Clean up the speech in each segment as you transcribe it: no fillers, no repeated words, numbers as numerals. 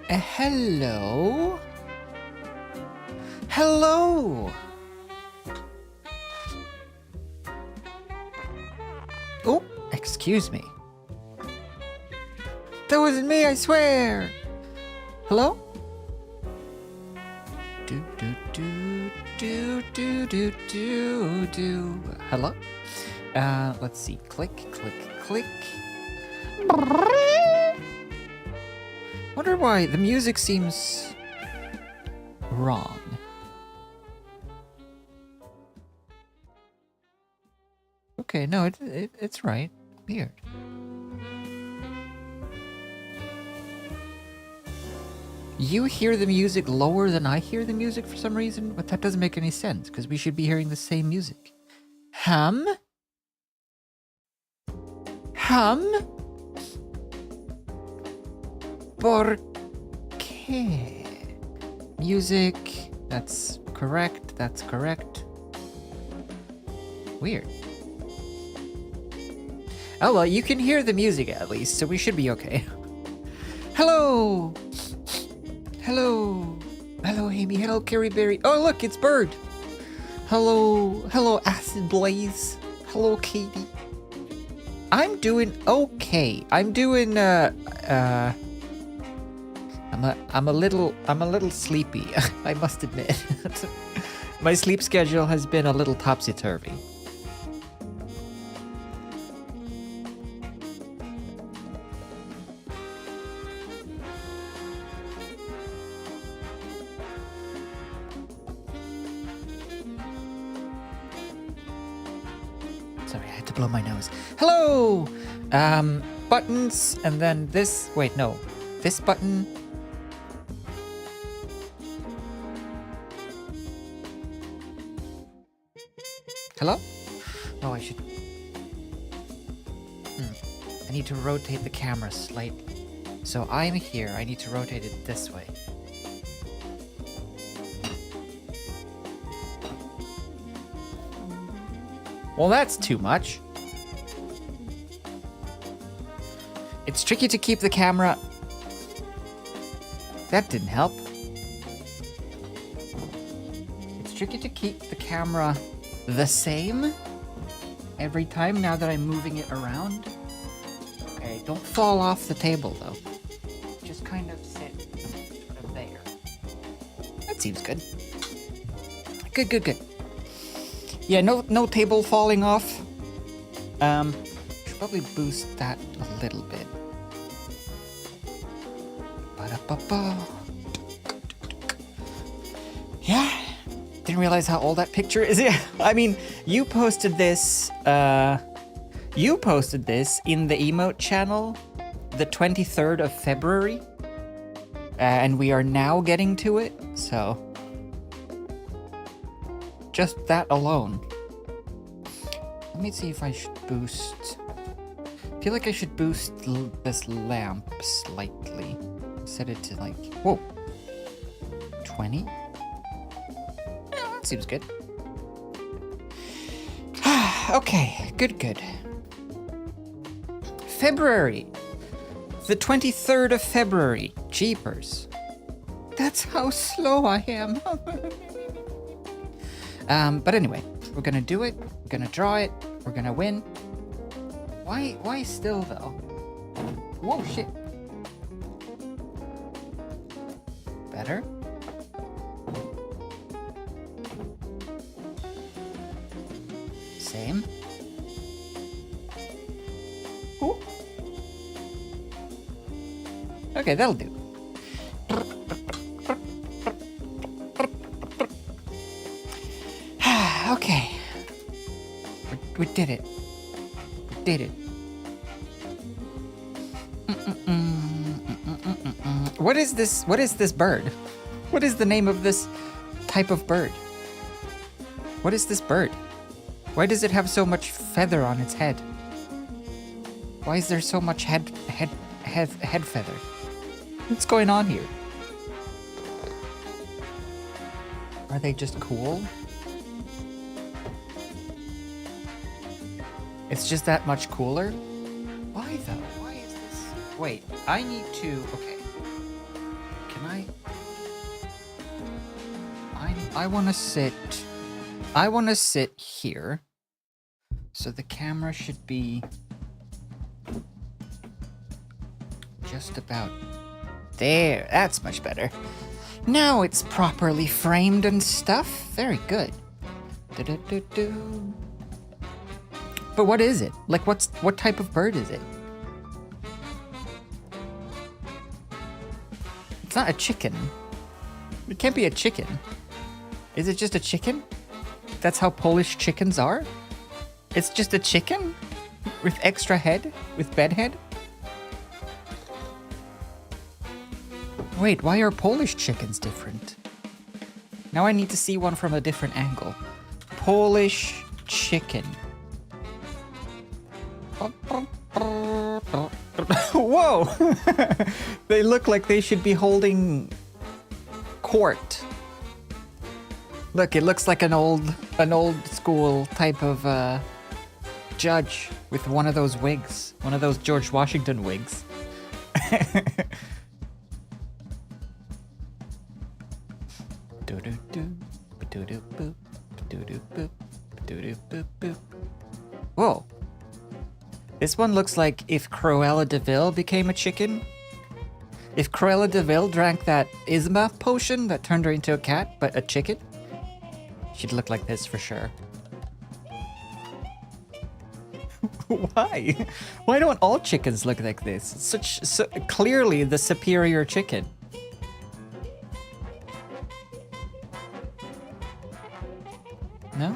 Hello? Hello? Oh, excuse me. That wasn't me, I swear. Hello? Do do do do do do do do. Hello? Let's see. Click, click, click. Wonder why the music seems wrong. Okay, no, it's right. Weird. You hear the music lower than I hear the music for some reason, but that doesn't make any sense because we should be hearing the same music. Hum? ¿Por qué? Music. That's correct. That's correct. Weird. Oh well, you can hear the music at least, so we should be okay. Hello! Hello! Hello, Amy. Hello, Carrie Berry. Oh, look, it's Bird. Hello. Hello, Acid Blaze. Hello, Katie. I'm doing okay. I'm doing, I'm a little sleepy, I must admit. My sleep schedule has been a little topsy-turvy. Sorry, I had to blow my nose. Hello! Buttons, and then this, wait, no. This button. Hello? Oh, I should... I need to rotate the camera slightly. So I'm here, I need to rotate it this way. Well, that's too much. It's tricky to keep the camera... That didn't help. It's tricky to keep the camera the same every time now that I'm moving it around. Okay, don't fall off the table though. Just kind of sit sort of there. That seems good. Good, good, good. Yeah, no table falling off. Should probably boost that a little bit. Ba-da-ba-ba. Yeah, didn't realize how old that picture is. Yeah, I mean, you posted this in the Emote channel the 23rd of February. And we are now getting to it, so just that alone. Let me see if I should boost. I feel like I should boost this lamp slightly. Set it to like, whoa, 20? Yeah, that seems good. Okay, good, good. February. The 23rd of February. Jeepers. That's how slow I am. But anyway, we're gonna do it. We're gonna draw it. We're gonna win. Why still though? Whoa, shit. Better. Same. Ooh. Okay, that'll do. Okay. We did it. We did it. What is this? What is this bird? What is the name of this type of bird? What is this bird? Why does it have so much feather on its head? Why is there so much head feather? What's going on here? Are they just cool? It's just that much cooler? Why though? Why is this? Wait, I need to... Okay. I want to sit here. So the camera should be just about there. That's much better. Now it's properly framed and stuff. Very good. Do-do-do-do. But what is it? Like, what type of bird is it? It's not a chicken. It can't be a chicken. Is it just a chicken? That's how Polish chickens are? It's just a chicken? With extra head? With bed head? Wait, why are Polish chickens different? Now I need to see one from a different angle. Polish chicken. Whoa! They look like they should be holding court. Look, it looks like an old school type of judge with one of those wigs, one of those George Washington wigs. Whoa. This one looks like if Cruella de Vil became a chicken. If Cruella de Vil drank that Isma potion that turned her into a cat, but a chicken, she'd look like this for sure. Why? Why don't all chickens look like this? So clearly the superior chicken. No?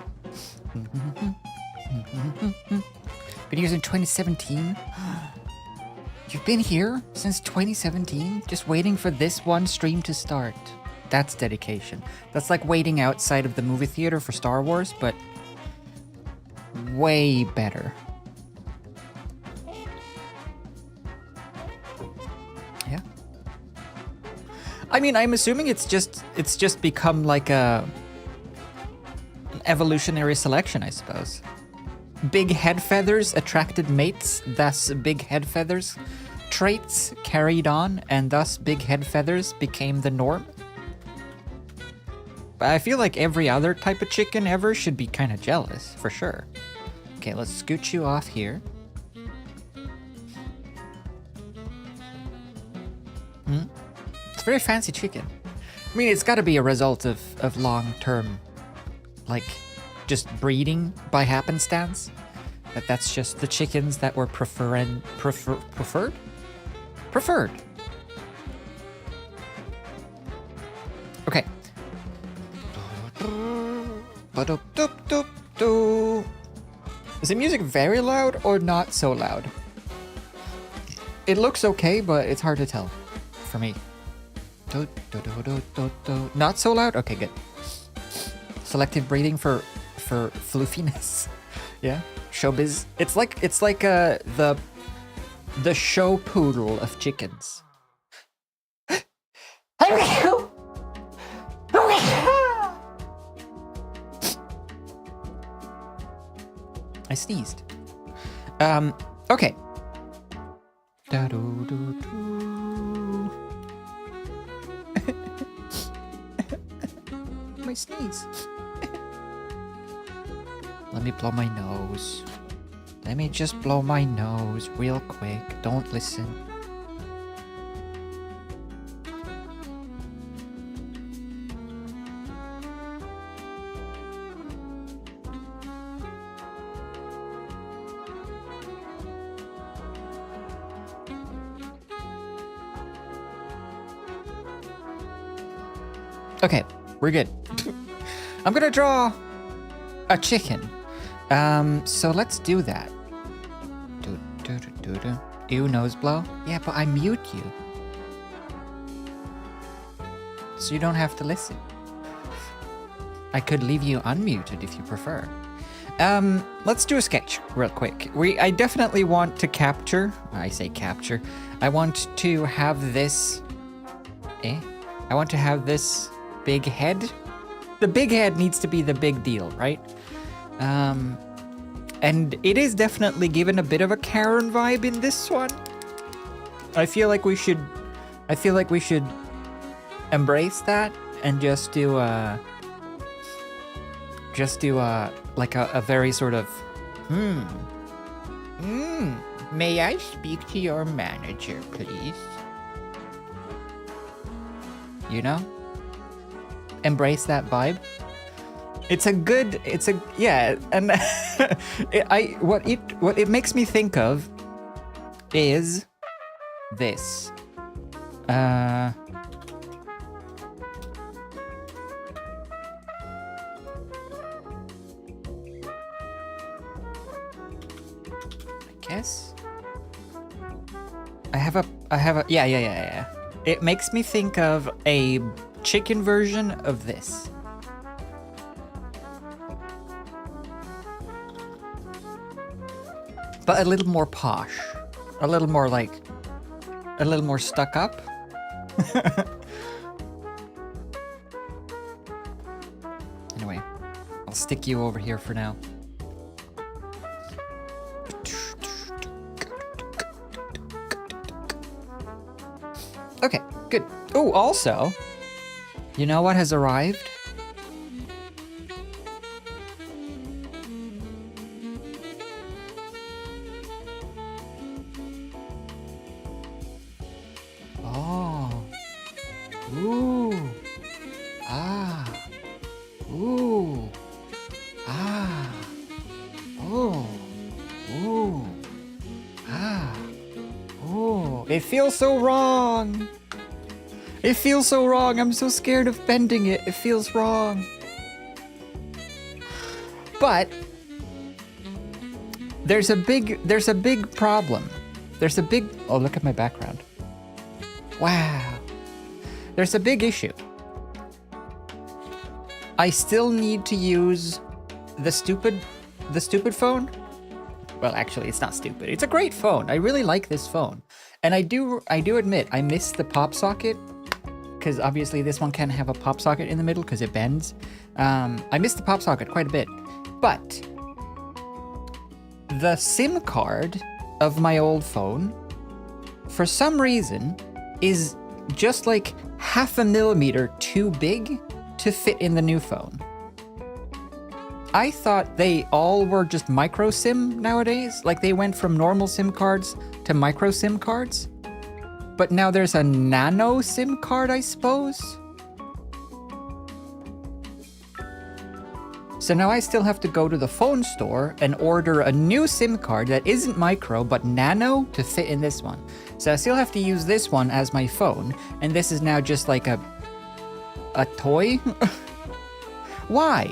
Been here since 2017? You've been here since 2017? Just waiting for this one stream to start. That's dedication. That's like waiting outside of the movie theater for Star Wars, but way better. Yeah. I mean, I'm assuming it's just become like a evolutionary selection, I suppose. Big head feathers attracted mates, thus big head feathers traits carried on, and thus big head feathers became the norm. But I feel like every other type of chicken ever should be kind of jealous, for sure. Okay, let's scoot you off here. It's a very fancy chicken. I mean, it's got to be a result of long-term, like, just breeding by happenstance. That's just the chickens that were preferred? Preferred. Okay. Is the music very loud or not so loud? It looks okay, but it's hard to tell for me. Not so loud? Okay, good. Selective breathing for floofiness. Yeah, showbiz. It's like the show poodle of chickens. I sneezed. Okay. My sneeze. Let me blow my nose. Let me just blow my nose real quick. Don't listen. Okay, we're good. I'm gonna draw a chicken. So let's do that. Ew, nose blow? Yeah, but I mute you. So you don't have to listen. I could leave you unmuted if you prefer. Let's do a sketch real quick. I definitely want to capture, I say capture, I want to have this, I want to have this big head. The big head needs to be the big deal, right? And it is definitely given a bit of a Karen vibe in this one. I feel like we should embrace that and just do just do like a very sort of, may I speak to your manager, please? You know? Embrace that vibe. Yeah, and what it makes me think of is this. I guess I have a yeah. It makes me think of a chicken version of this. But a little more posh. A little more like, a little more stuck up. Anyway, I'll stick you over here for now. Okay, good. Oh, also, you know what has arrived? Oh. Ooh. Ah. Ooh. Ah. Oh. Ooh. Ah. Oh. It feels so wrong. It feels so wrong. I'm so scared of bending it. It feels wrong. But there's a big problem. Oh, look at my background. Wow. There's a big issue. I still need to use the stupid phone. Well, actually, it's not stupid. It's a great phone. I really like this phone. And I do admit I miss the pop socket, because obviously this one can't have a pop socket in the middle because it bends. I miss the pop socket quite a bit. But the SIM card of my old phone, for some reason, is just like 0.5 millimeter too big to fit in the new phone. I thought they all were just micro SIM nowadays. Like they went from normal SIM cards to micro SIM cards. But now there's a nano SIM card, I suppose. So now I still have to go to the phone store and order a new SIM card that isn't micro but nano to fit in this one. So I still have to use this one as my phone, and this is now just like a toy? Why?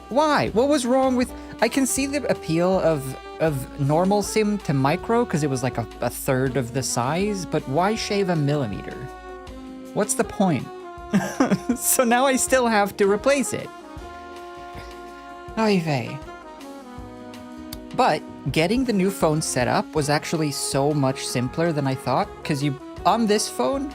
Why? What was wrong with... I can see the appeal of normal SIM to micro because it was like a third of the size, but why shave 1 millimeter? What's the point? So now I still have to replace it. Oy vey. But getting the new phone set up was actually so much simpler than I thought, because on this phone,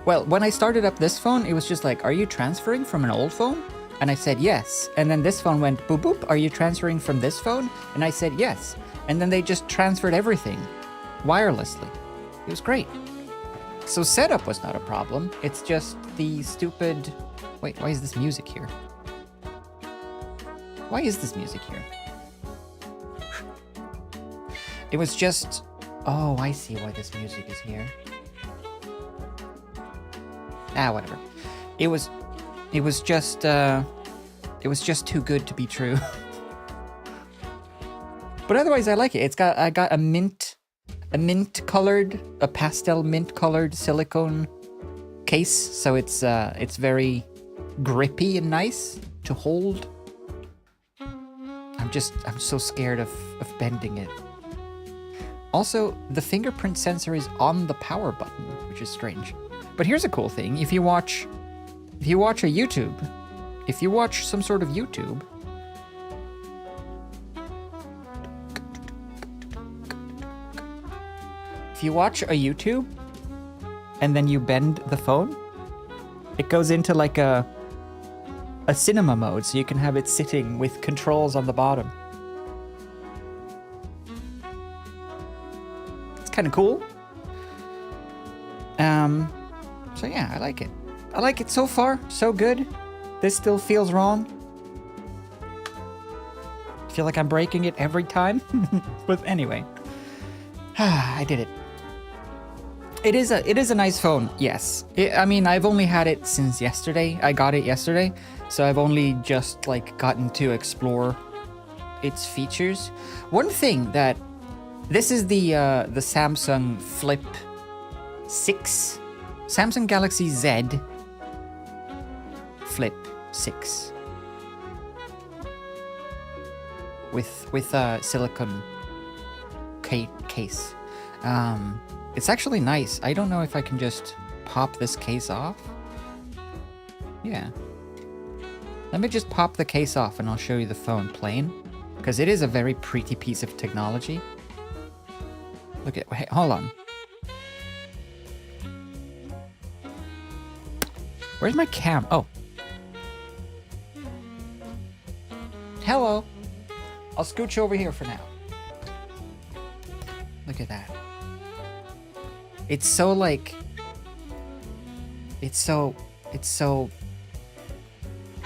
well, when I started up this phone, it was just like, are you transferring from an old phone? And I said yes. And then this phone went boop boop, are you transferring from this phone? And I said yes. And then they just transferred everything wirelessly. It was great. So setup was not a problem. It's just the stupid... Wait, why is this music here? Why is this music here? It was just... Oh, I see why this music is here. Ah, whatever. It was just too good to be true. But otherwise, I like it. I got a pastel mint colored silicone case, so it's very grippy and nice to hold. I'm so scared of bending it. Also, the fingerprint sensor is on the power button, which is strange. But here's a cool thing. If you watch some sort of YouTube, if you watch a YouTube and then you bend the phone, it goes into like a cinema mode, so you can have it sitting with controls on the bottom. It's kind of cool. So yeah, I like it. I like it so far, so good. This still feels wrong. feel like I'm breaking it every time. But anyway, I did it. It is a nice phone, yes. I mean, I've only had it since yesterday. I got it yesterday, so I've only just like gotten to explore its features. One thing that this is the Samsung Flip 6, Samsung Galaxy Z Flip 6 with a silicone case. It's actually nice. I don't know if I can just pop this case off. Yeah. Let me just pop the case off and I'll show you the phone plain, because it is a very pretty piece of technology. Look at, hey, hold on. Where's my cam? Oh. Hello. I'll scooch over here for now. Look at that. It's so like, it's so,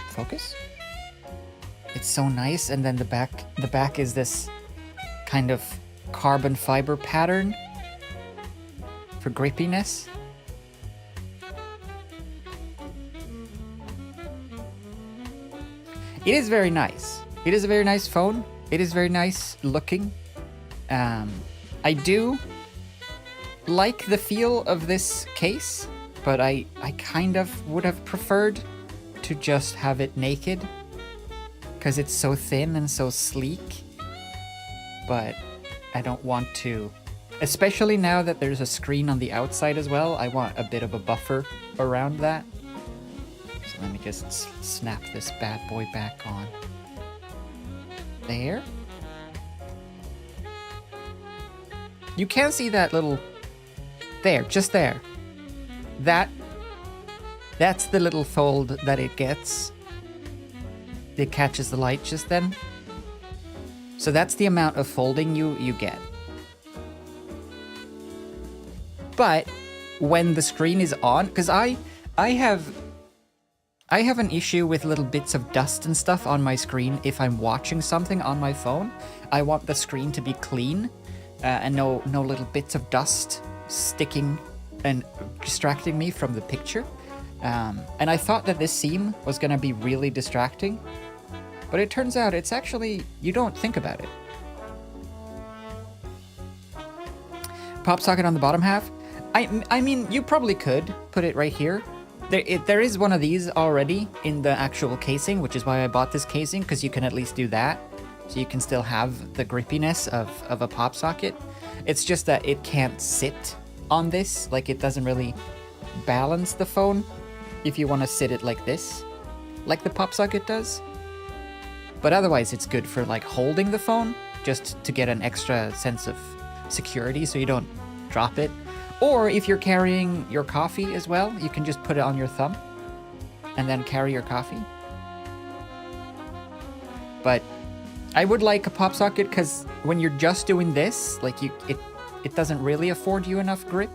focus? It's so nice, and then the back is this kind of carbon fiber pattern for grippiness. It is very nice. It is a very nice phone. It is very nice looking. I do like the feel of this case, but I kind of would have preferred to just have it naked, because it's so thin and so sleek. But I don't want to, especially now that there's a screen on the outside as well. I want a bit of a buffer around that. So let me just snap this bad boy back on. There. You can see that little... There, just there. That's the little fold that it gets. It catches the light just then. So that's the amount of folding you get. But when the screen is on, because I have an issue with little bits of dust and stuff on my screen if I'm watching something on my phone. I want the screen to be clean and no little bits of dust sticking and distracting me from the picture. And I thought that this seam was going to be really distracting, but it turns out it's actually, you don't think about it. Pop socket on the bottom half. I mean, you probably could put it right here. There is one of these already in the actual casing, which is why I bought this casing, because you can at least do that. So you can still have the grippiness of a pop socket. It's just that it can't sit on this. Like, it doesn't really balance the phone if you want to sit it like this, like the pop socket does. But otherwise, it's good for like holding the phone, just to get an extra sense of security so you don't drop it. Or if you're carrying your coffee as well, you can just put it on your thumb and then carry your coffee. But I would like a pop socket, because when you're just doing this, like it doesn't really afford you enough grip.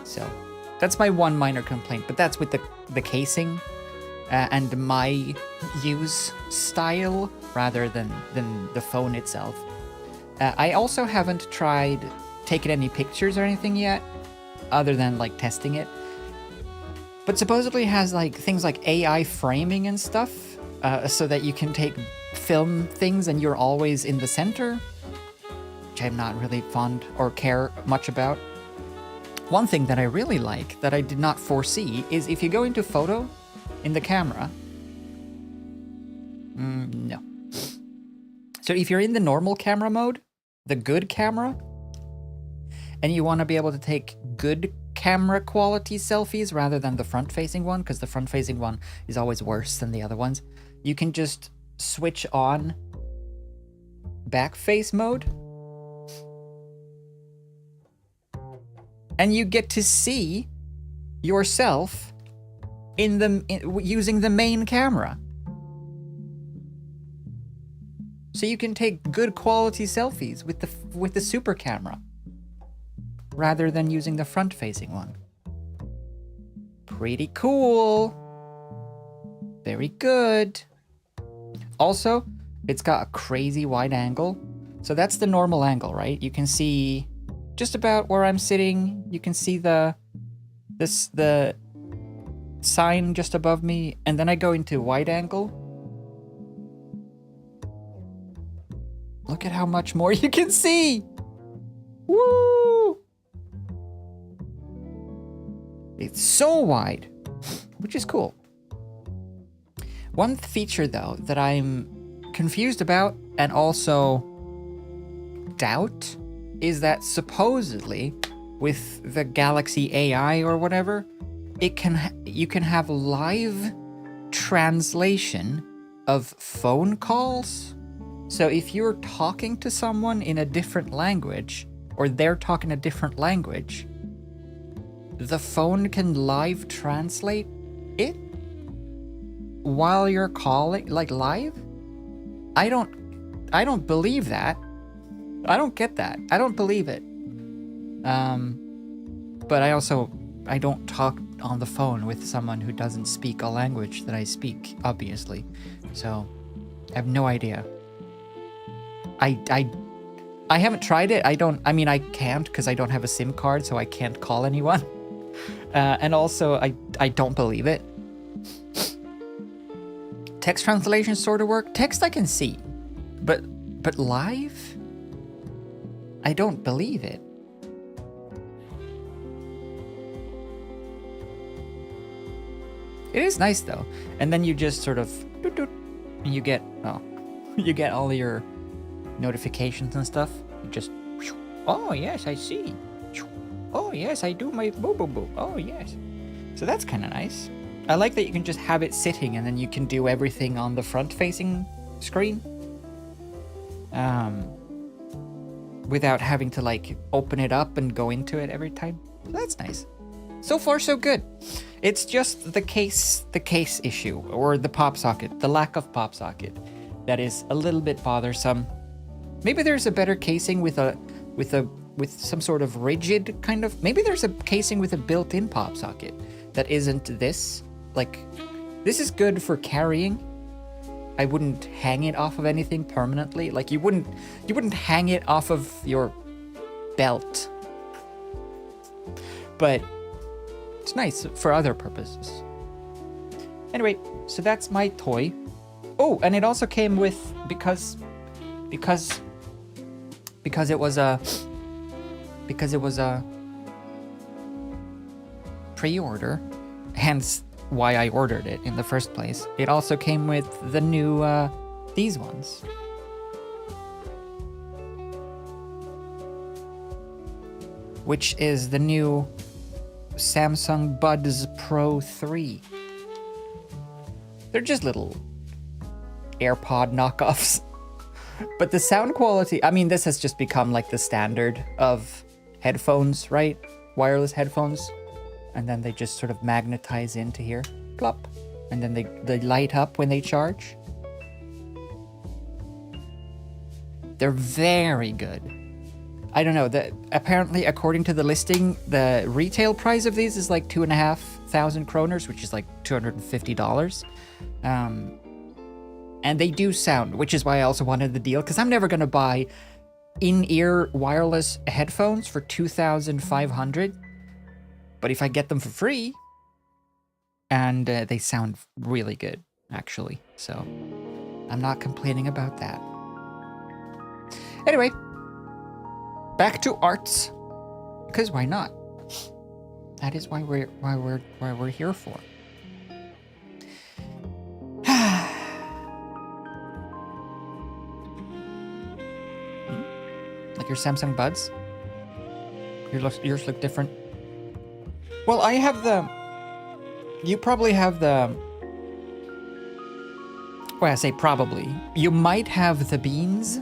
So that's my one minor complaint, but that's with the casing and my use style rather than the phone itself. I also haven't tried taking any pictures or anything yet, other than like testing it. But supposedly it has like things like AI framing and stuff, so that you can film things and you're always in the center, which I'm not really fond or care much about. One thing that I really like that I did not foresee is if you go into photo in the camera. No. So if you're in the normal camera mode, the good camera, and you want to be able to take good camera quality selfies rather than the front-facing one, because the front-facing one is always worse than the other ones, you can just switch on back face mode, and you get to see yourself using the main camera. So you can take good quality selfies with the super camera rather than using the front-facing one. Pretty cool. Very good. Also, It's got a crazy wide angle. So that's the normal angle, right? You can see just about where I'm sitting. You can see the sign just above me, and then I go into wide angle. Look at how much more you can see. Woo! It's so wide, which is cool. One feature though that I'm confused about and also doubt is that supposedly with the Galaxy AI or whatever, you can have live translation of phone calls. So if you're talking to someone in a different language, or they're talking a different language, the phone can live translate it while you're calling, like live? I don't believe that. I don't get that. I don't believe it. But I don't talk on the phone with someone who doesn't speak a language that I speak, obviously. So I have no idea. I haven't tried it. I mean, I can't because I don't have a SIM card, so I can't call anyone. And also, I don't believe it. Text translation sort of work. Text I can see, but live? I don't believe it. It is nice though. And then you just sort of doot, doot, and you get you get all your notifications and stuff. You just, oh yes, I see. Oh yes, I do my boo boo boo. Oh yes. So that's kind of nice. I like that you can just have it sitting and then you can do everything on the front-facing screen. Without having to like open it up and go into it every time. So that's nice. So far so good. It's just the case issue, or the pop socket, the lack of pop socket, that is a little bit bothersome. Maybe there's a better casing with some sort of rigid kind of. Maybe there's a casing with a built-in pop socket that isn't this. Like, this is good for carrying. I wouldn't hang it off of anything permanently. Like, you wouldn't hang it off of your belt. But it's nice for other purposes. Anyway, so that's my toy. Oh, and it also came with, because it was a pre-order, hence why I ordered it in the first place. It also came with the new these ones. Which is the new Samsung Buds Pro 3. They're just little AirPod knockoffs. But the sound quality, I mean, this has just become like the standard of headphones, right? Wireless headphones. And then they just sort of magnetize into here. Plop. And then they light up when they charge. They're very good. I don't know, apparently according to the listing, the retail price of these is like 2,500 kroners, which is like $250. And they do sound, which is why I also wanted the deal, because I'm never going to buy in-ear wireless headphones for 2,500. But if I get them for free, and they sound really good, actually. So I'm not complaining about that. Anyway, back to arts, because why not? That is why we're here for. Like your Samsung Buds? Yours look different. Well, I have the... You probably have the... Well, I say probably. You might have the Beans,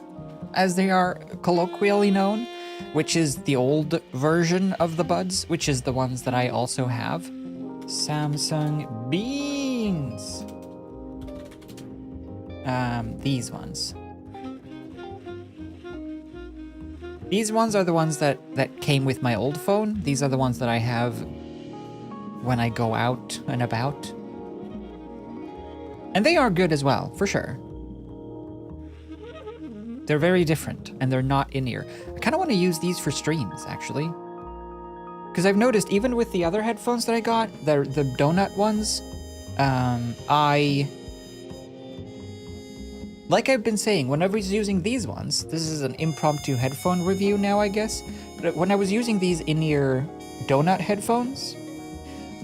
as they are colloquially known, which is the old version of the Buds, which is the ones that I also have. Samsung Beans. These ones. These ones are the ones that came with my old phone. These are the ones that I have when I go out and about. And they are good as well, for sure. They're very different, and they're not in-ear. I kind of want to use these for streams, actually. Because I've noticed, even with the other headphones that I got, the donut ones, like I've been saying, when I was using these ones, this is an impromptu headphone review now, I guess, but when I was using these in-ear donut headphones,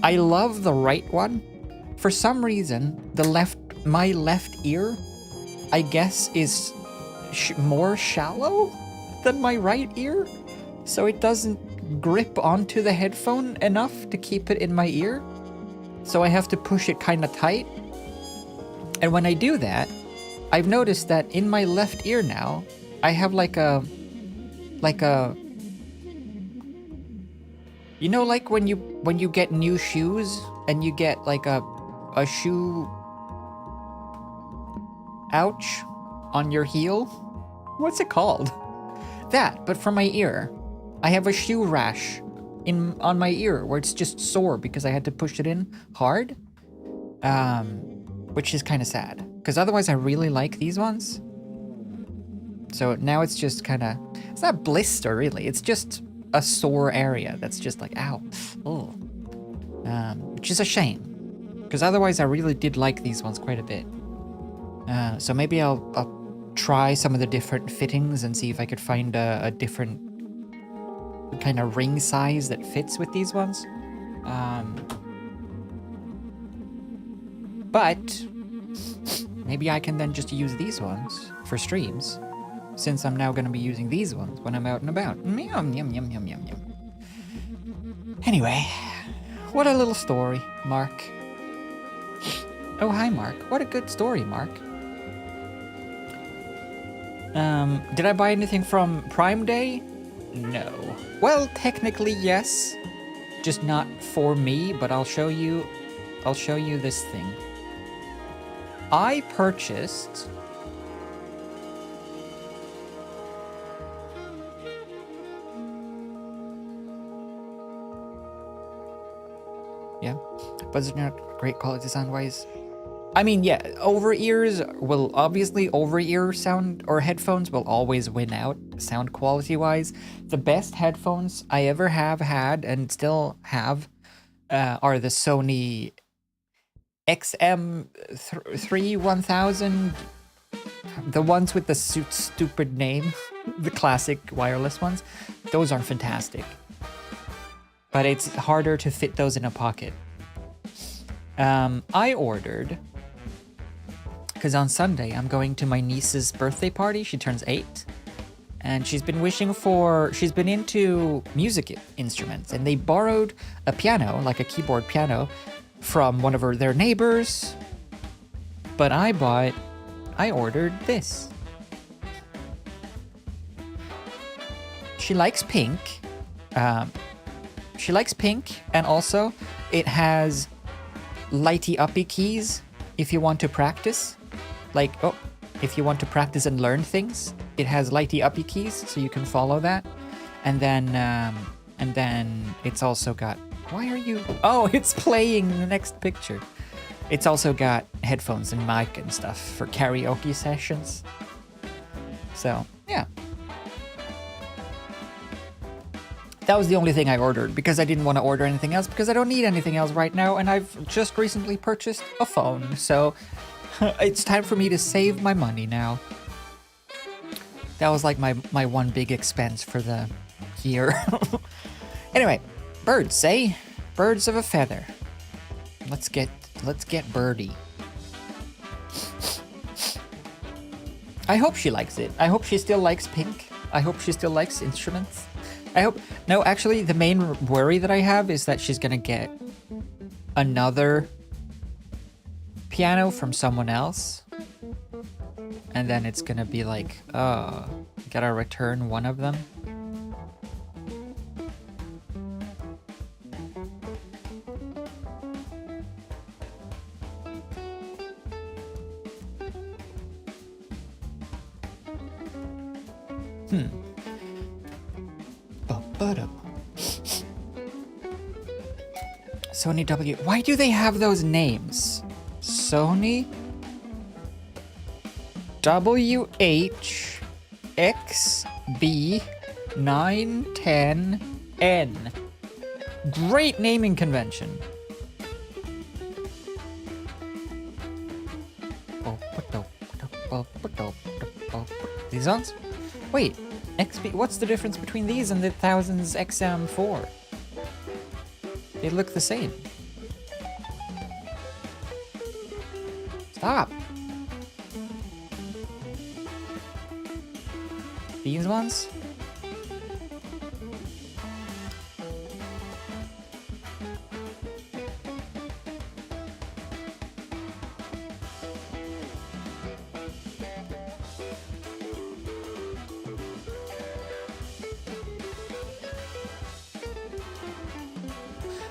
I love the right one. For some reason, my left ear, I guess, is more shallow than my right ear, so it doesn't grip onto the headphone enough to keep it in my ear, so I have to push it kind of tight. And when I do that, I've noticed that in my left ear now, I have like a, you know, like when you get new shoes and you get like a shoe ouch on your heel? What's it called? That, but for my ear. I have a shoe rash on my ear where it's just sore because I had to push it in hard. Which is kind of sad, because otherwise I really like these ones. So now it's just kind of, it's not blister really, it's just a sore area that's just like, ow, oh. Which is a shame, because otherwise I really did like these ones quite a bit. So maybe I'll try some of the different fittings and see if I could find a different kind of ring size that fits with these ones. But maybe I can then just use these ones for streams, since I'm now going to be using these ones when I'm out and about. Yum, yum, yum, yum, yum, yum. Anyway, what a little story, Mark. Oh, hi, Mark. What a good story, Mark. Did I buy anything from Prime Day? No. Well, technically, yes. Just not for me, but I'll show you this thing. I purchased but it's not great quality sound-wise. I mean, yeah, over-ears will obviously over-ear sound, or headphones will always win out sound quality-wise. The best headphones I ever have had and still have are the Sony XM3 1000, the ones with the stupid name, the classic wireless ones. Those are fantastic, but it's harder to fit those in a pocket. I ordered, because on Sunday I'm going to my niece's birthday party. She turns 8, and she's been into music instruments, and they borrowed a piano, like a keyboard piano, from one of their neighbors. But I ordered this. She likes pink. And also it has lighty uppy keys if you want to practice. Like, if you want to practice and learn things, it has lighty uppy keys, so you can follow that. And then it's also got, why are you, oh, it's playing the next picture. It's also got headphones and mic and stuff for karaoke sessions. So, yeah. That was the only thing I ordered, because I didn't want to order anything else, because I don't need anything else right now, and I've just recently purchased a phone, so it's time for me to save my money now. That was like my one big expense for the year. Anyway, birds, eh? Birds of a feather. Let's get Birdie. I hope she likes it. I hope she still likes pink. I hope she still likes instruments. No, actually, the main worry that I have is that she's gonna get another piano from someone else. And then it's gonna be like, oh, gotta return one of them. Sony W. Why do they have those names? Sony WH XB910N. Great naming convention. These ones? Wait, XB. What's the difference between these and the Thousands XM4? They look the same. Stop. These ones?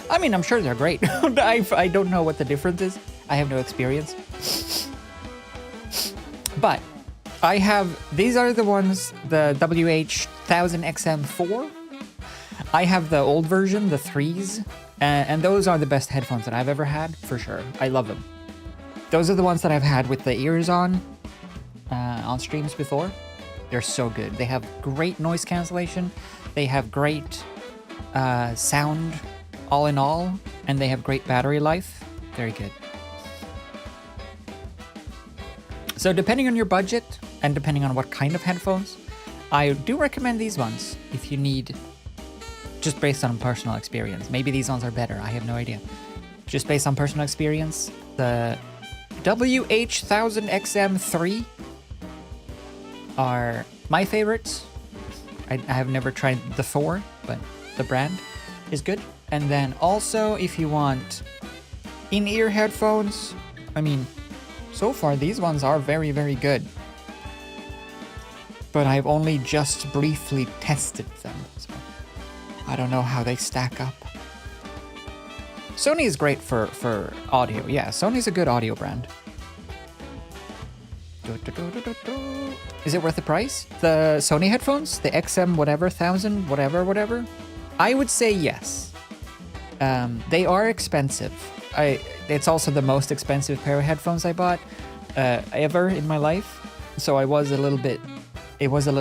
I mean, I'm sure they're great. I don't know what the difference is. I have no experience. But I have, these are the ones, the WH-1000XM4. I have the old version, the 3s, and those are the best headphones that I've ever had, for sure. I love them. Those are the ones that I've had with the ears on streams before. They're so good. They have great noise cancellation. They have great sound all in all, and they have great battery life. Very good. So depending on your budget and depending on what kind of headphones, I do recommend these ones if you need, just based on personal experience. Maybe these ones are better, I have no idea. Just based on personal experience, the WH-1000XM3 are my favorites. I have never tried the 4, but the brand is good. And then also, if you want in-ear headphones, I mean, so far these ones are very, very good. But I've only just briefly tested them, so I don't know how they stack up. Sony is great for audio. Yeah, Sony's a good audio brand. Is it worth the price? The Sony headphones? The XM whatever, 1000, whatever? I would say yes. They are expensive. It's also the most expensive pair of headphones I bought ever in my life. So it was a little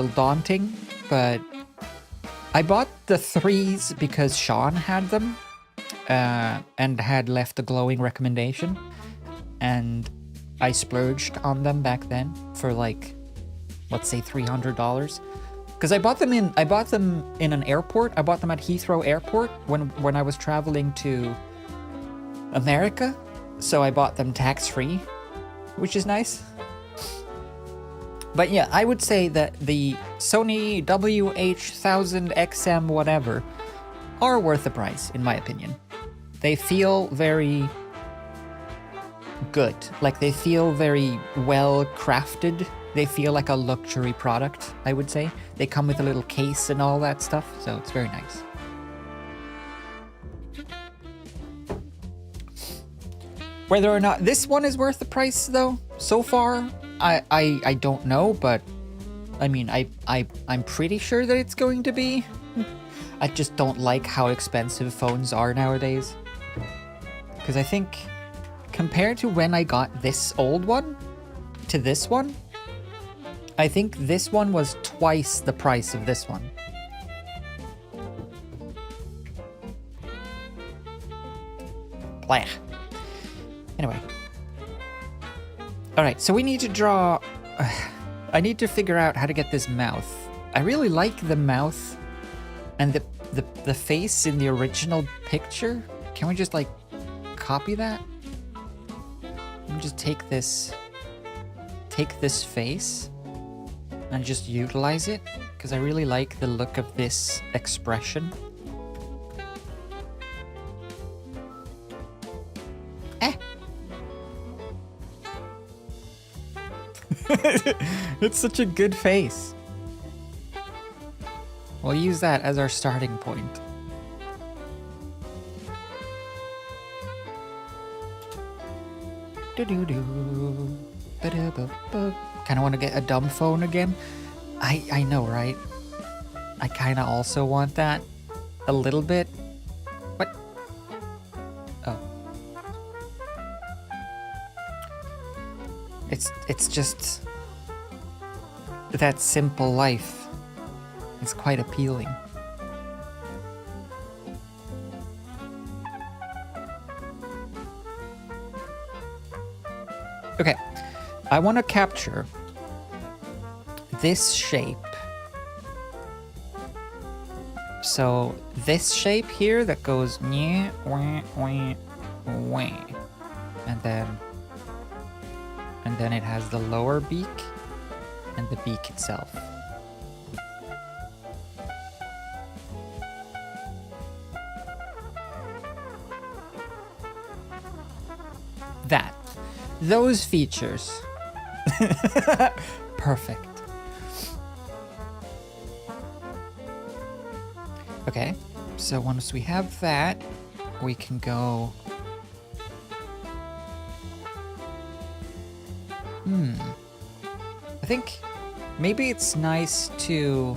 daunting, but I bought the 3s because Sean had them and had left a glowing recommendation, and I splurged on them back then for like, let's say $300. Because I bought them in an airport. I bought them at Heathrow Airport when I was traveling to America. So I bought them tax-free, which is nice. But yeah, I would say that the Sony WH-1000XM whatever are worth the price, in my opinion. They feel very good. Like, they feel very well crafted. They feel like a luxury product, I would say. They come with a little case and all that stuff, so it's very nice. Whether or not this one is worth the price, though, so far, I don't know, but I mean, I'm pretty sure that it's going to be. I just don't like how expensive phones are nowadays. Because I think, compared to when I got this old one to this one, I think this one was twice the price of this one. Blah. Anyway. Alright, so we need to draw... I need to figure out how to get this mouth. I really like the mouth and the face in the original picture. Can we just, like, copy that? Let me just take this face and just utilize it, because I really like the look of this expression. It's such a good face. We'll use that as our starting point. Kind of want to get a dumb phone again. I know, right? I kind of also want that a little bit. What? Oh. It's just... that simple life is quite appealing. Okay, I want to capture this shape. So this shape here that goes nyeh, wah, wah, wah. And then it has the lower beak and the beak itself. That. Those features. Perfect. Okay, so once we have that, we can go... I think maybe it's nice to...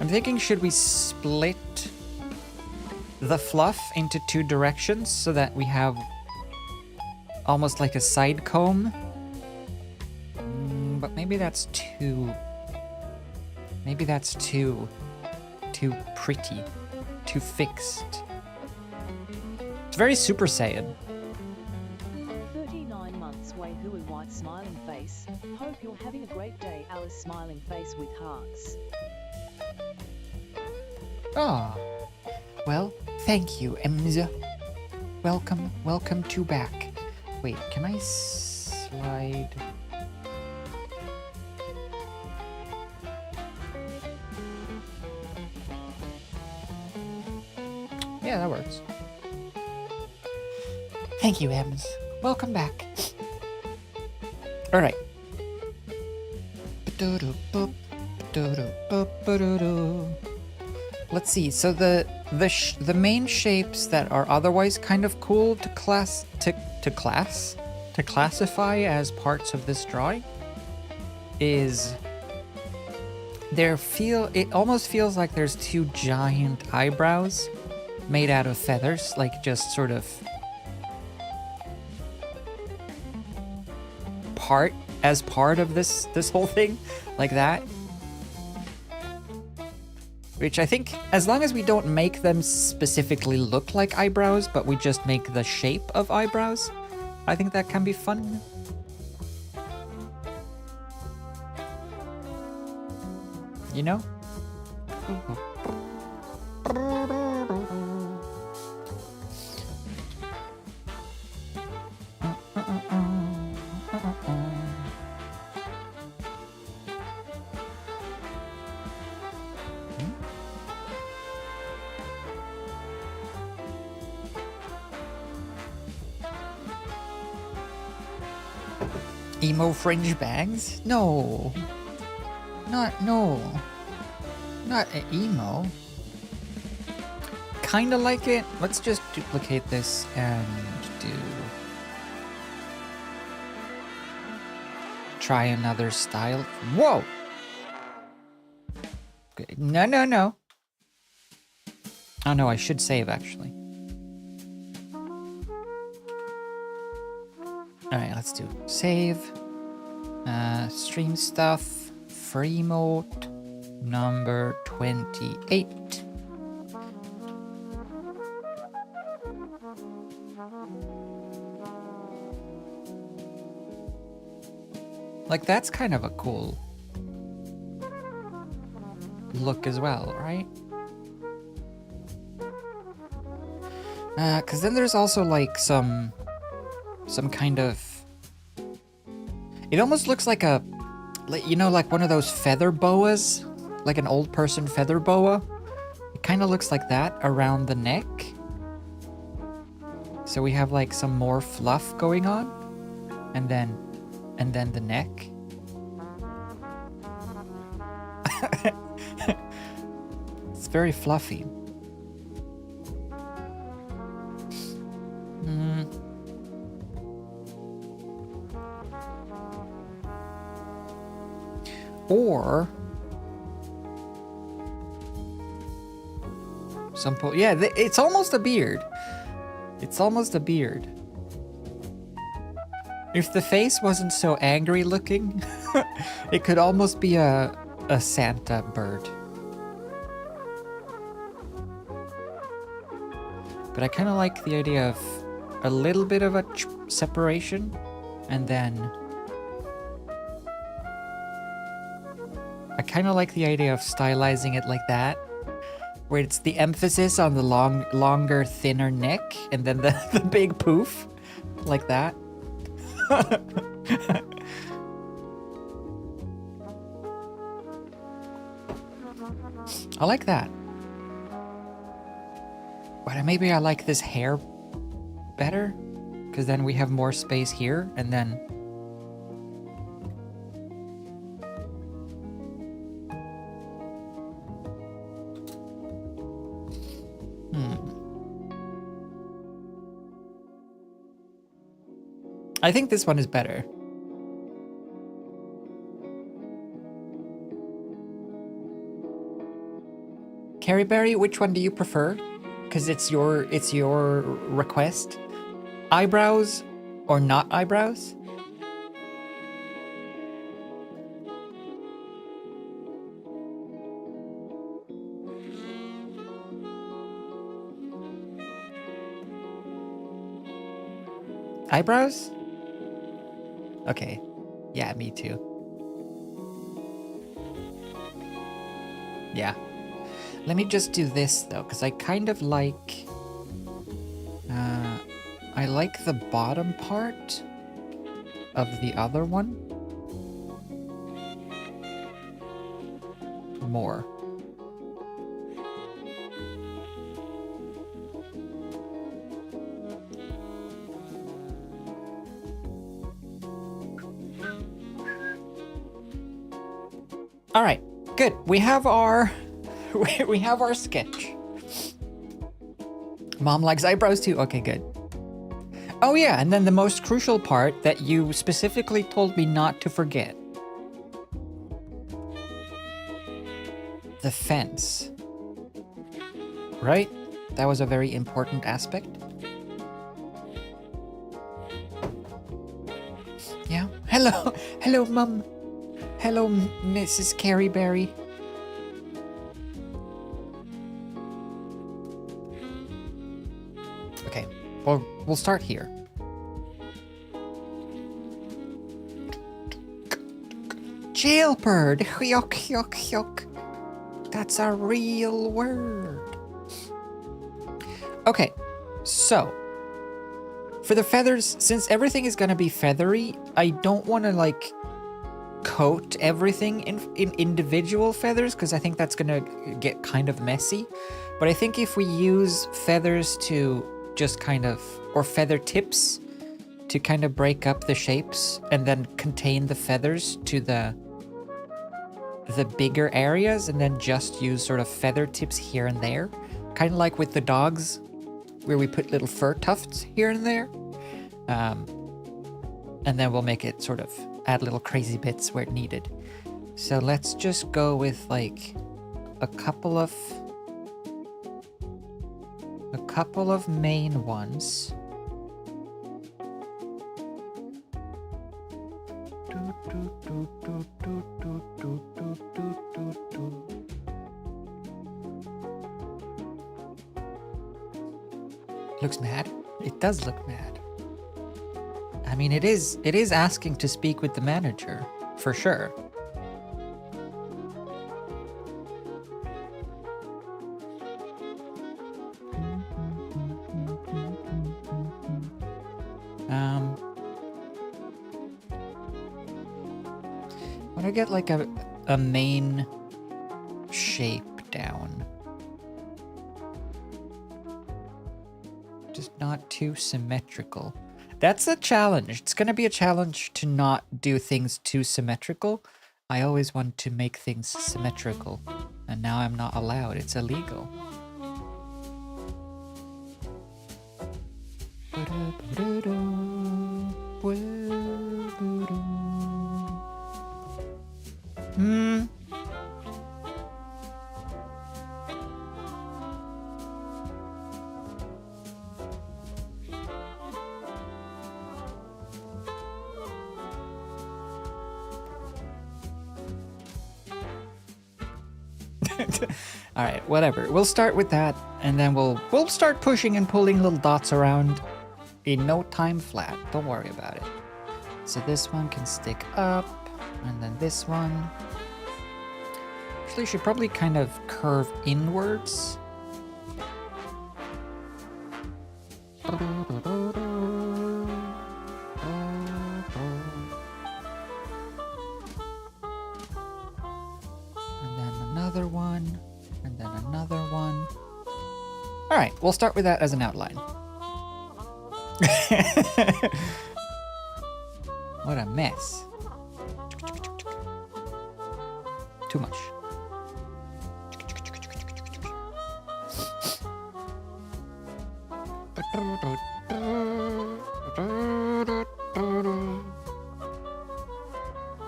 I'm thinking, should we split the fluff into two directions so that we have almost like a side comb? But maybe that's too... Maybe that's too pretty, too fixed. It's very Super Saiyan. 39 months way Hui White smiling face. Hope you're having a great day. Alice smiling face with hearts. Ah, well, thank you, Emza. Welcome to back. Wait, can I slide? Yeah, that works. Thank you, Ems. Welcome back. All right. Let's see. So the main shapes that are otherwise kind of cool to classify as parts of this drawing is it almost feels like there's two giant eyebrows made out of feathers, like just sort of part of this whole thing, like that. Which I think, as long as we don't make them specifically look like eyebrows, but we just make the shape of eyebrows, I think that can be fun. You know? Emo fringe bags? No. Not an emo. Kinda like it. Let's just duplicate this and try another style. Whoa! Okay. No. Oh no, I should save actually. Alright, let's do save. Stream stuff. Free emote. Number 28. Like, that's kind of a cool look as well, right? Because then there's also like some kind of... It almost looks like a... You know, like one of those feather boas? Like an old person feather boa? It kind of looks like that around the neck. So we have like some more fluff going on. And then the neck. It's very fluffy. Or yeah, it's almost a beard. It's almost a beard. If the face wasn't so angry looking, it could almost be a Santa bird. But I kind of like the idea of a little bit of a separation, and then I kind of like the idea of stylizing it like that, where it's the emphasis on the longer, thinner neck, and then the big poof, like that. I like that. But maybe I like this hair better, because then we have more space here, and then... I think this one is better. Carrie Berry, which one do you prefer? Because it's your request. Eyebrows or not eyebrows? Eyebrows? Okay. Yeah, me too. Yeah. Let me just do this though, because I kind of like... I like the bottom part of the other one more. All right, good. We have our we have our sketch. Mom likes eyebrows too. Okay, good. Oh yeah, and then the most crucial part that you specifically told me not to forget. The fence. Right? That was a very important aspect. Yeah. Hello. Hello, Mum. Hello, Mrs. Carrie Berry. Okay, well, we'll start here. Jailbird! Hyok, hyok, hyok. That's a real word. Okay, so for the feathers, since everything is gonna be feathery, I don't want to like coat everything in individual feathers, because I think that's gonna get kind of messy. But I think if we use feathers to just kind of, or feather tips to kind of break up the shapes and then contain the feathers to the bigger areas, and then just use sort of feather tips here and there, kind of like with the dogs where we put little fur tufts here and there, and then we'll make it sort of add little crazy bits where needed. So let's just go with like a couple of main ones. Looks mad. It does look mad. I mean, it is asking to speak with the manager, for sure. I want to get like a main shape down. Just not too symmetrical. That's a challenge. It's going to be a challenge to not do things too symmetrical. I always want to make things symmetrical, and now I'm not allowed. It's illegal. All right, whatever. We'll start with that, and then we'll start pushing and pulling little dots around in no time flat. Don't worry about it. So this one can stick up, and then this one. Actually, should probably kind of curve inwards. Another one, and then another one. All right, we'll start with that as an outline. What a mess. Too much.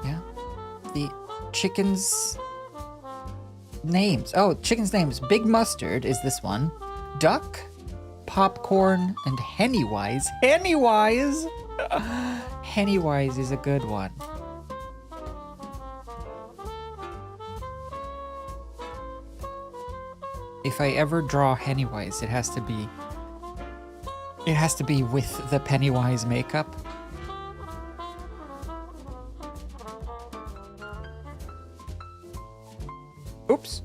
Yeah, the chickens. Names. Oh, chicken's names. Big Mustard is this one. Duck, Popcorn, and Hennywise. Hennywise! Hennywise is a good one. If I ever draw Hennywise, it has to be with the Pennywise makeup. Oops.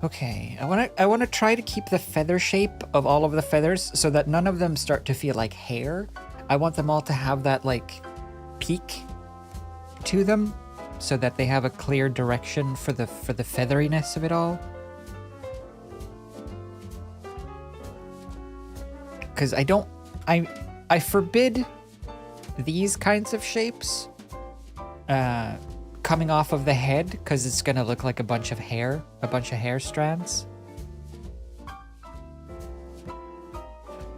Okay, I want to try to keep the feather shape of all of the feathers so that none of them start to feel like hair. I want them all to have that like peak to them so that they have a clear direction for the featheriness of it all. Cuz I forbid these kinds of shapes coming off of the head because it's gonna look like a bunch of hair strands.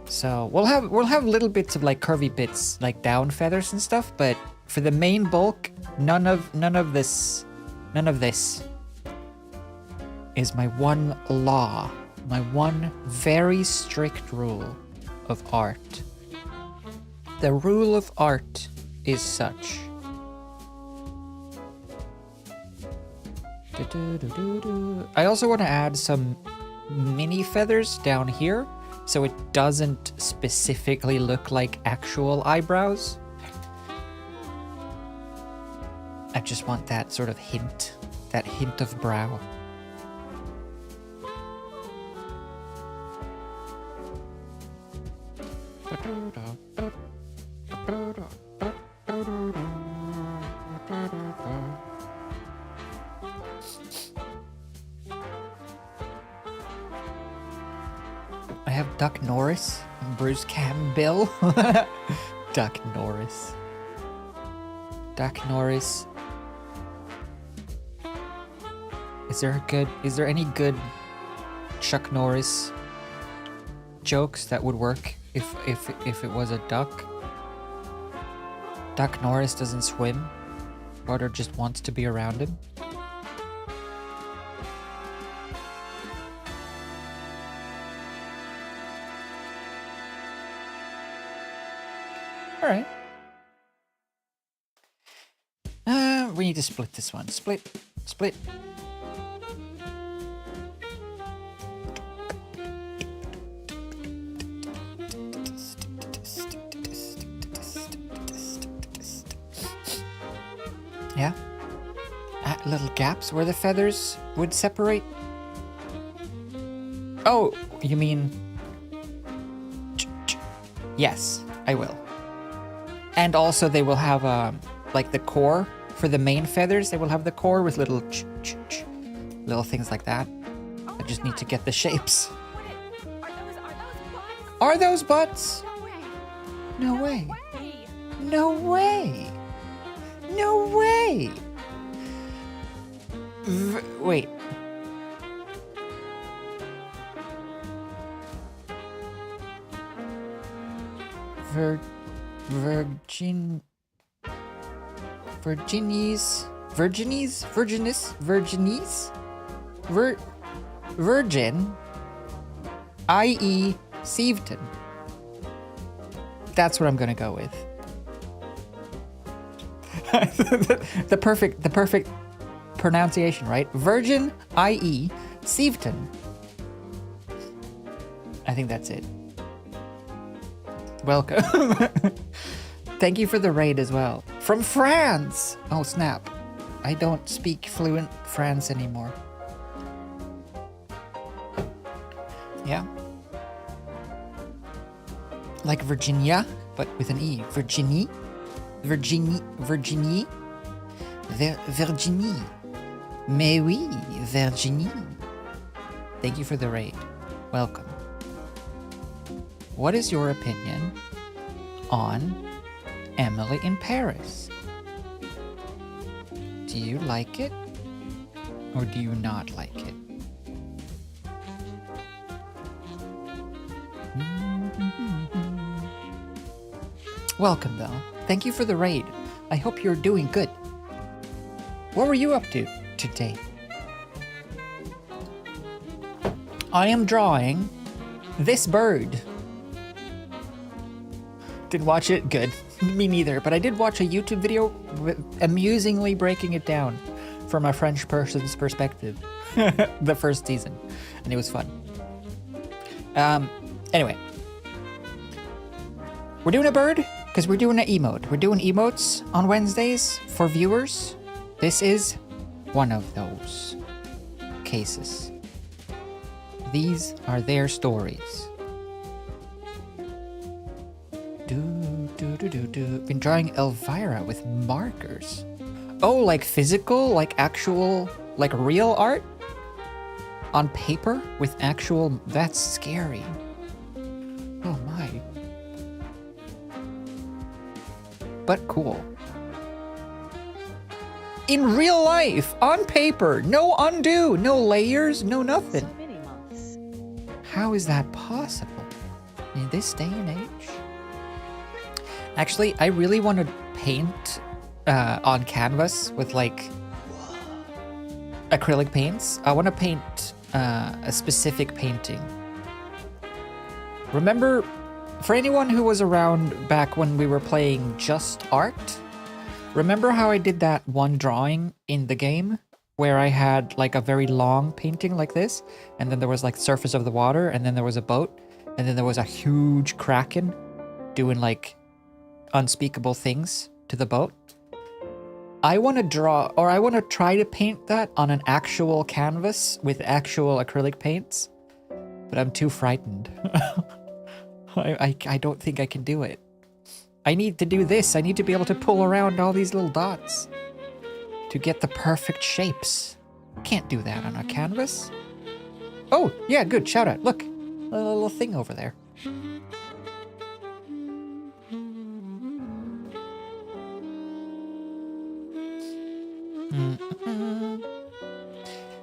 So we'll have little bits of like curvy bits like down feathers and stuff, but for the main bulk, none of this is my one law, my one very strict rule of art. The rule of art is such. I also want to add some mini feathers down here so it doesn't specifically look like actual eyebrows. I just want that sort of hint, that hint of brow. I have Duck Norris and Bruce Campbell. Duck Norris. Duck Norris. Is there any good Chuck Norris jokes that would work if it was a duck? Duck Norris doesn't swim. Water just wants to be around him. All right. We need to split this one. Split. Yeah. Little gaps where the feathers would separate. Oh, you mean... Yes, I will. And also they will have, like the core for the main feathers. They will have the core with little little things like that. I just need to get the shapes. Are those butts? No way. No way. No way. Wait. Virgin. Virgin, i.e. Seveton. That's what I'm gonna go with. the perfect pronunciation, right? Virgin, i.e., Seveton. I think that's it. Welcome. Thank you for the raid as well. From France! Oh, snap. I don't speak fluent France anymore. Yeah. Like Virginia, but with an E. Virginie. Virginie. Virginie. Virginie. Mais oui, Virginie. Thank you for the raid. Welcome. What is your opinion on Emily in Paris? Do you like it? Or do you not like it? Welcome, though. Thank you for the raid. I hope you're doing good. What were you up to today? I am drawing this bird. Didn't watch it? Good. Me neither, but I did watch a YouTube video amusingly breaking it down from a French person's perspective. The first season. And it was fun. Anyway. We're doing a bird because we're doing an emote. We're doing emotes on Wednesdays for viewers. This is one of those cases. These are their stories. Been drawing Elvira with markers. Oh, like physical, like actual, like real art? On paper with actual... That's scary. Oh my. But cool. In real life, on paper, no undo, no layers, no nothing. So many months. How is that possible in this day and age? Actually, I really want to paint on canvas with like acrylic paints. I want to paint a specific painting. Remember, for anyone who was around back when we were playing Just Art, remember how I did that one drawing in the game where I had like a very long painting like this, and then there was like surface of the water, and then there was a boat, and then there was a huge kraken doing like unspeakable things to the boat? I want to draw, or I want to try to paint that on an actual canvas with actual acrylic paints, but I'm too frightened. I don't think I can do it. I need to do this. I need to be able to pull around all these little dots to get the perfect shapes. Can't do that on a canvas. Oh, yeah, good. Shout out. Look, a little thing over there.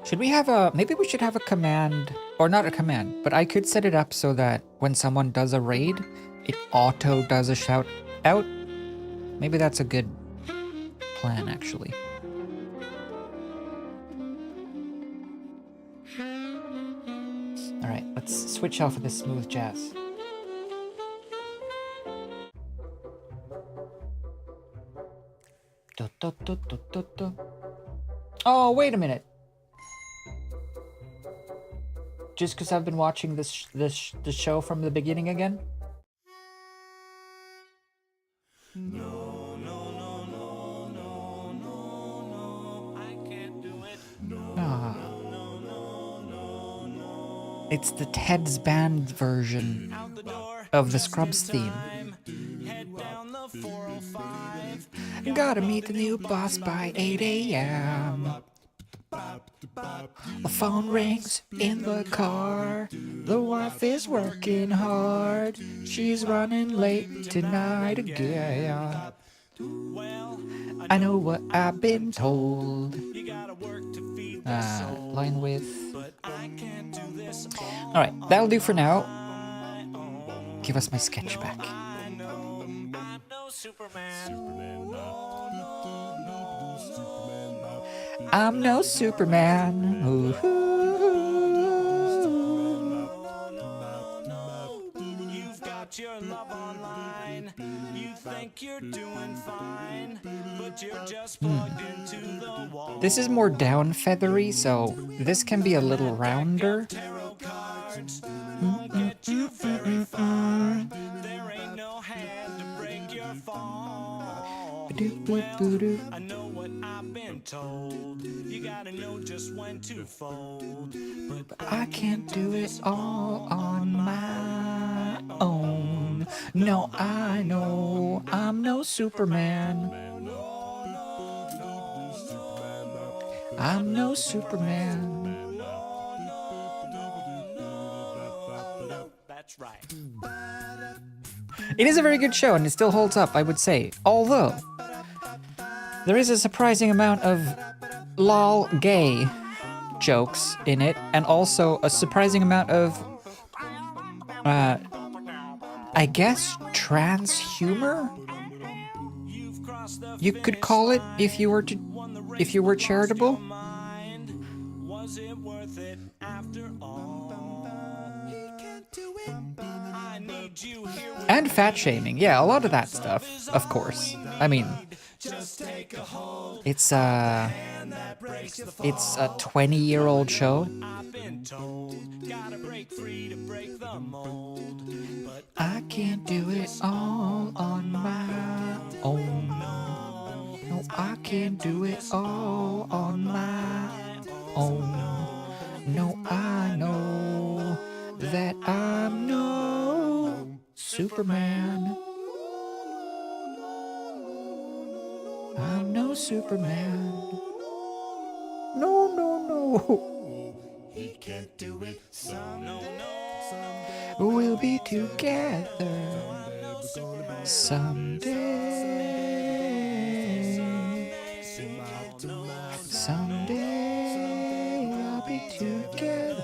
Should we have a... Maybe we should have a command, or not a command, but I could set it up so that when someone does a raid, it auto does a shout out. Maybe that's a good plan, actually. Alright, let's switch off of this smooth jazz. Oh, wait a minute. Just because I've been watching this show from the beginning again? Ah. It's the Ted's Band version of the Scrubs theme. Gotta meet the new boss by 8 a.m. The phone rings in the car. The wife is working hard. She's running late tonight again. I know what I've been told. Line width. Alright, that'll do for now. Give us my sketch back. I'm no Superman. Ooh. about your love online. You think you're doing fine, but you're just plugged into the wall. This is more down feathery, so this can be a little rounder. Tarot cards won't get you very far. There ain't no hand to break your fall. Well, I know what I've been told. You gotta know just when to fold. But I can't do it all on my own. No, I know I'm no Superman. I'm no Superman. that's right. It is a very good show and it still holds up, I would say. Although, there is a surprising amount of lol gay jokes in it, and also a surprising amount of, I guess, trans humor? You could call it if you were charitable. Was it worth it after all? I need you here with And fat shaming, yeah, a lot of that stuff, of course. I mean, just take a hold. it's a 20-year-old show. I've been told, gotta break free to break the mold. But I can't do it all on my own. No, I can't do it all on my own. No, I know that I'm no Superman. I'm no Superman. No, no, no. He can't do it. We'll be together someday. Someday I'll be together.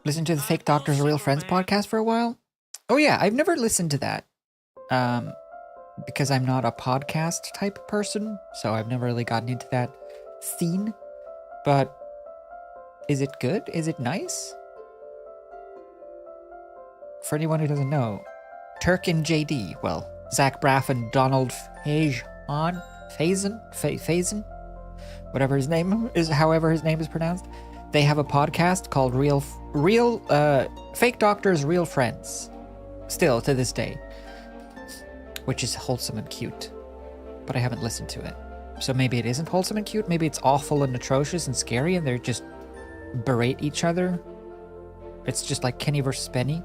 Listen to the Fake Doctors Real Friends podcast for a while? Oh yeah, I've never listened to that. Because I'm not a podcast type person, so I've never really gotten into that scene. But is it good? Is it nice? For anyone who doesn't know, Turk and JD, well, Zach Braff and Donald Faison, whatever his name is, however his name is pronounced, they have a podcast called Fake Doctors Real Friends, still to this day, which is wholesome and cute, but I haven't listened to it. So maybe it isn't wholesome and cute, maybe it's awful and atrocious and scary and they're just berate each other. It's just like Kenny versus Benny.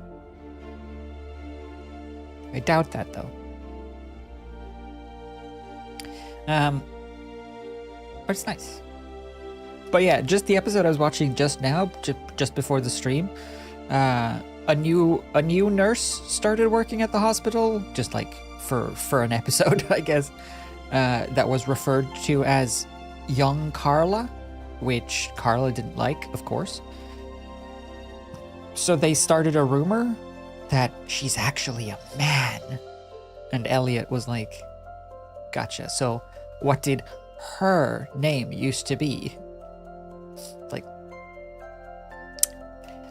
I doubt that though. But it's nice. But yeah, just the episode I was watching just now, just before the stream, a new nurse started working at the hospital, just like for an episode, I guess, that was referred to as young Carla, which Carla didn't like, of course. So they started a rumor that she's actually a man. And Elliot was like, gotcha. So what did her name used to be? Like,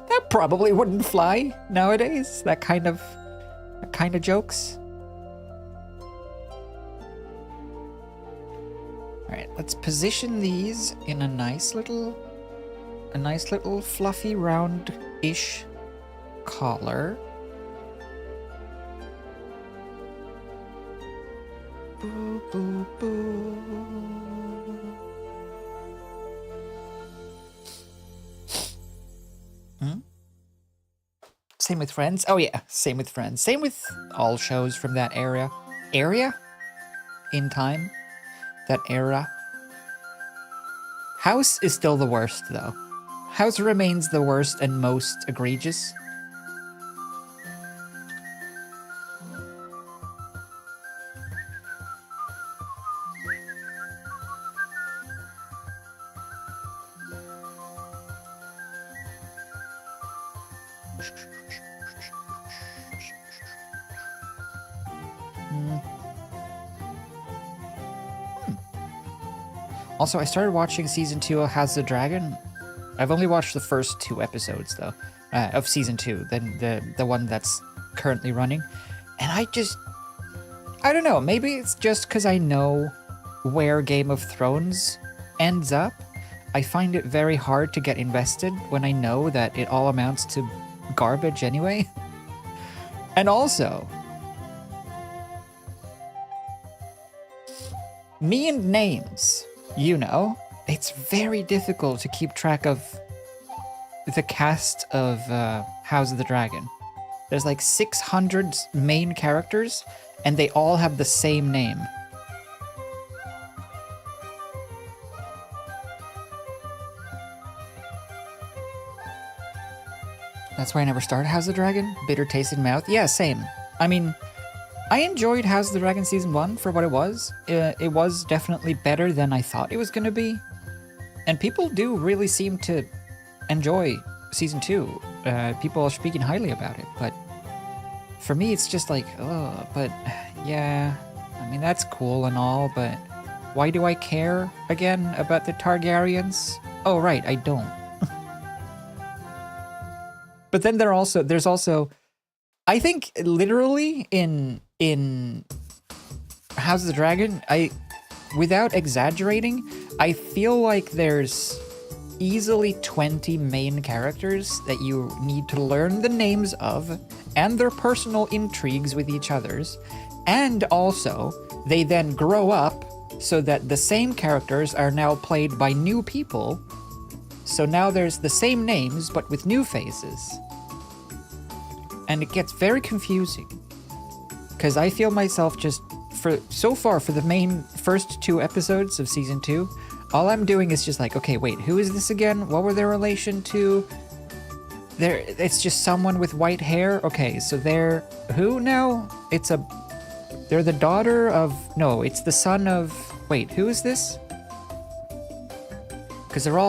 that probably wouldn't fly nowadays. That kind of jokes. All right, let's position these in a nice little fluffy round-ish collar. Boo, boo, boo. Same with Friends. Oh yeah, same with Friends. Same with all shows from that area. In time. That era. House is still the worst, though. House remains the worst and most egregious. Also, I started watching season 2 of House of the Dragon I've only watched the first 2 episodes though, of season 2, then the one that's currently running, and I don't know. Maybe it's just because I know where Game of Thrones ends up. I find it very hard to get invested when I know that it all amounts to garbage anyway. And also, me and names, you know, it's very difficult to keep track of the cast of House of the Dragon. There's like 600 main characters, and they all have the same name. That's why I never started House of the Dragon. Bitter taste in mouth. Yeah, same. I mean, I enjoyed House of the Dragon Season 1 for what it was. It was definitely better than I thought it was going to be. And people do really seem to enjoy Season 2. People are speaking highly about it. But for me, it's just like, oh, but yeah, I mean, that's cool and all, but why do I care again about the Targaryens? Oh, right, I don't. But then there's also, I think literally in House of the Dragon, without exaggerating, I feel like there's easily 20 main characters that you need to learn the names of and their personal intrigues with each others. And also, they then grow up so that the same characters are now played by new people. So now there's the same names, but with new faces. And it gets very confusing. Because I feel myself just, for the main first 2 episodes of Season 2, all I'm doing is just like, okay, wait, who is this again? What were their relation to? It's just someone with white hair? Okay, so they're, who now? They're the daughter of, no, it's the son of, wait, who is this? Because they're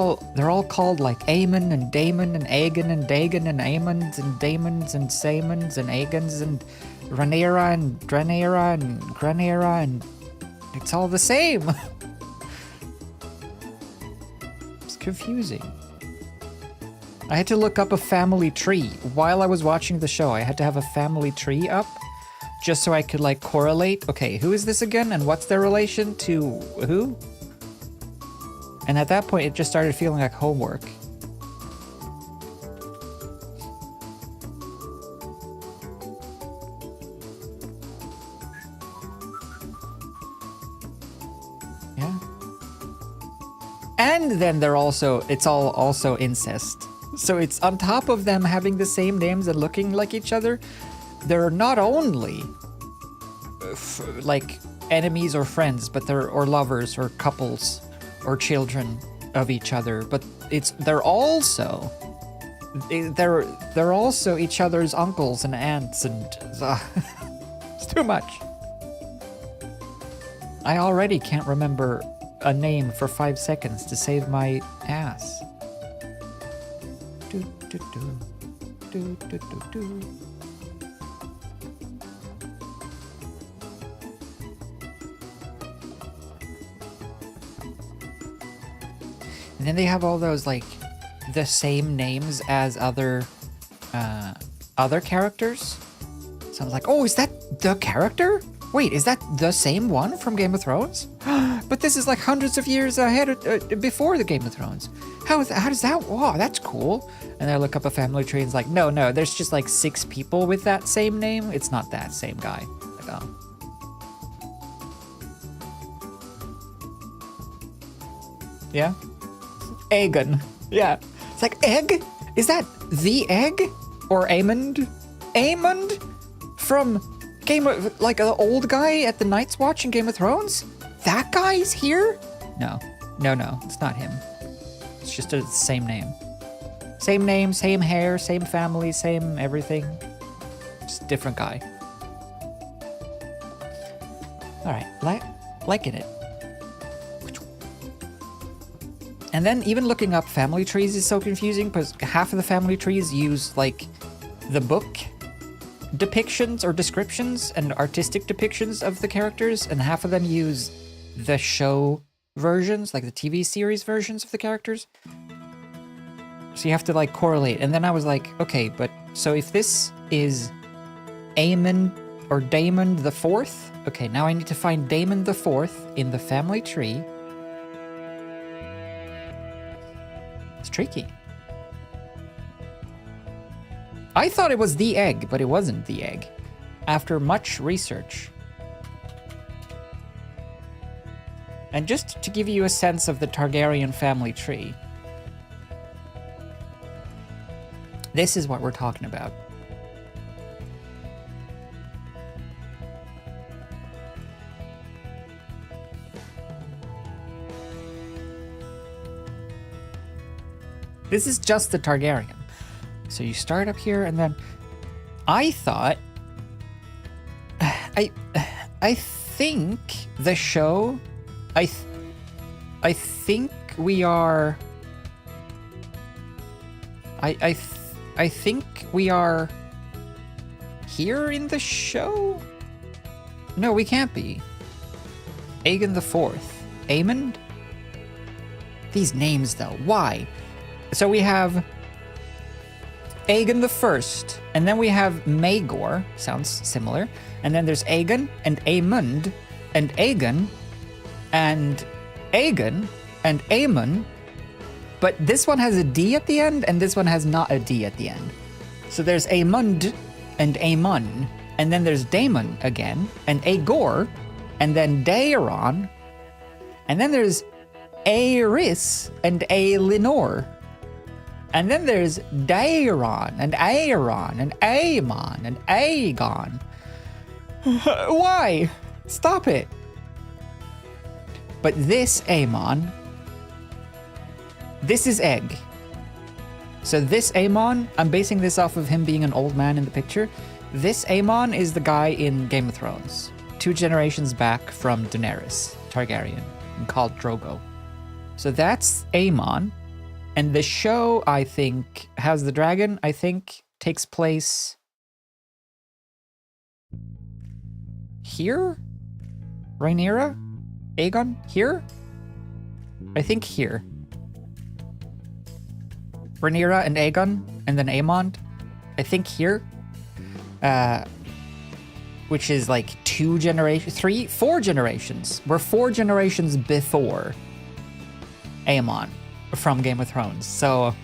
all called like Aemon and Daemon and Aegon and Dagon and Aemons and Daemons and Saemons and Aegons and Rhaenyra and Draenira and Granera, and it's all the same. It's confusing. I had to look up a family tree while I was watching the show. I had to have a family tree up just so I could like correlate. Okay, who is this again and what's their relation to who? And at that point, it just started feeling like homework. Yeah. And then it's all also incest. So it's on top of them having the same names and looking like each other, they're not only like enemies or friends, but or lovers or couples or children of each other, but they're also each other's uncles and aunts, and it's too much. I already can't remember a name for 5 seconds to save my ass. Do, do, do. Do, do, do, do. And then they have all those, like, the same names as other characters. So I was like, oh, is that the character? Wait, is that the same one from Game of Thrones? But this is like hundreds of years ahead before the Game of Thrones. How does that? Wow, that's cool. And I look up a family tree and it's like, no, there's just like 6 people with that same name. It's not that same guy. Like, oh. Yeah? Aegon. Yeah. It's like, egg? Is that the egg? Or Aemond? Aemond? From like the old guy at the Night's Watch in Game of Thrones? That guy's here? No, it's not him. It's just the same name. Same name, same hair, same family, same everything. Just different guy. Alright, liking it. And then even looking up family trees is so confusing because half of the family trees use like the book depictions or descriptions and artistic depictions of the characters, and half of them use the show versions, like the TV series versions of the characters. So you have to like correlate. And then I was like, okay, but so if this is Aemon or Daemon the Fourth, okay, now I need to find Daemon the Fourth in the family tree. It's tricky. I thought it was the egg, but it wasn't the egg. After much research. And just to give you a sense of the Targaryen family tree, this is what we're talking about. This is just the Targaryen. So you start up here, and then I thought, I think the show, I think we are, I think we are here in the show? No, we can't be. Aegon the Fourth. Aemond? These names, though. Why? So we have Aegon the First, and then we have Maegor. Sounds similar. And then there's Aegon, and Aemond, and Aegon, and Aegon, and Aemon. But this one has a D at the end, and this one has not a D at the end. So there's Aemond and Aemon, and then there's Daemon again, and Aegor, and then Daeron, and then there's Aerys and Aelinor, and then there's Daeron and Aeron and Aemon and Aegon. Why? Stop it. But this Aemon, this is Egg. So this Aemon, I'm basing this off of him being an old man in the picture. This Aemon is the guy in Game of Thrones, 2 generations back from Daenerys Targaryen, and called Drogo. So that's Aemon. And the show, I think, House of the Dragon, I think, takes place here? Rhaenyra? Aegon? Here? I think here. Rhaenyra and Aegon, and then Aemond. I think here. Which is like 2 generations, 4 generations. We're 4 generations before Aemon from Game of Thrones. So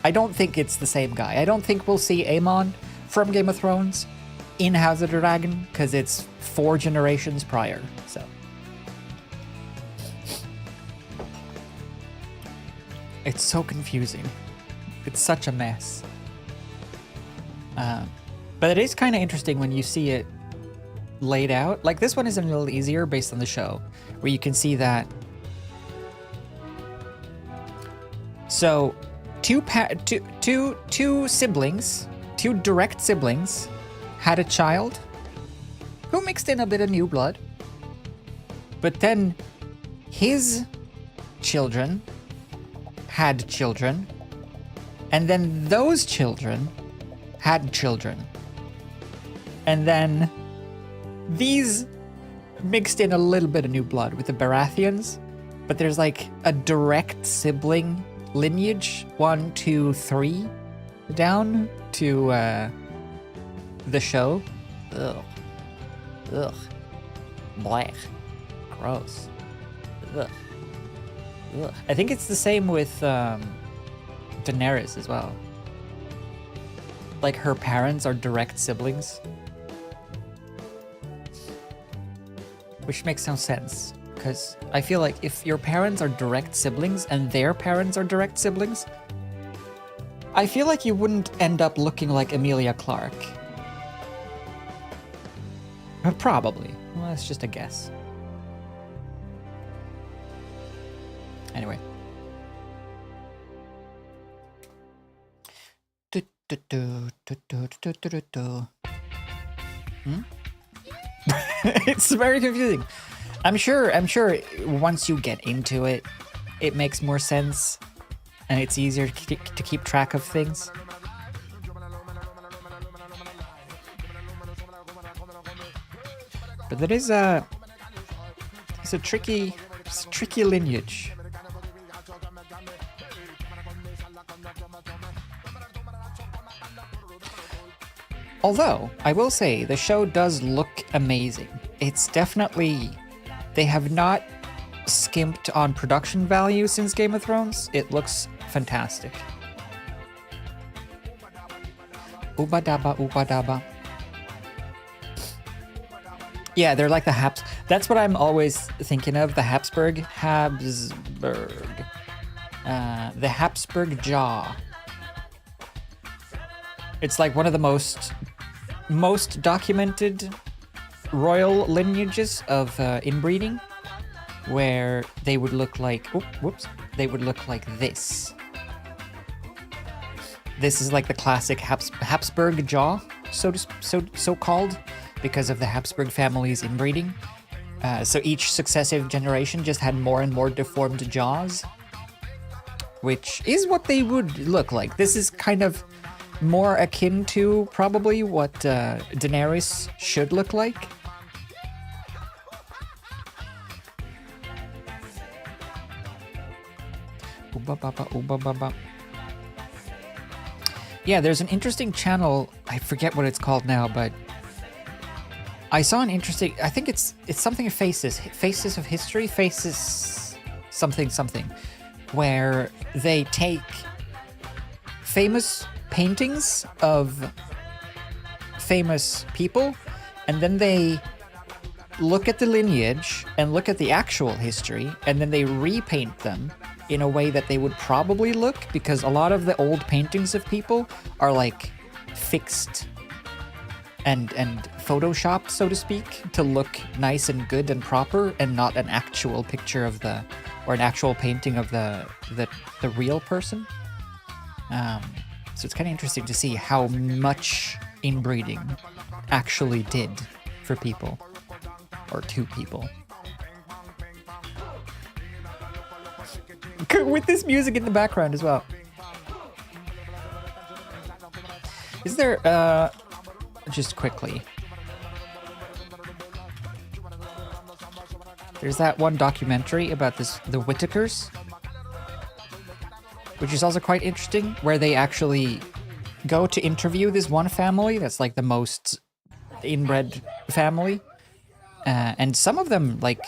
I don't think it's the same guy. I don't think we'll see Aemon from Game of Thrones in House of the Dragon, because it's 4 generations prior. So it's so confusing. It's such a mess. But it is kind of interesting when you see it laid out. Like, this one is a little easier based on the show, where you can see that. So, two siblings, 2 direct siblings, had a child who mixed in a bit of new blood. But then his children had children, and then those children had children. And then these mixed in a little bit of new blood with the Baratheons, but there's like a direct sibling lineage, 1, 2, 3 down to the show. Ugh. Blech. Gross. Ugh. I think it's the same with Daenerys as well. Like, her parents are direct siblings. Which makes no sense, because I feel like if your parents are direct siblings and their parents are direct siblings, I feel like you wouldn't end up looking like Emilia Clarke. Probably. Well, that's just a guess. Anyway. It's very confusing. I'm sure once you get into it, it makes more sense and it's easier to keep track of things. But that is it's a tricky lineage. Although, I will say, the show does look amazing. It's definitely... They have not skimped on production value since Game of Thrones. It looks fantastic. Ubadaba, ubadaba. Yeah, they're like the Habs. That's what I'm always thinking of. The Habsburg. The Habsburg jaw. It's like one of the most documented royal lineages of inbreeding, where they would look like, they would look like this. This is like the classic Habsburg jaw, so called, because of the Habsburg family's inbreeding. So each successive generation just had more and more deformed jaws, which is what they would look like. This is kind of more akin to probably what Daenerys should look like. Yeah, there's an interesting channel, I forget what it's called now, but I saw an interesting, I think it's something of Faces of History, Faces something, where they take famous paintings of famous people, and then they look at the lineage and look at the actual history, and then they repaint them in a way that they would probably look, because a lot of the old paintings of people are like fixed and photoshopped, so to speak, to look nice and good and proper, and not an actual picture of the, or an actual painting of the real person. So it's kind of interesting to see how much inbreeding actually did for people, or to people. With this music in the background as well. Is there, just quickly, there's that one documentary about the Whittakers, which is also quite interesting, where they actually go to interview this one family that's like the most inbred family. And some of them, like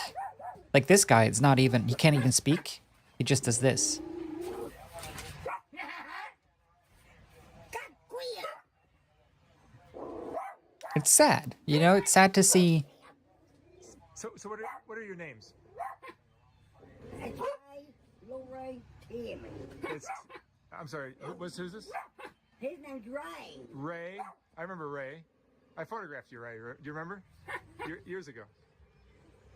this guy, it's not even, he can't even speak. He just does this. It's sad, you know, it's sad to see. So what are your names? I'm sorry, who's this? His name's Ray. Ray. I remember Ray. I photographed you, Ray. Do you remember? Years ago.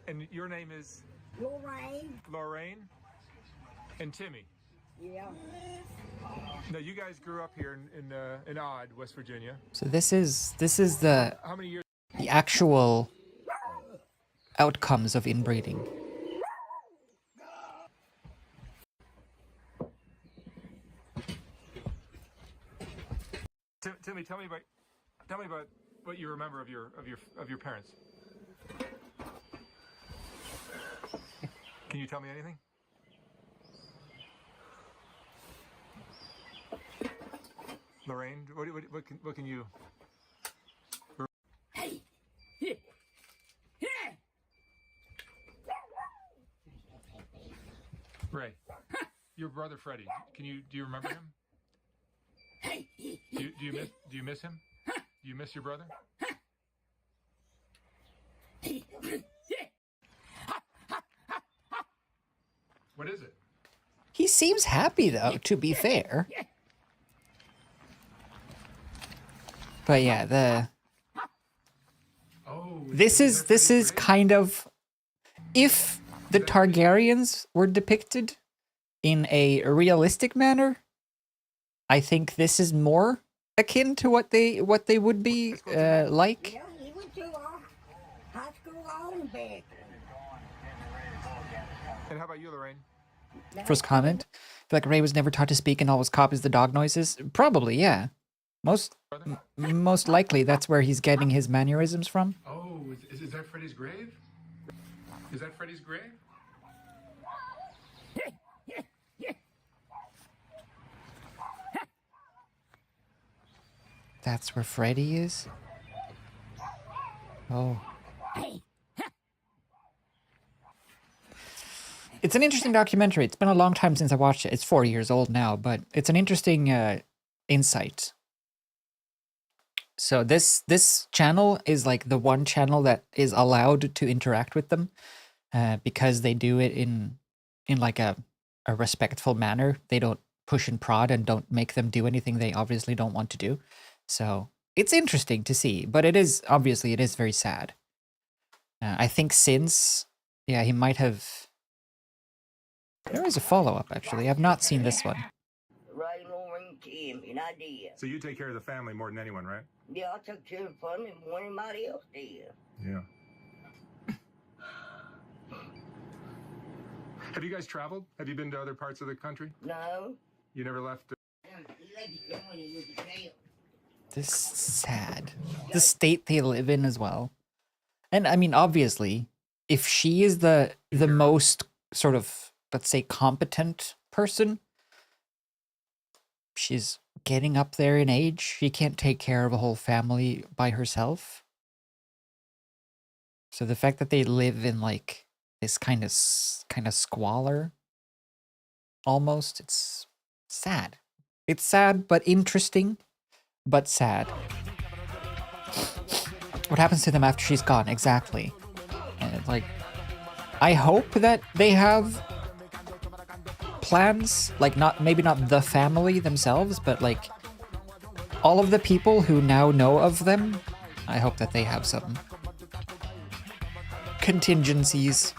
And your name is? Lorraine. Lorraine. And Timmy. Yeah. No, you guys grew up here in Odd, West Virginia. So this is the How many years? the actual outcomes of inbreeding. Timmy, tell me about what you remember of your parents. Can you tell me anything? Lorraine, what can you? Ray, your brother Freddie. Do you remember him? Do you miss him? Do you miss your brother? What is it? He seems happy though, to be fair. But yeah, this is kind of, if the Targaryens were depicted in a realistic manner, I think this is more akin to what they would be like. Yeah, he went to high school on back. And how about you, Lorraine? First comment. I feel like Ray was never taught to speak and always copies the dog noises. Probably, yeah. Most likely that's where he's getting his mannerisms from. Oh, is that Freddie's grave? Is that Freddie's grave? That's where Freddy is? Oh. It's an interesting documentary. It's been a long time since I watched it. It's 4 years old now, but it's an interesting insight. So this channel is like the one channel that is allowed to interact with them because they do it in like a respectful manner. They don't push and prod and don't make them do anything they obviously don't want to do. So it's interesting to see, but it is obviously it is very sad. I think since he might have. There is a follow-up, actually. I've not seen this one. Ray, Lauren, Tim, and I did. So you take care of the family more than anyone, right? Yeah, I took care of the family more than anybody else did. Yeah. Have you guys traveled? Have you been to other parts of the country? No. You never left? This is sad. The state they live in as well. And I mean, obviously, if she is the most sort of, let's say, competent person, she's getting up there in age. She can't take care of a whole family by herself. So the fact that they live in like this kind of squalor, almost, it's sad. It's sad, but interesting, but sad. What happens to them after she's gone? Exactly. And like, I hope that they have plans, like maybe not the family themselves, but like all of the people who now know of them. I hope that they have some contingencies.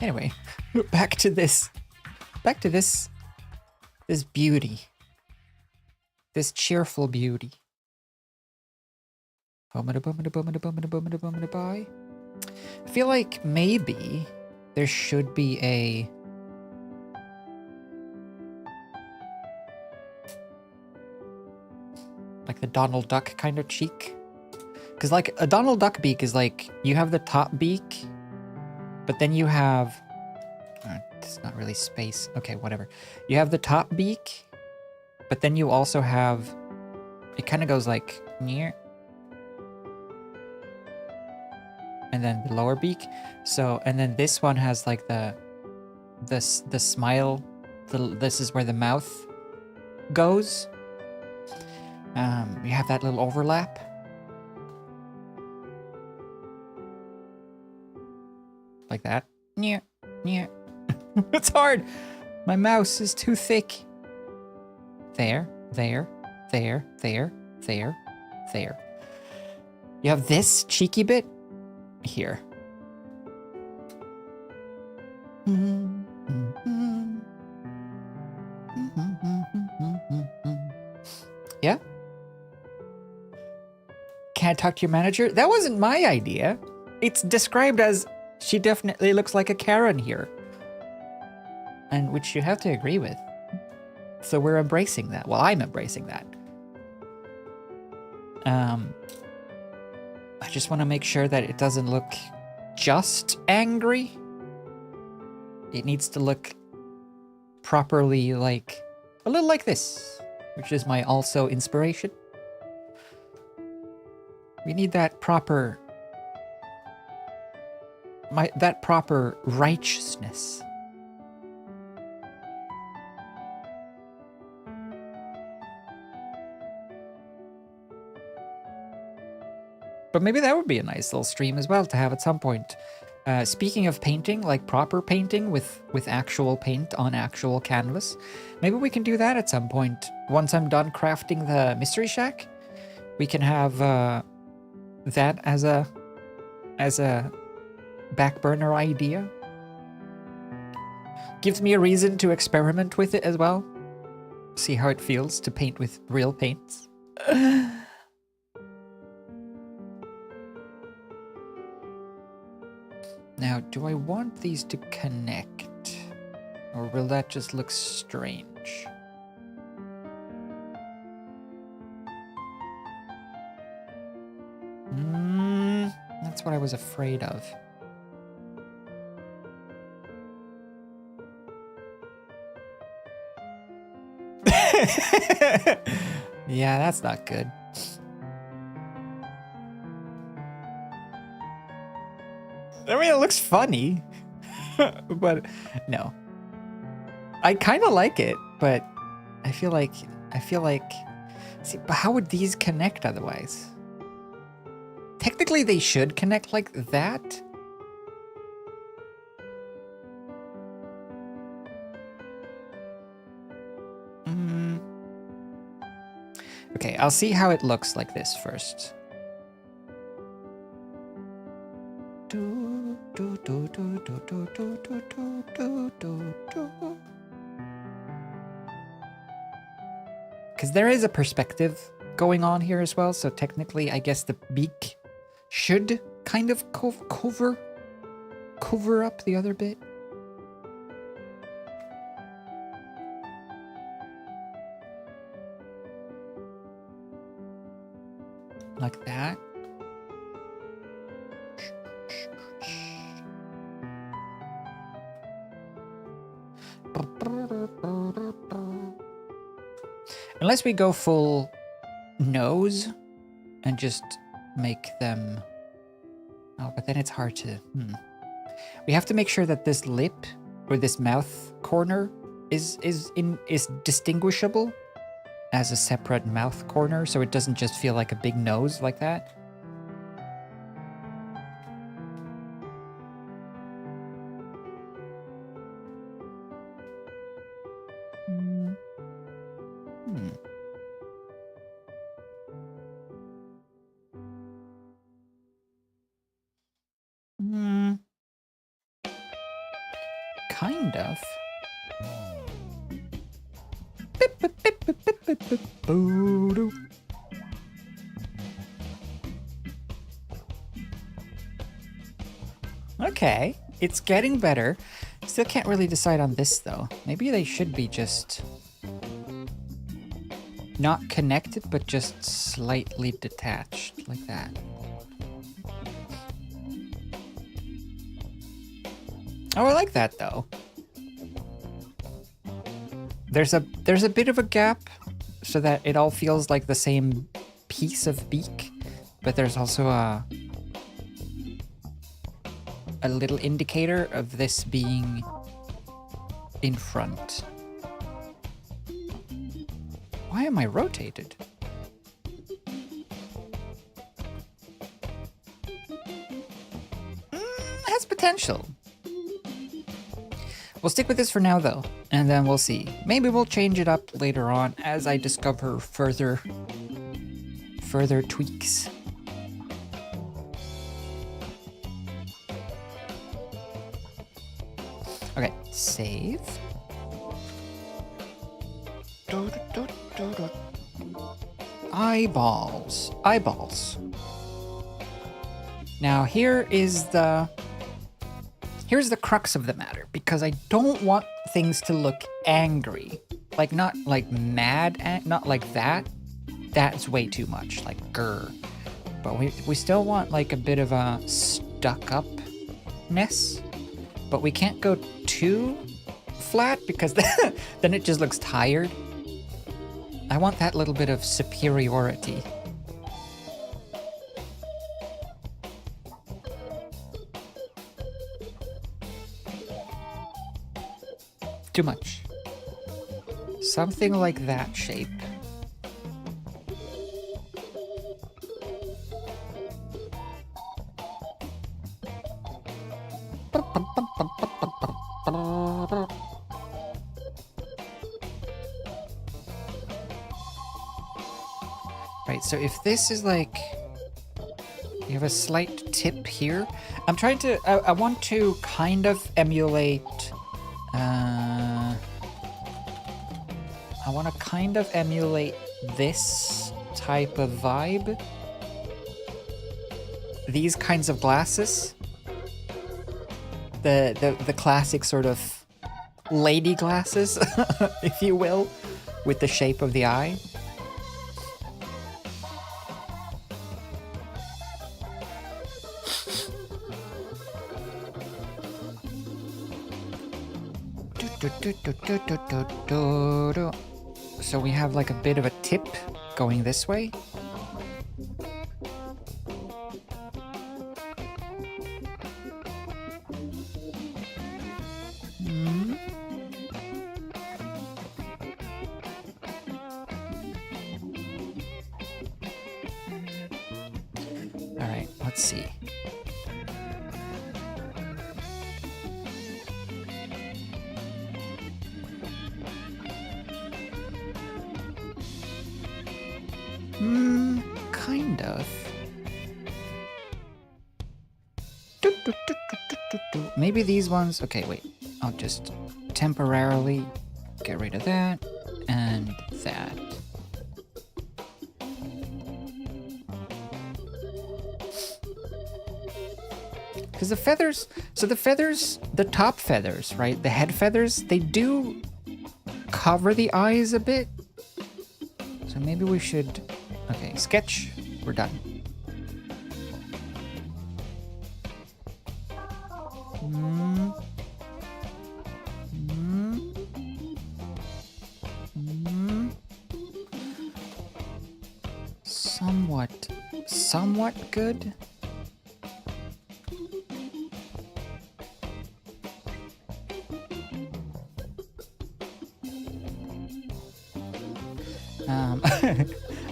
Anyway, back to this beauty. This cheerful beauty. I feel like maybe there should be a like the Donald Duck kind of cheek. Because like a Donald Duck beak is like you have the top beak, but then you have it's not really space. Okay, whatever. You have the top beak, but then you also have it kind of goes like near. And then the lower beak. So, and then this one has like the smile. This is where the mouth goes. You have that little overlap. Like that. Yeah. It's hard. My mouse is too thick. There. You have this cheeky bit here. Yeah? Can't talk to your manager? That wasn't my idea. It's described as she definitely looks like a Karen here. And which you have to agree with. So we're embracing that. Well, I'm embracing that. I just want to make sure that it doesn't look just angry. It needs to look properly like a little like this, which is my also inspiration. We need that proper righteousness. But maybe that would be a nice little stream as well to have at some point. Speaking of painting, like proper painting with actual paint on actual canvas, maybe we can do that at some point. Once I'm done crafting the Mystery Shack, we can have that as a back burner idea. Gives me a reason to experiment with it as well. See how it feels to paint with real paints. Now, do I want these to connect? Or will that just look strange? That's what I was afraid of. Yeah, that's not good. I mean, it looks funny, but no. I kind of like it, but I feel like, see, but how would these connect otherwise? Technically, they should connect like that. Okay, I'll see how it looks like this first. Because there is a perspective going on here as well, so technically I guess the beak should kind of cover up the other bit. Like that. Unless we go full nose and just make them... Oh, but then it's hard to... We have to make sure that this lip or this mouth corner is distinguishable as a separate mouth corner, so it doesn't just feel like a big nose like that. Kind of. Okay, it's getting better. Still can't really decide on this though. Maybe they should be just not connected, but just slightly detached, like that. Oh, I like that though. There's a bit of a gap so that it all feels like the same piece of beak, but there's also a little indicator of this being in front. Why am I rotated? Has potential. We'll stick with this for now though, and then we'll see. Maybe we'll change it up later on as I discover further tweaks. Okay, save. Eyeballs. Eyeballs. Now here's the crux of the matter, because I don't want things to look angry. Like, not like mad, not like that. That's way too much, like grr. But we still want like a bit of a stuck-up-ness. But we can't go too flat because then it just looks tired. I want that little bit of superiority. Too much. Something like that shape. Right, so if this is like... You have a slight tip here. I'm trying to... I want to kind of emulate... I want to kind of emulate this type of vibe. These kinds of glasses. The classic sort of lady glasses, if you will, with the shape of the eye. So we have like a bit of a tip going this way. All right, let's see. Kind of. Maybe these ones. Okay, wait. I'll just temporarily get rid of that and that. Because the feathers, so the feathers, the top feathers, right? The head feathers, they do cover the eyes a bit. So maybe we should, okay, sketch, we're done. Somewhat good.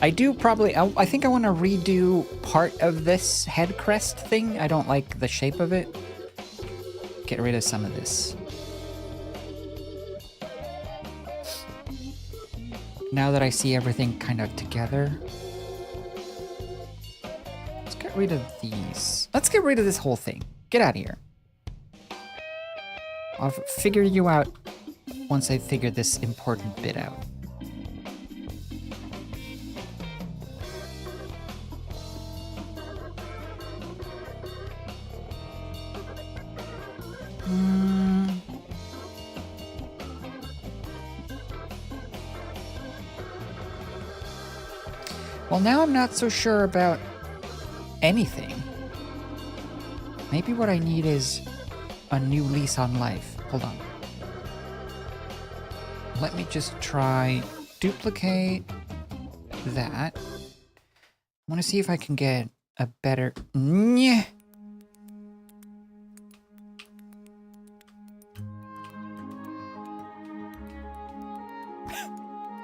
I do probably, I think I want to redo part of this head crest thing. I don't like the shape of it. Get rid of some of this. Now that I see everything kind of together. Let's get rid of these. Let's get rid of this whole thing. Get out of here. I'll figure you out once I figure this important bit out. Well, now I'm not so sure about anything. Maybe what I need is a new lease on life. Hold on. Let me just try duplicate that. I want to see if I can get a better... Nyeh.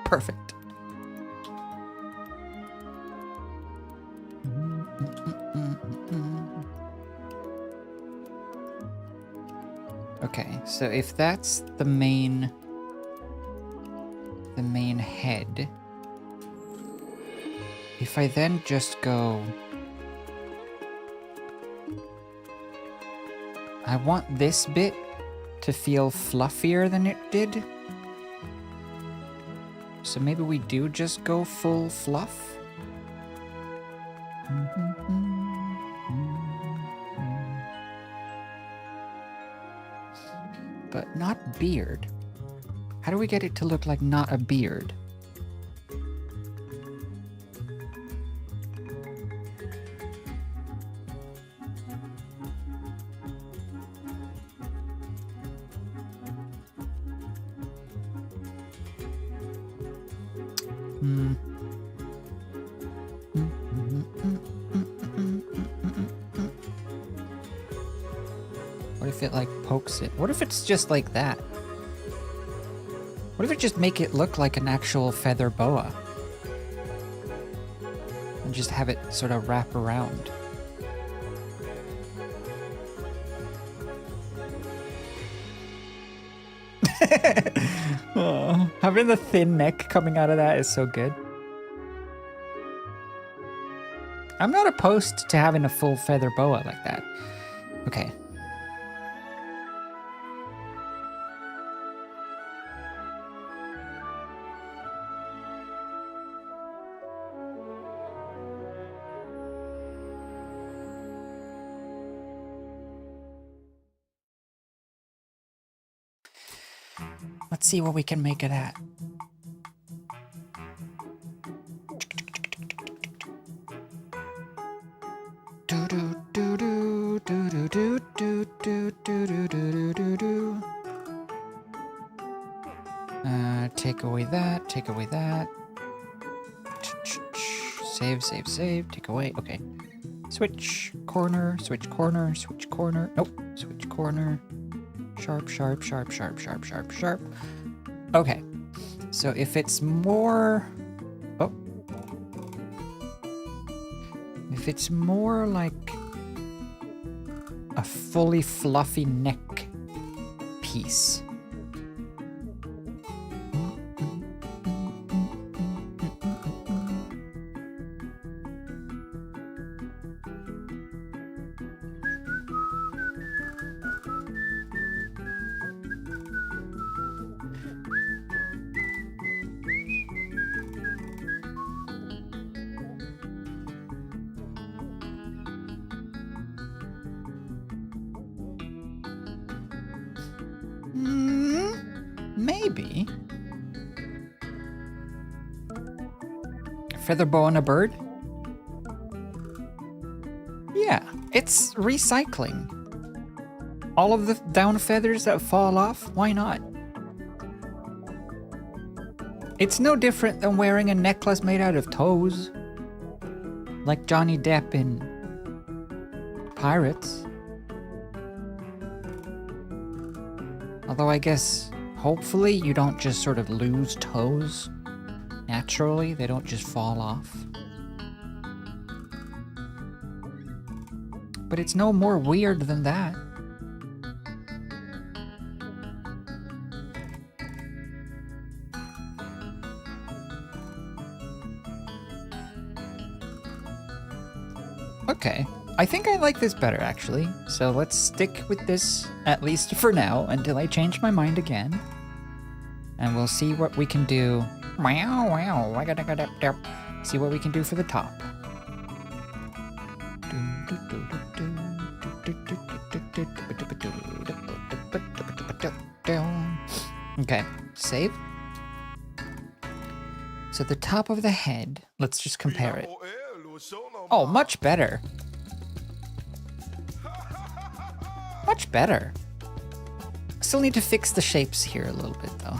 Perfect. Okay, so if that's the main head, if I then just go, I want this bit to feel fluffier than it did. So maybe we do just go full fluff. But not beard. How do we get it to look like not a beard? What if it like pokes it? What if it's just like that? What if it just make it look like an actual feather boa? And just have it sort of wrap around. Oh, having the thin neck coming out of that is so good. I'm not opposed to having a full feather boa like that. Okay. Let's see what we can make of that. Take away that, take away that. Save, save, save, take away. Okay. Switch, corner, switch, corner, switch, corner. Nope, switch, corner. Sharp, sharp, sharp, sharp, sharp, sharp, sharp. Okay. So if it's more... Oh. If it's more like a fully fluffy neck piece. Maybe. Feather boa on a bird? Yeah, it's recycling. All of the down feathers that fall off, why not? It's no different than wearing a necklace made out of toes. Like Johnny Depp in Pirates. Although I guess, hopefully, you don't just sort of lose toes naturally. They don't just fall off. But it's no more weird than that. Okay. I think I like this better, actually. So let's stick with this, at least for now, until I change my mind again. And we'll see what we can do. See what we can do for the top. Okay, save. So the top of the head, let's just compare it. Oh, much better. Much better. Still need to fix the shapes here a little bit, though.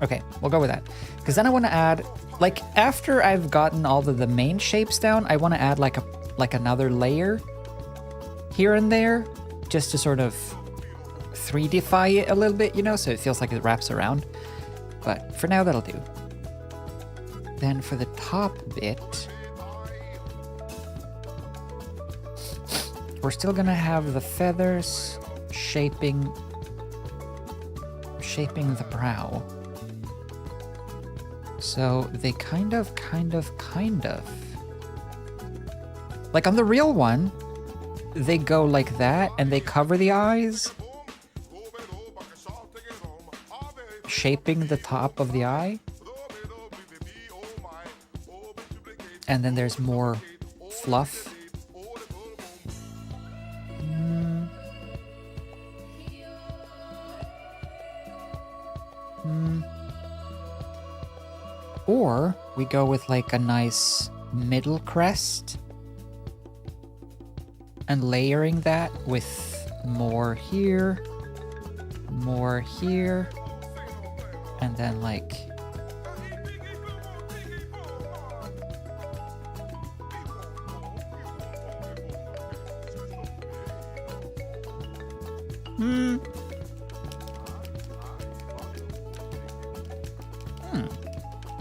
Okay, we'll go with that. Because then I want to add, like, after I've gotten all of the main shapes down, I want to add like another layer here and there, just to sort of 3Dify it a little bit, you know, so it feels like it wraps around. But for now, that'll do. Then for the top bit, we're still gonna have the feathers shaping the brow. So they kind of. Like on the real one, they go like that and they cover the eyes, shaping the top of the eye. And then there's more fluff. Or we go with like a nice middle crest and layering that with more here, and then like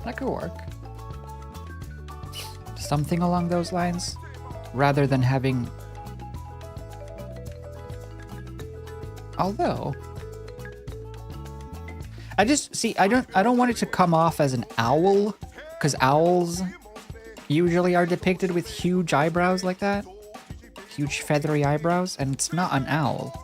that could work. Something along those lines, rather than having... Although... I don't want it to come off as an owl, because owls usually are depicted with huge eyebrows like that. Huge feathery eyebrows, and it's not an owl.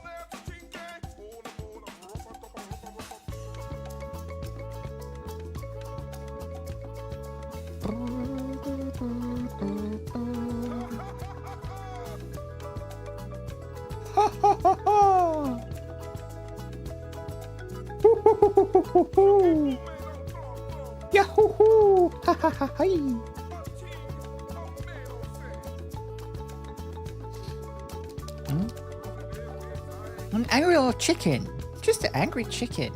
Yahoo! Ha ha ha ha! An aerial chicken. just an angry chicken.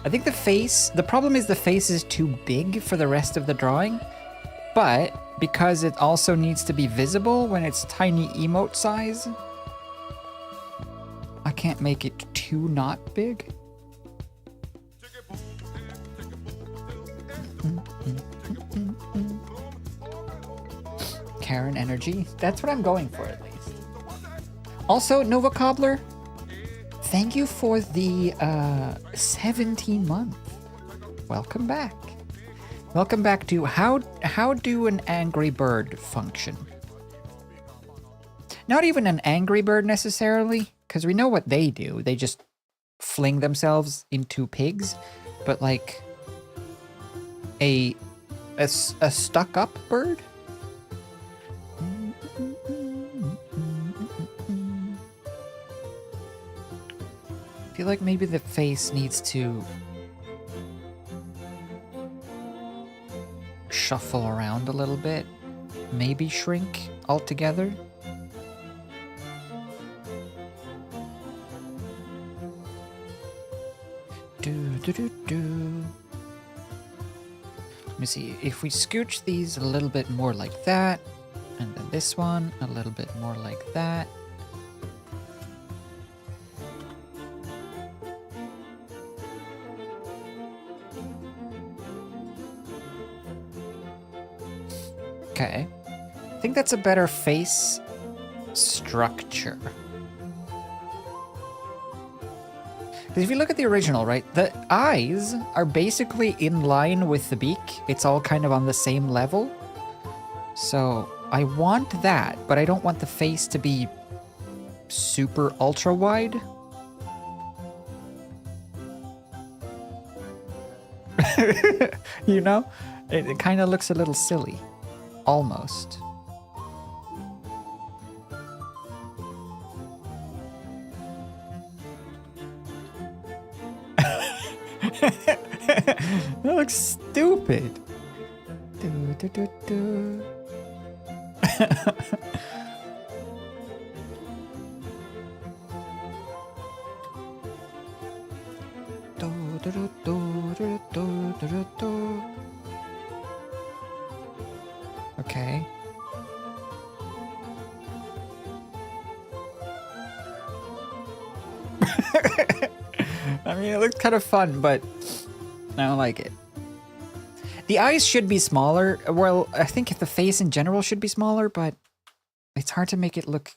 I think the problem is the face is too big for the rest of the drawing, but because it also needs to be visible when it's tiny emote size, I can't make it too not big. Karen energy. That's what I'm going for, at least. Also, Nova Cobbler, thank you for the 17 month. Welcome back. Welcome back to how do an angry bird function? Not even an angry bird necessarily, because we know what they do. They just fling themselves into pigs, but like a stuck-up bird. I feel like maybe the face needs to shuffle around a little bit. Maybe shrink altogether. Let me see. If we scooch these a little bit more like that, and then this one a little bit more like that. Okay. I think that's a better face structure. Because if you look at the original, right, the eyes are basically in line with the beak. It's all kind of on the same level. So I want that, but I don't want the face to be super ultra wide. You know? It kind of looks a little silly. Almost. That looks stupid. Okay. I mean, it looks kind of fun, but I don't like it. The eyes should be smaller. Well, I think the face in general should be smaller, but it's hard to make it look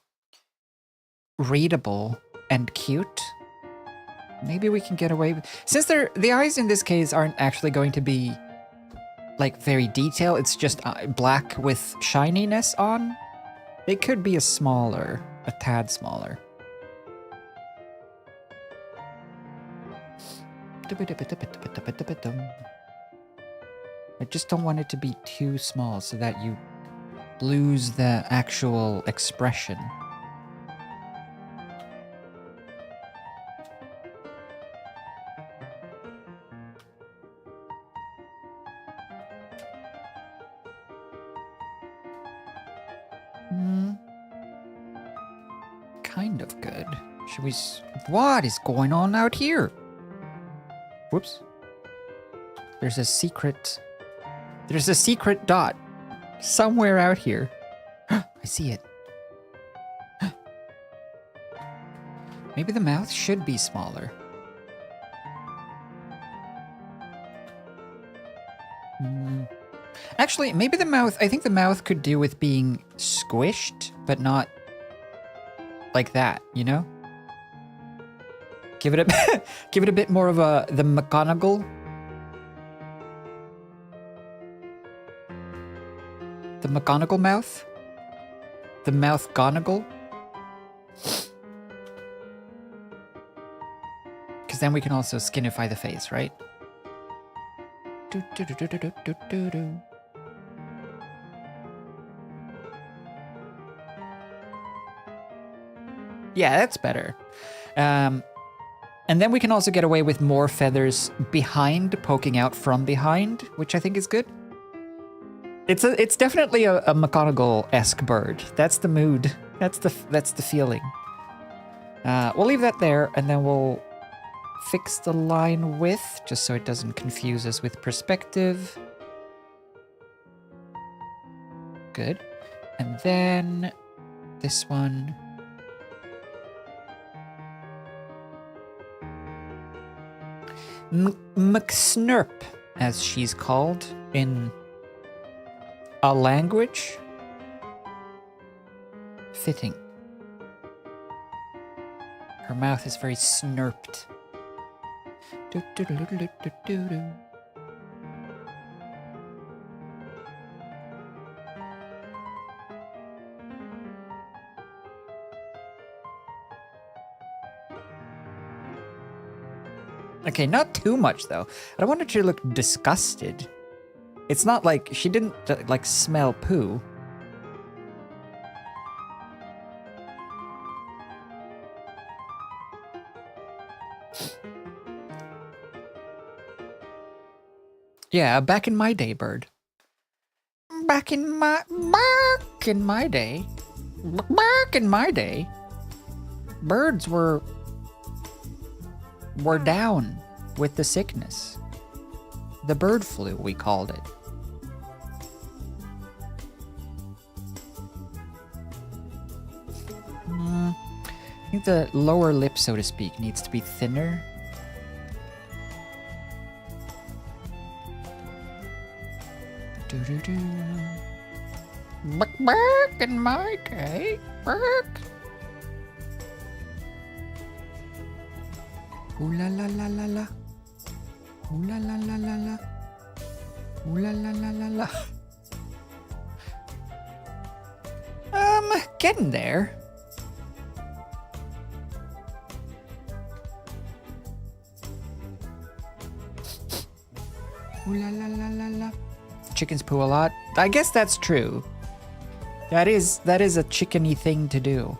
readable and cute. Maybe we can get away with... Since the eyes in this case aren't actually going to be like very detailed, it's just black with shininess on. They could be a tad smaller. I just don't want it to be too small so that you lose the actual expression. Kind of good. Should we... What is going on out here? Whoops. There's a secret dot somewhere out here. I see it. Maybe the mouth should be smaller. Actually, maybe I think the mouth could do with being squished, but not like that, you know? Give it a bit more of the McGonagall. The McGonagall mouth? The mouth Gonagall? Because then we can also skinify the face, right? Yeah, that's better. And then we can also get away with more feathers behind, poking out from behind, which I think is good. It's definitely a McGonagall-esque bird. That's the mood. That's the feeling. We'll leave that there, and then we'll fix the line width, just so it doesn't confuse us with perspective. Good. And then this one. McSnurp, as she's called in a language. Fitting. Her mouth is very snurped. Do-do-do-do-do-do-do. Okay, not too much though. I don't want her to look disgusted. It's not like she didn't like smell poo. Yeah, back in my day, bird. Back in my day. Back in my day. Birds were down with the sickness. The bird flu, we called it. I think the lower lip, so to speak, needs to be thinner. Do-do-do. Back in my day. Back. Ooh la la la la la. Ooh la la la la la. Ooh la la la la la. Getting there. Ooh la la la la la. Chickens poo a lot. I guess that's true. That is a chickeny thing to do.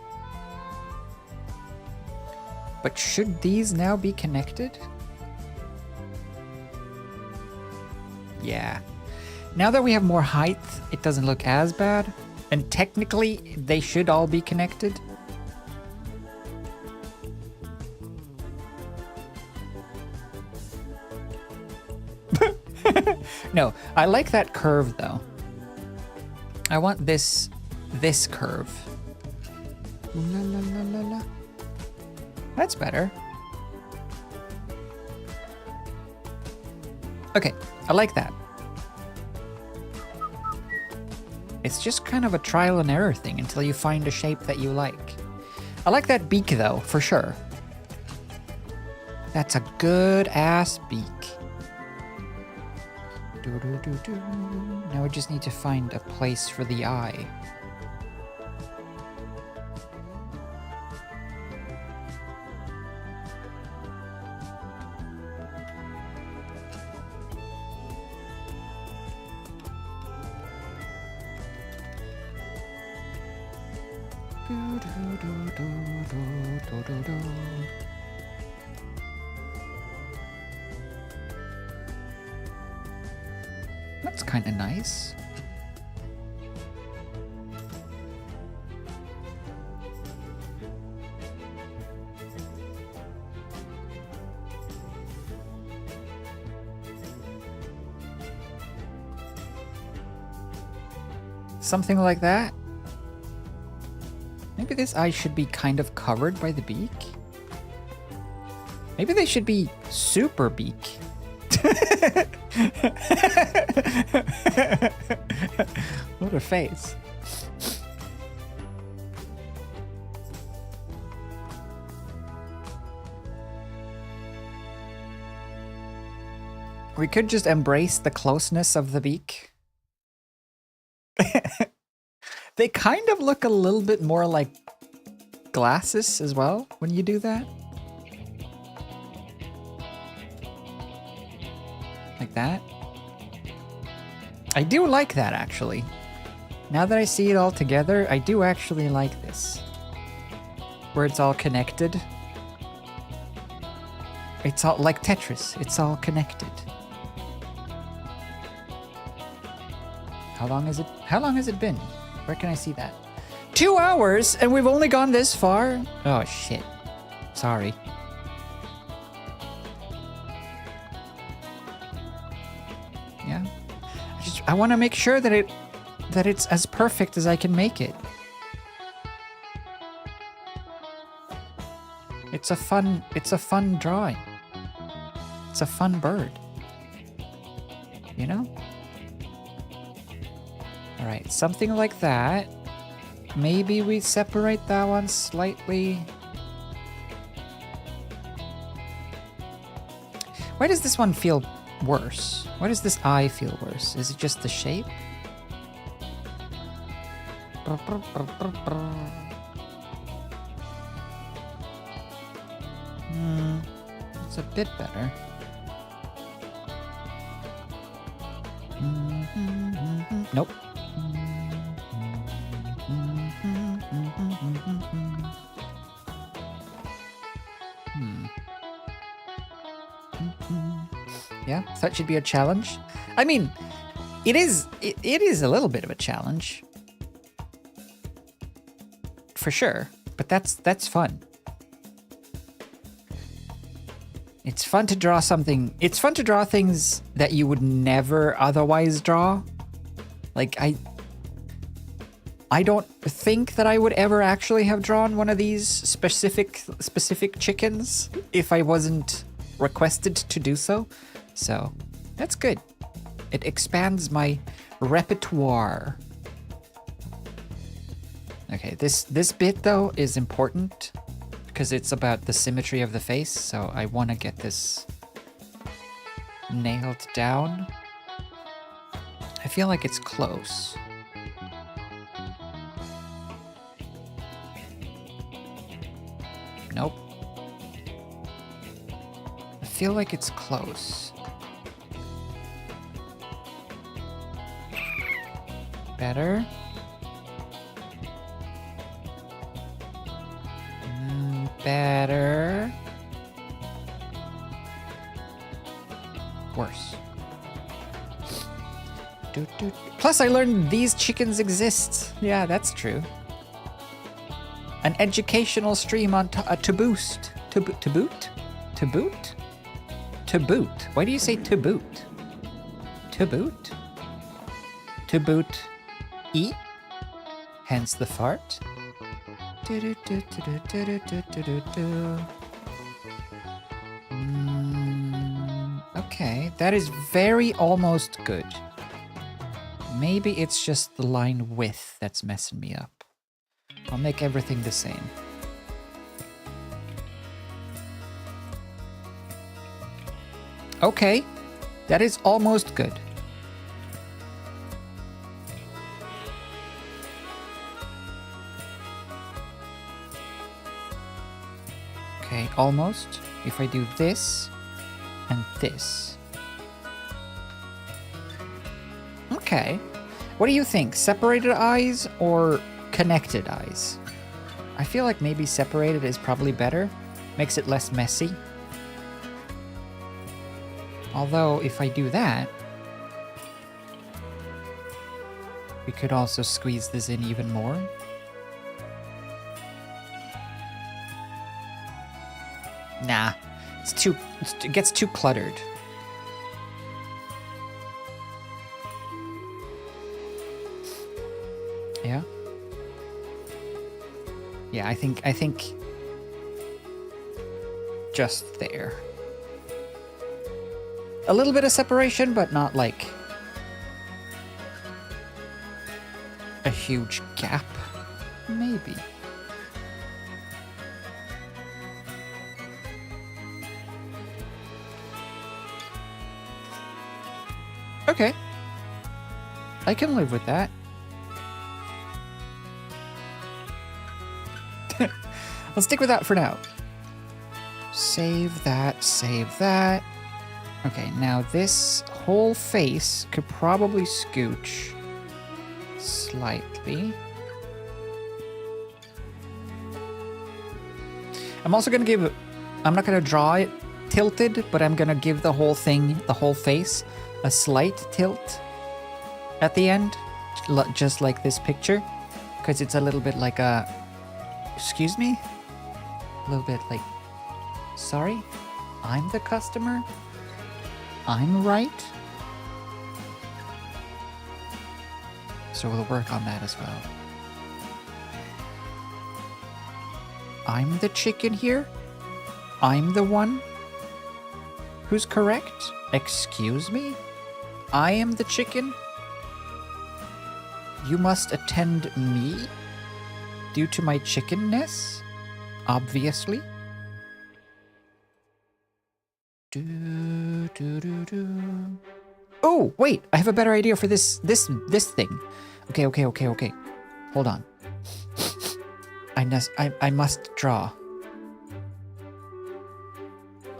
But should these now be connected? Yeah. Now that we have more height, it doesn't look as bad. And technically, they should all be connected. No, I like that curve though. I want this curve. Ooh, la, la, la, la, la. That's better. Okay, I like that. It's just kind of a trial and error thing until you find a shape that you like. I like that beak though, for sure. That's a good ass beak. Now we just need to find a place for the eye. That's kind of nice. Something like that. Maybe this eye should be kind of covered by the beak. Maybe they should be super beak. What a face. We could just embrace the closeness of the beak. They kind of look a little bit more like glasses as well when you do that. Like that. I do like that, actually. Now that I see it all together, I do actually like this. Where it's all connected. It's all like Tetris. It's all connected. How long has it been? Where can I see that? 2 hours and we've only gone this far? Oh shit. Sorry. Yeah. I want to make sure that it's as perfect as I can make it. It's a fun drawing. It's a fun bird. You know? All right, something like that. Maybe we separate that one slightly. Why does this one feel worse? Why does this eye feel worse? Is it just the shape? It's a bit better. Nope. Yeah, that should be a challenge. I mean, it is a little bit of a challenge. For sure, but that's fun. It's fun to draw something. It's fun to draw things that you would never otherwise draw. Like I don't think that I would ever actually have drawn one of these specific chickens if I wasn't requested to do so. So, that's good. It expands my repertoire. Okay, this bit though is important because it's about the symmetry of the face, so I want to get this nailed down. I feel like it's close. Nope. I feel like it's close. Better. Better. Worse. Plus, I learned these chickens exist. Yeah, that's true. An educational stream on to boost. To boot? To boot? To boot. Why do you say to boot? To boot? To boot. E? Hence the fart. Okay, that is very almost good. Maybe it's just the line width that's messing me up. I'll make everything the same. Okay, that is almost good. Okay, almost. If I do this and this. Okay. What do you think? Separated eyes or connected eyes? I feel like maybe separated is probably better. Makes it less messy. Although, if I do that, we could also squeeze this in even more. Nah, it gets too cluttered. Yeah? Yeah, I think just there. A little bit of separation, but not like a huge gap. Maybe. Okay. I can live with that. Let's stick with that for now. Save that, save that. Okay, now this whole face could probably scooch slightly. I'm also gonna give, I'm not gonna draw it tilted, but I'm gonna give the whole thing, the whole face, a slight tilt at the end just like this picture, because it's a little bit like a, excuse me? A little bit like, sorry? I'm the customer? I'm right? So we'll work on that as well. I'm the chicken here? I'm the one who's correct? Excuse me? I am the chicken? You must attend me due to my chickenness? Obviously. Oh, wait, I have a better idea for this thing. Okay. Hold on. I must draw.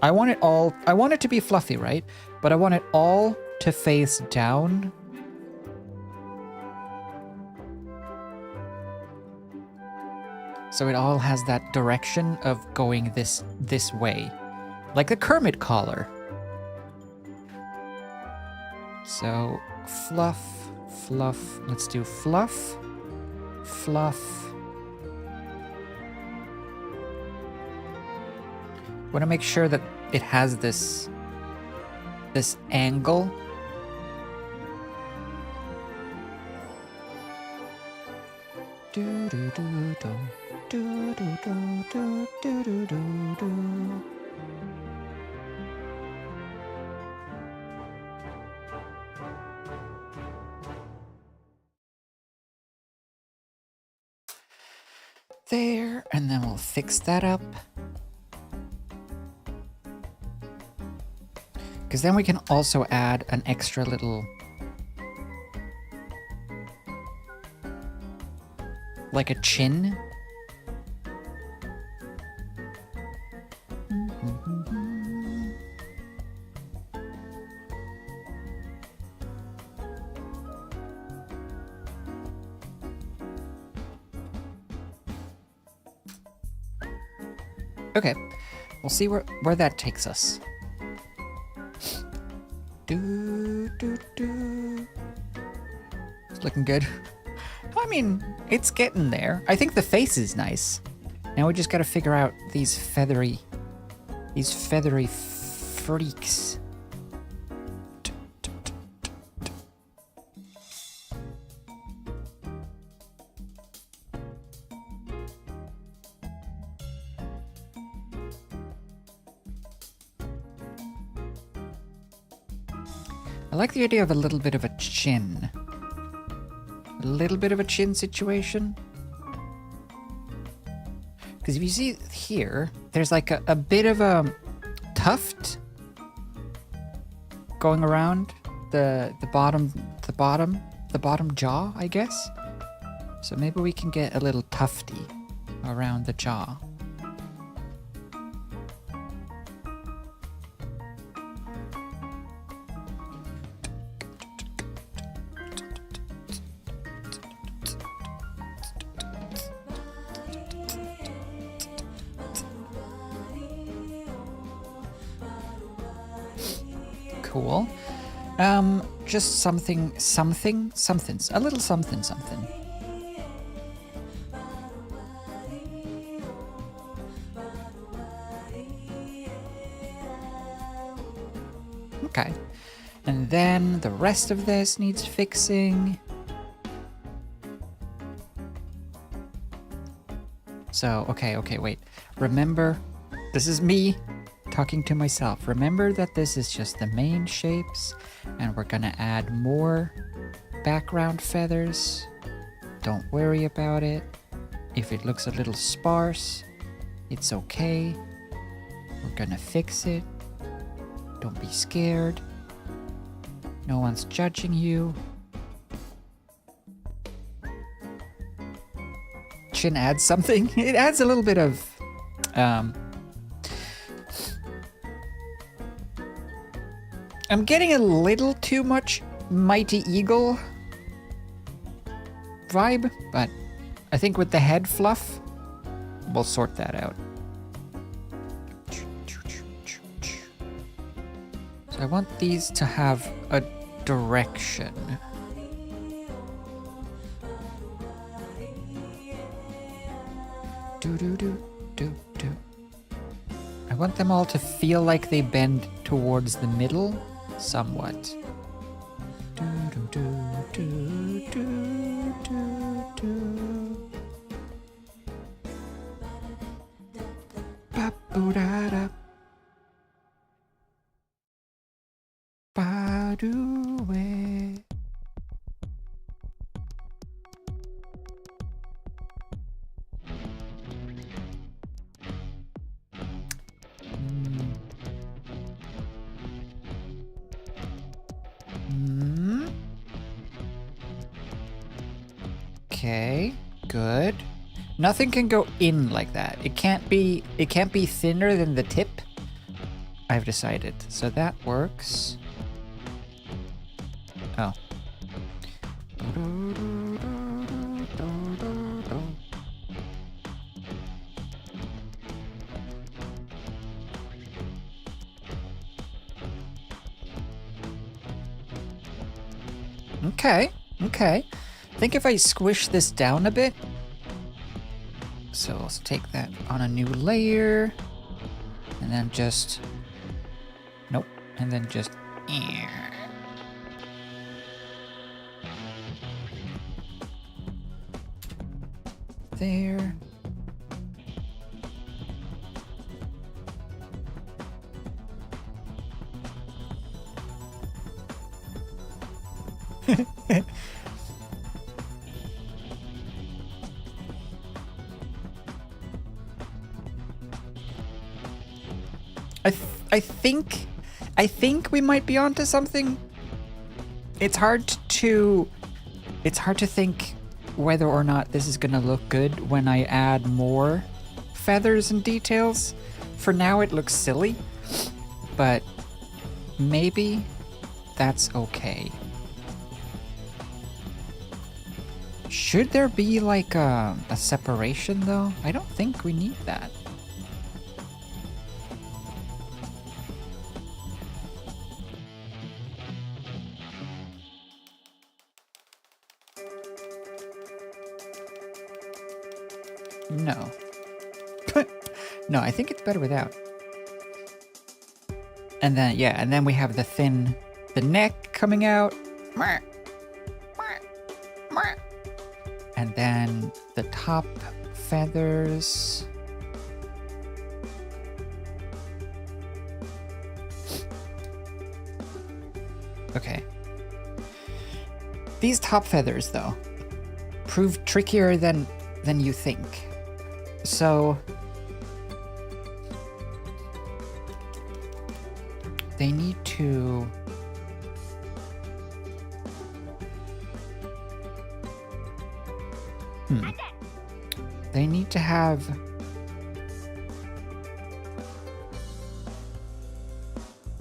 I want it to be fluffy, right? But I want it all to face down. So it all has that direction of going this way. Like a Kermit collar. So fluff. Let's do fluff. Want to make sure that it has this angle. There, and then we'll fix that up. Because then we can also add an extra little, like a chin. Okay, we'll see where that takes us. It's looking good. I mean, it's getting there. I think the face is nice. Now we just gotta figure out these feathery freaks. I like the idea of a little bit of a chin. A little bit of a chin situation. Because if you see here, there's like a bit of a tuft going around the bottom jaw, I guess. So maybe we can get a little tufty around the jaw. Cool. Just something, a little something. Okay. And then the rest of this needs fixing. So, okay, wait. Remember, this is me talking to myself. Remember that this is just the main shapes, and we're gonna add more background feathers. Don't worry about it. If it looks a little sparse, it's okay. We're gonna fix it. Don't be scared. No one's judging you. Chin adds something. It adds a little bit of I'm getting a little too much Mighty Eagle vibe, but I think with the head fluff, we'll sort that out. So I want these to have a direction. Do do do do do. I want them all to feel like they bend towards the middle somewhat. Do do do do do do do. Ba boo da da. Ba do we. Okay, good. Nothing can go in like that. It can't be thinner than the tip. I've decided. So that works. Oh. Okay, okay. I think if I squish this down a bit. So let's take that on a new layer. And then just... Nope. And then just... There. I think we might be onto something. It's hard to think whether or not this is gonna look good when I add more feathers and details. For now it looks silly, but maybe that's okay. Should there be like a separation though? I don't think we need that. No. No, I think it's better without. And then, yeah, and then we have the neck coming out. And then the top feathers. Okay. These top feathers, though, prove trickier than you think. So they need to they need to have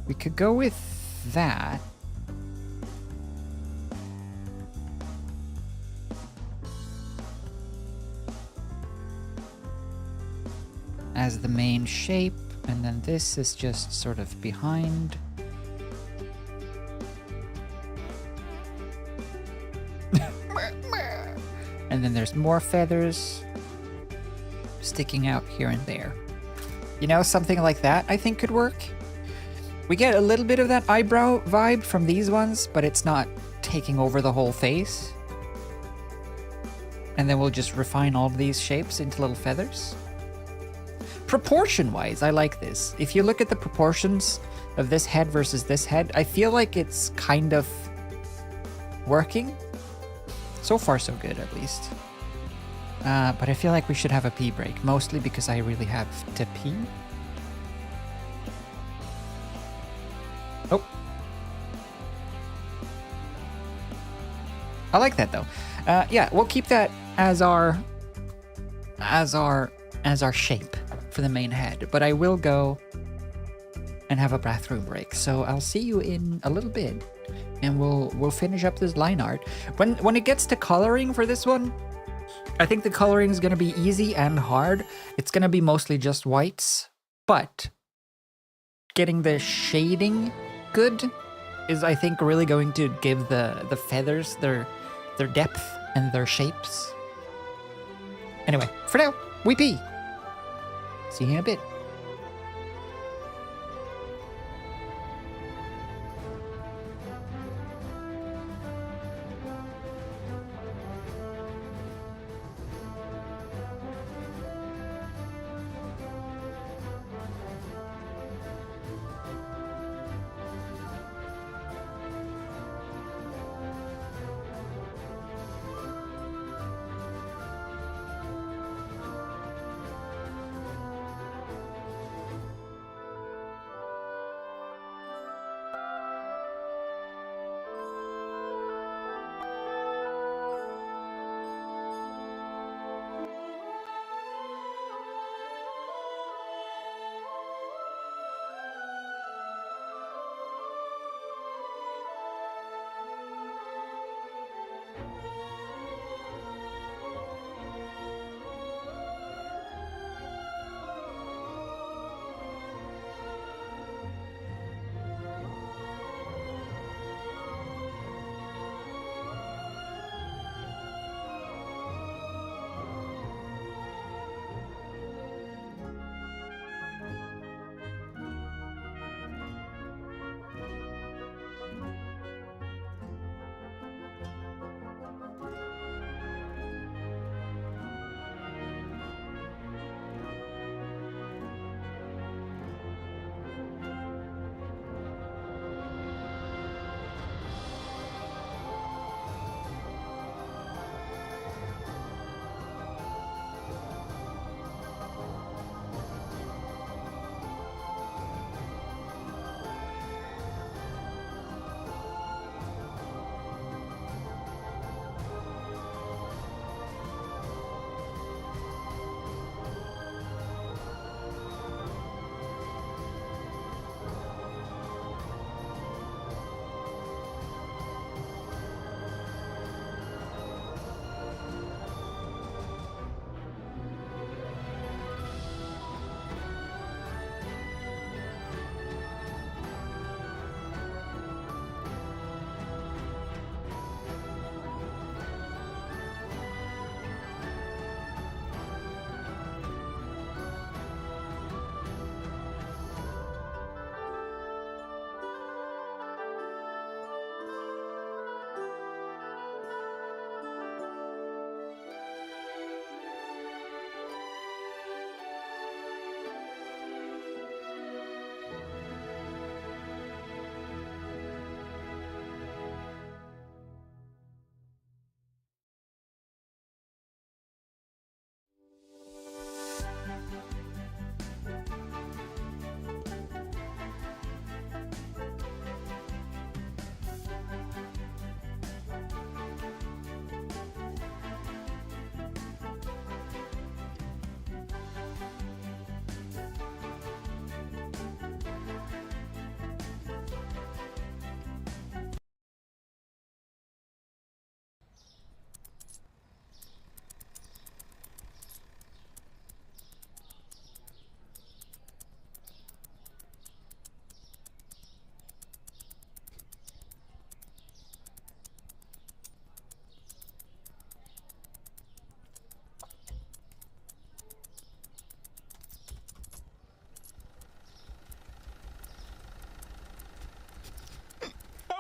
we could go with that. As the main shape, and then this is just sort of behind. And then there's more feathers sticking out here and there. You know, something like that I think could work. We get a little bit of that eyebrow vibe from these ones, but it's not taking over the whole face. And then we'll just refine all of these shapes into little feathers. Proportion-wise, I like this. If you look at the proportions of this head versus this head, I feel like it's kind of working. So far, so good, at least. But I feel like we should have a pee break, mostly because I really have to pee. Oh. I like that, though. Yeah, we'll keep that as our shape for the main head, but I will go and have a bathroom break. So I'll see you in a little bit, and we'll finish up this line art. When it gets to coloring for this one, I think the coloring is gonna be easy and hard. It's gonna be mostly just whites, but getting the shading good is, I think, really going to give the feathers their depth and their shapes. Anyway, for now, we pee. See you in a bit.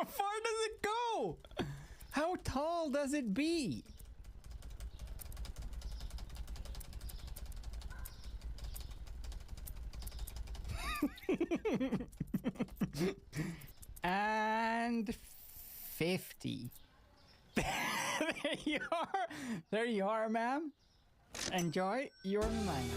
How far does it go? How tall does it be? And 50. There you are. There you are, ma'am. Enjoy your money.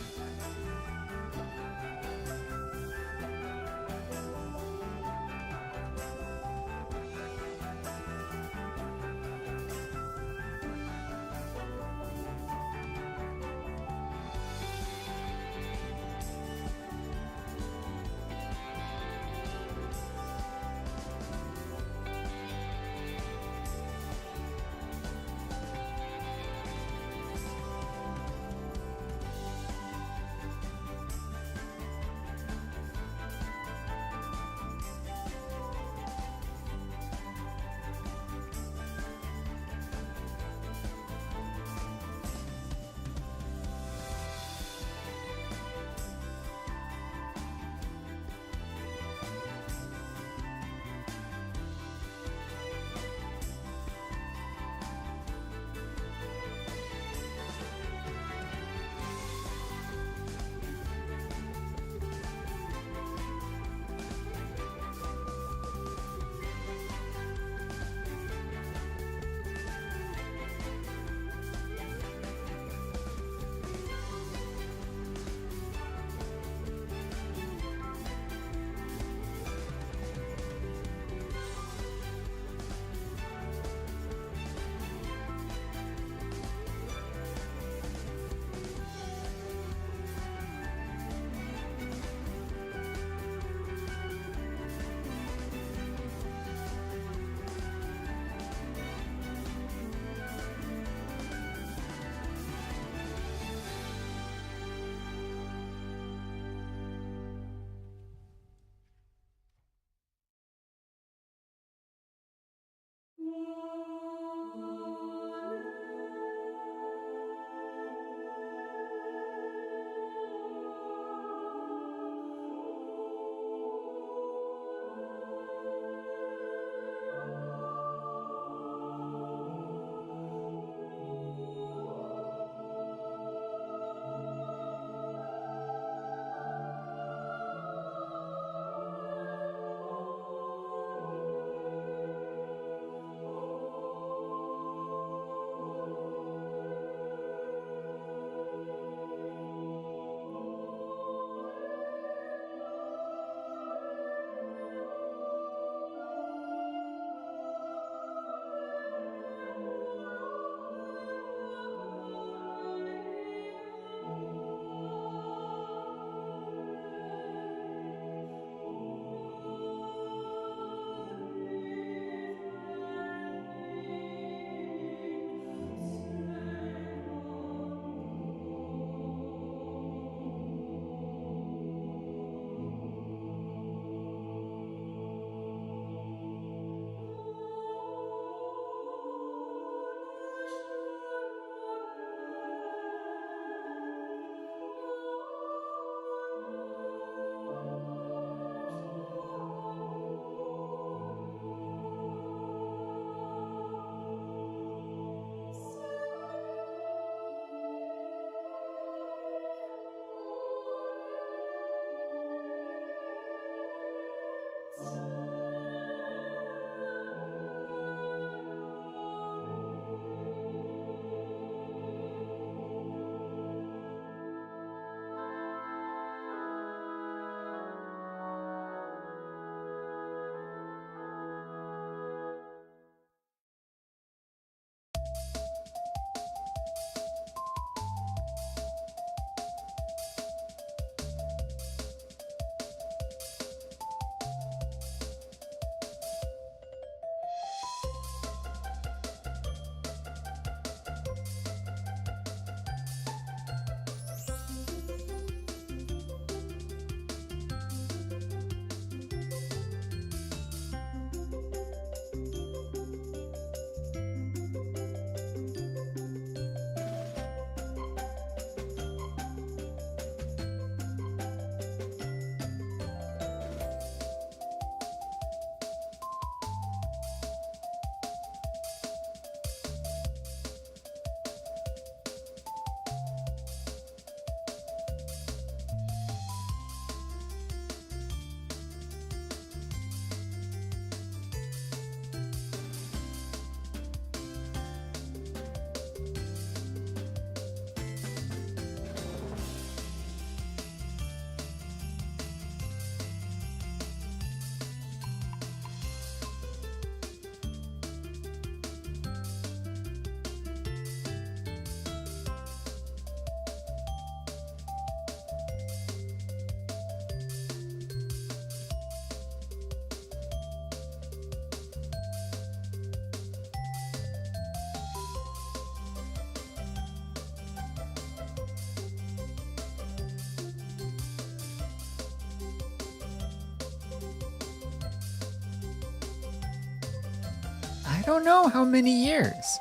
don't know how many years.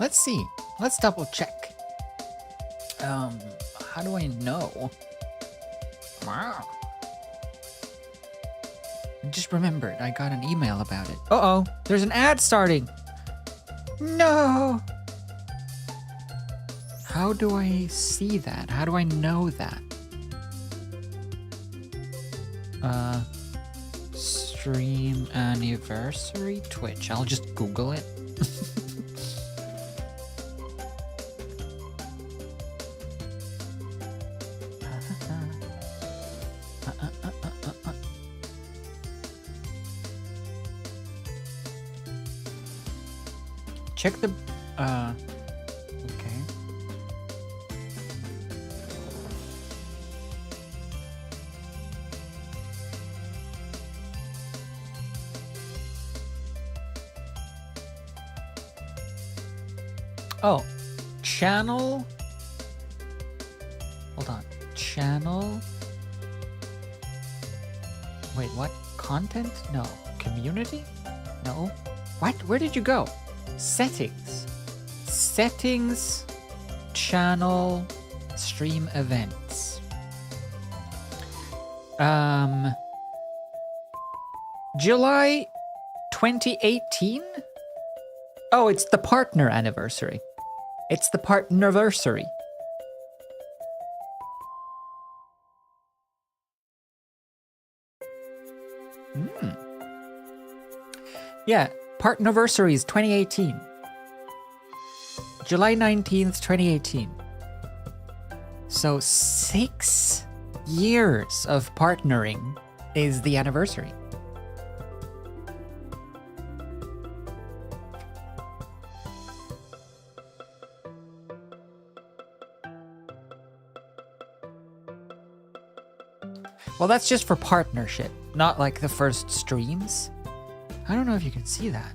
Let's see. Let's double check. How do I know? Wow. I just remembered I got an email about it. Uh-oh, there's an ad starting. No. How do I see that? How do I know that? Stream anniversary Twitch. I'll just Google it. Check the okay. Oh, channel. Hold on. Channel. Wait, what? Content? No. Community? No. What? Where did you go? Settings. Settings. Channel. Stream events. July 2018? Oh, it's the partner anniversary. It's the partnerversary. Yeah, partnerversary is 2018. July 19th, 2018. So 6 years of partnering is the anniversary. Well, that's just for partnership, not like the first streams. I don't know if you can see that.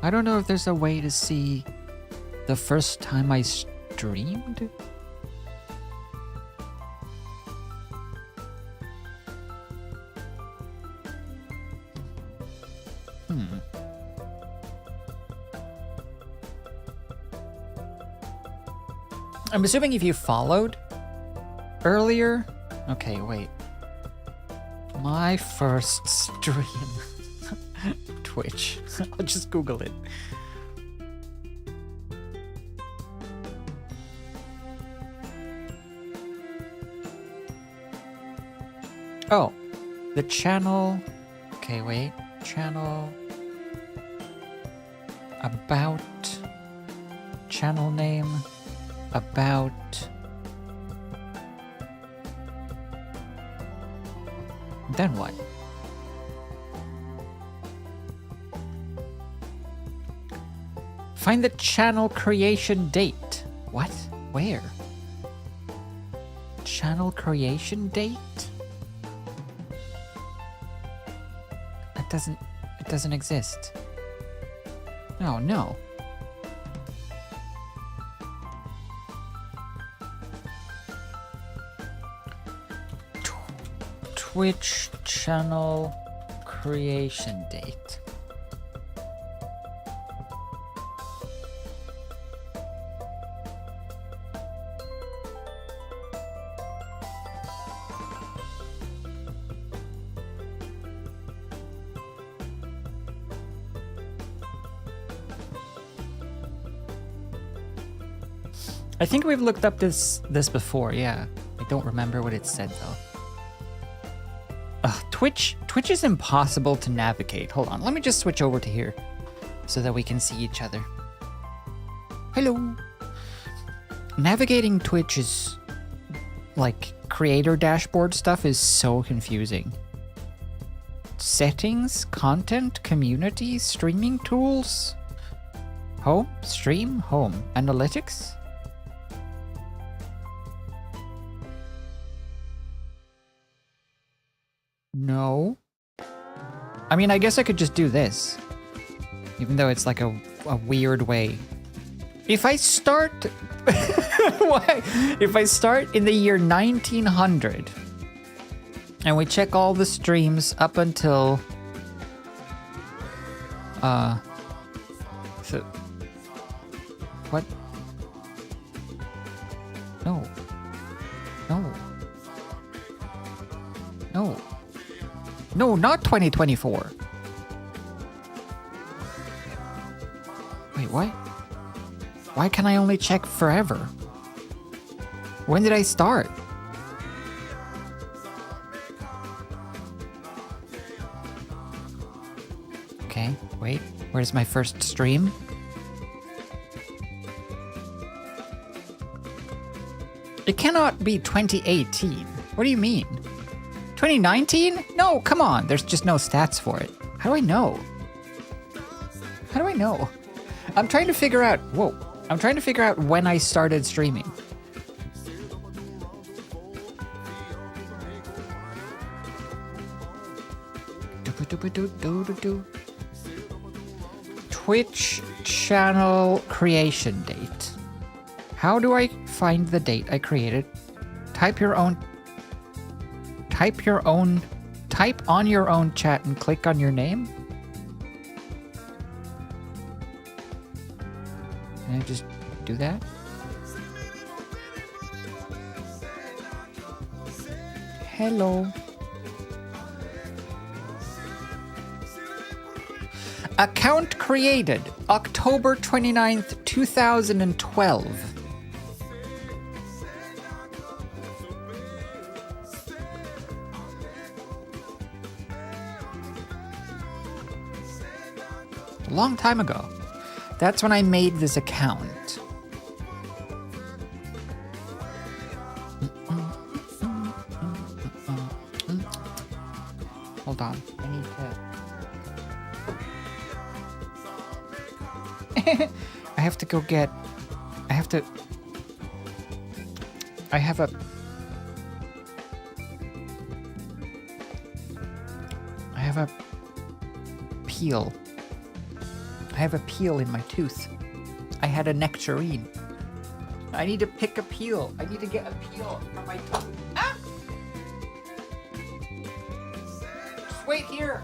I don't know if there's a way to see the first time I streamed. I'm assuming if you followed earlier. Okay, wait. My first stream. Twitch. I'll just Google it. Oh, the channel. Okay, wait. Channel. About. Channel name. About. Then what? Find the channel creation date. What? Where? Channel creation date? It doesn't exist. Oh no. Twitch channel creation date. I think we've looked up this before, yeah. I don't remember what it said though. Twitch is impossible to navigate. Hold on, let me just switch over to here so that we can see each other. Hello. Navigating Twitch is like creator dashboard stuff is so confusing. Settings, content, community, streaming tools, home, stream, home, analytics. No. I mean, I guess I could just do this. Even though it's like a weird way If I start why? If I start in the year 1900 and we check all the streams up until so what? No. No. No. No, not 2024. Wait, what? Why can I only check forever? When did I start? Okay, wait. Where's my first stream? It cannot be 2018. What do you mean? 2019? No, come on. There's just no stats for it. How do I know? How do I know? I'm trying to figure out... Whoa. I'm trying to figure out when I started streaming. Twitch channel creation date. How do I find the date I created? Type on your own chat and click on your name? Can I just do that? Hello. Account created October 29th, 2012. A long time ago. That's when I made this account. Hold on. I need to... I have to go get... I have a... peel. I have a peel in my tooth. I had a nectarine. I need to pick a peel. I need to get a peel from my tooth. Ah! Just wait here.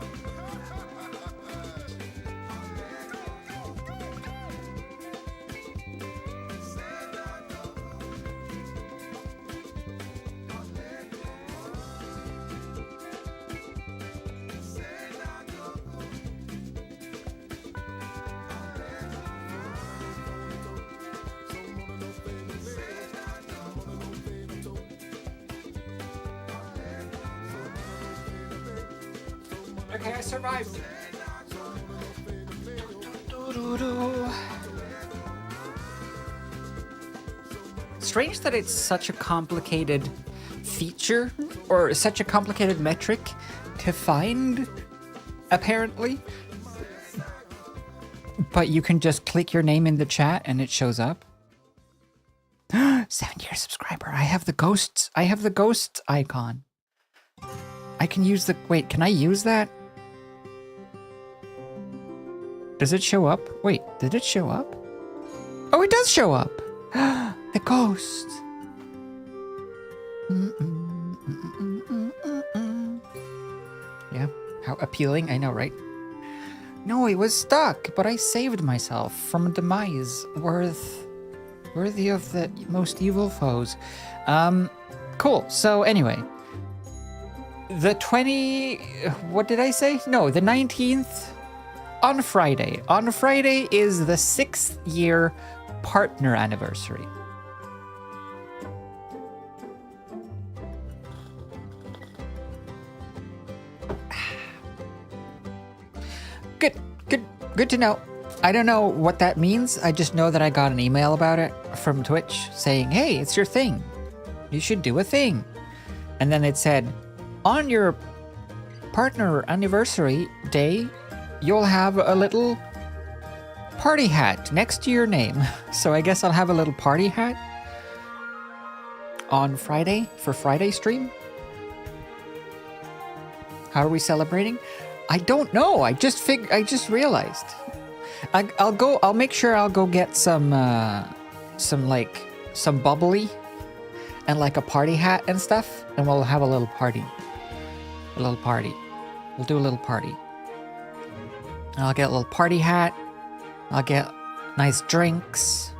Okay, I survived. Strange that it's such a complicated feature, or such a complicated metric to find, apparently. But you can just click your name in the chat and it shows up. 7-year subscriber. I have the ghosts. I have the ghost icon. I can use the... Wait, can I use that? Does it show up? Wait, did it show up? Oh, it does show up! The ghost! Yeah, how appealing, I know, right? No, it was stuck, but I saved myself from a demise worthy of the most evil foes. Cool, so anyway. The what did I say? No, the 19th... On Friday. On Friday is the 6th year partner anniversary. Good to know. I don't know what that means. I just know that I got an email about it from Twitch saying, hey, it's your thing. You should do a thing. And then it said, on your partner anniversary day, you'll have a little party hat next to your name. So I guess I'll have a little party hat on Friday for Friday stream. How are we celebrating? I don't know. I just realized. I'll make sure I'll go get some bubbly and like a party hat and stuff, and we'll have a little party. We'll do a little party. I'll get a little party hat. I'll get nice drinks.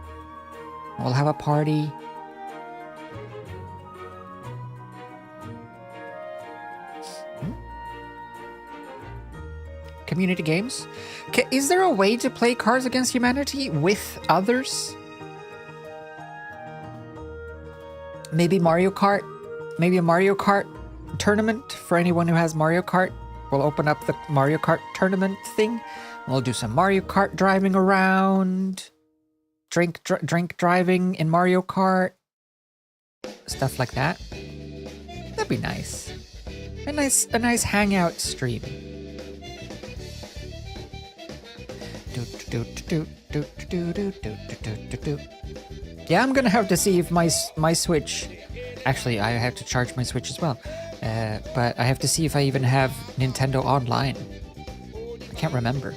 We'll have a party. Community games? Is there a way to play Cards Against Humanity with others? Maybe Mario Kart? Maybe a Mario Kart tournament for anyone who has Mario Kart? We'll open up the Mario Kart tournament thing. We'll do some Mario Kart driving around. Drink driving in Mario Kart. Stuff like that. That'd be nice. A nice hangout stream. Yeah, I'm gonna have to see if my Switch... Actually, I have to charge my Switch as well. But I have to see if I even have Nintendo Online. I can't remember.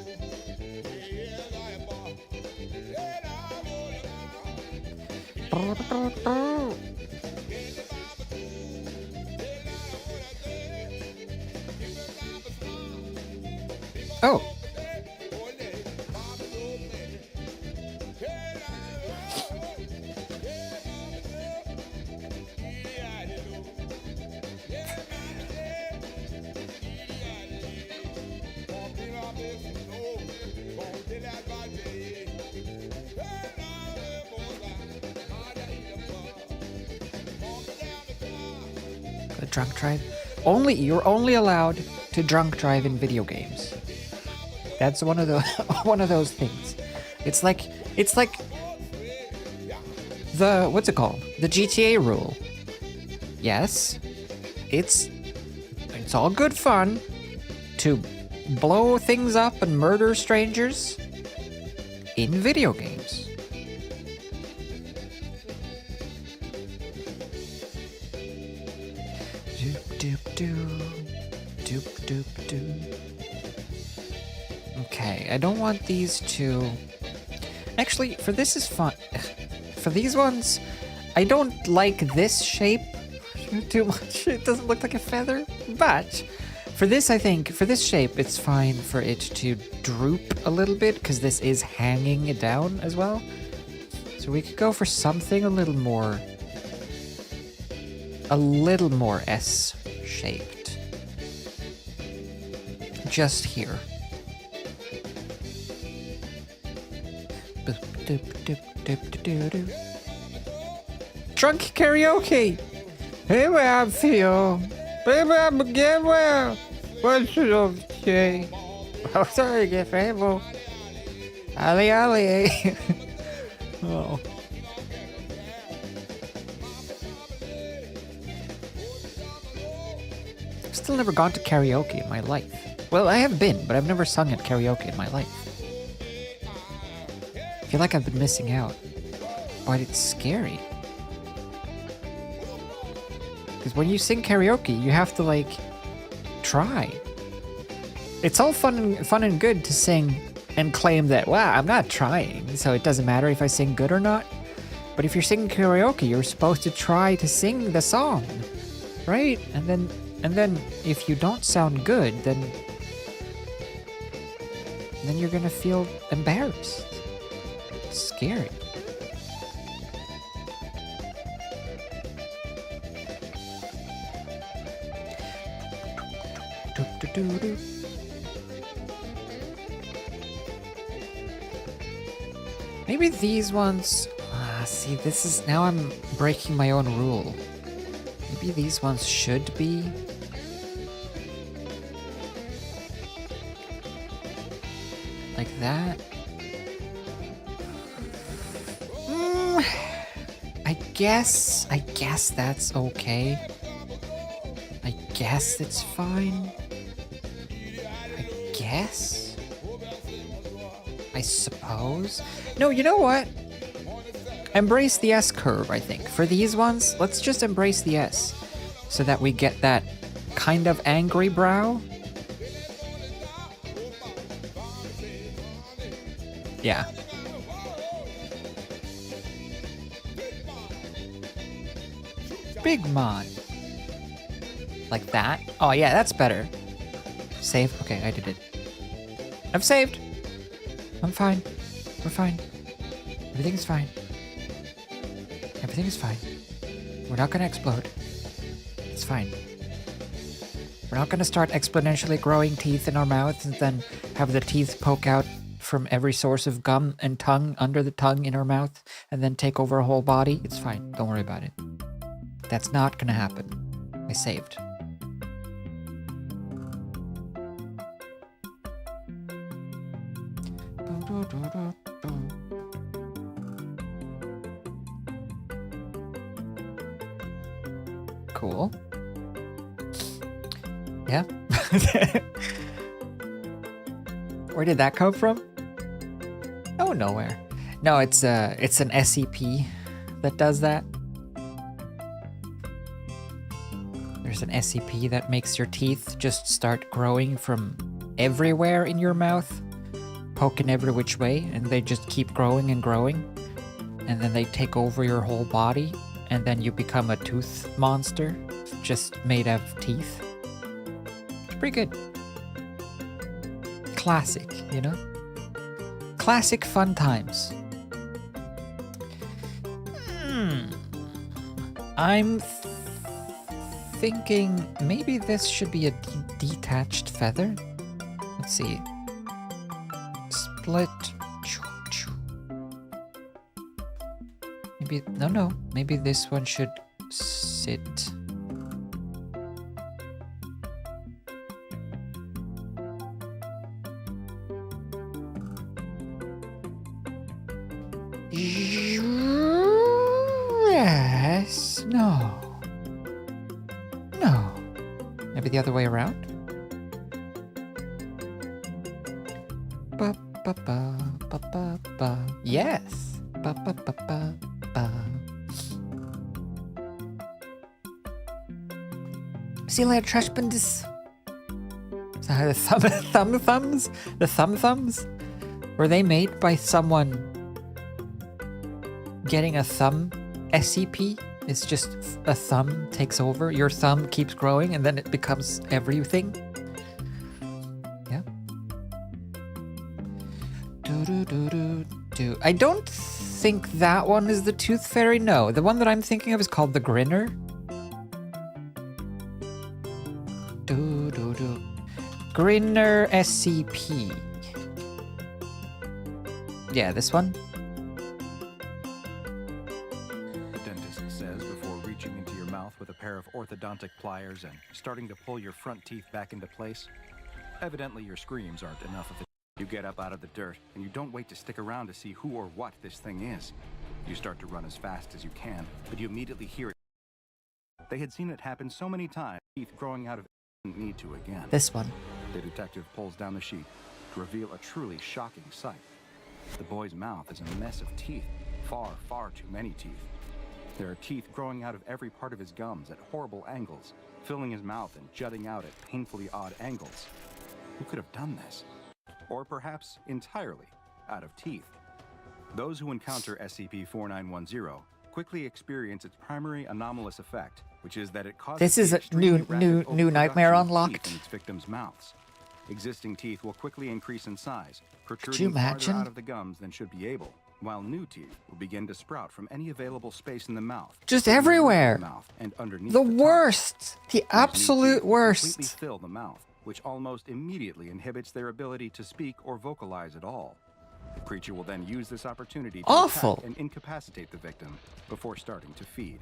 Oh. A drunk drive? You're only allowed to drunk drive in video games. That's one of the one of those things. It's like the what's it called? The GTA rule. Yes, it's all good fun to blow things up and murder strangers in video games. Okay, I don't want these to... Actually, for this is fun. For these ones, I don't like this shape too much. It doesn't look like a feather. But for this, I think, for this shape, it's fine for it to droop a little bit because this is hanging it down as well. So we could go for something a little more S-shaped. Just here. Drunk karaoke! Hey, where I feel. Baby, I'm again well. What should I say? I'm sorry, get favor. Ali, Ali. Oh. I've still never gone to karaoke in my life. Well, I have been, but I've never sung at karaoke in my life. I feel like I've been missing out. But it's scary. Because when you sing karaoke, you have to, like, try. It's all fun and good to sing and claim that, wow, I'm not trying, so it doesn't matter if I sing good or not. But if you're singing karaoke, you're supposed to try to sing the song, right? And then if you don't sound good, then you're gonna feel embarrassed. It's scary. Maybe these ones... see, this is... Now I'm breaking my own rule. Maybe these ones should be... like that. I guess that's okay. I guess it's fine. Guess? I suppose? No, you know what? Embrace the S curve, I think. For these ones, let's just embrace the S. So that we get that kind of angry brow. Yeah. Big Mon. Like that? Oh yeah, that's better. Save? Okay, I did it. I've saved. I'm fine. We're fine. Everything's fine. Everything is fine. We're not gonna explode. It's fine. We're not gonna start exponentially growing teeth in our mouths and then have the teeth poke out from every source of gum and tongue under the tongue in our mouth and then take over a whole body. It's fine. Don't worry about it. That's not gonna happen. I saved. Cool. Yeah. Where did that come from? Oh, nowhere. No, it's an SCP that does that. There's an SCP that makes your teeth just start growing from everywhere in your mouth, poking every which way, and they just keep growing and growing, and then they take over your whole body, and then you become a tooth monster just made of teeth. It's pretty good. Classic, you know? Classic fun times. I'm thinking maybe this should be a detached feather. Let's see. Split. Maybe, no. Maybe this one should sit. Yes. No. No. Maybe the other way around? Ba ba ba ba ba ba. Yes. Ba ba ba ba ba. See you later, trash bundles. Is that how the thumbs? The thumbs? Were they made by someone getting a thumb SCP? It's just a thumb takes over. Your thumb keeps growing and then it becomes everything. Yeah. I don't think that one is the Tooth Fairy. No, the one that I'm thinking of is called the Grinner. Grinner SCP. Yeah, this one. The dentist says before reaching into your mouth with a pair of orthodontic pliers and starting to pull your front teeth back into place, evidently your screams aren't enough of it. You get up out of the dirt, and you don't wait to stick around to see who or what this thing is. You start to run as fast as you can, but you immediately hear it. They had seen it happen so many times, teeth growing out of it didn't need to again. This one. The detective pulls down the sheet to reveal a truly shocking sight. The boy's mouth is a mess of teeth, far too many teeth. There are teeth growing out of every part of his gums at horrible angles, filling his mouth and jutting out at painfully odd angles. Who could have done this? Or perhaps entirely out of teeth. Those who encounter SCP-4910 quickly experience its primary anomalous effect, which is that it causes This is a new nightmare unlocked. in its victims' mouths. Existing teeth will quickly increase in size, you protruding farther imagine? out of the gums than should be able, while new teeth will begin to sprout from any available space in the mouth. Just in the middle of the everywhere. mouth and underneath The tongue. worst. The These new absolute teeth completely worst. fill the mouth, which almost immediately inhibits their ability to speak or vocalize at all. The creature will then use this opportunity to Awful. attack and incapacitate the victim before starting to feed.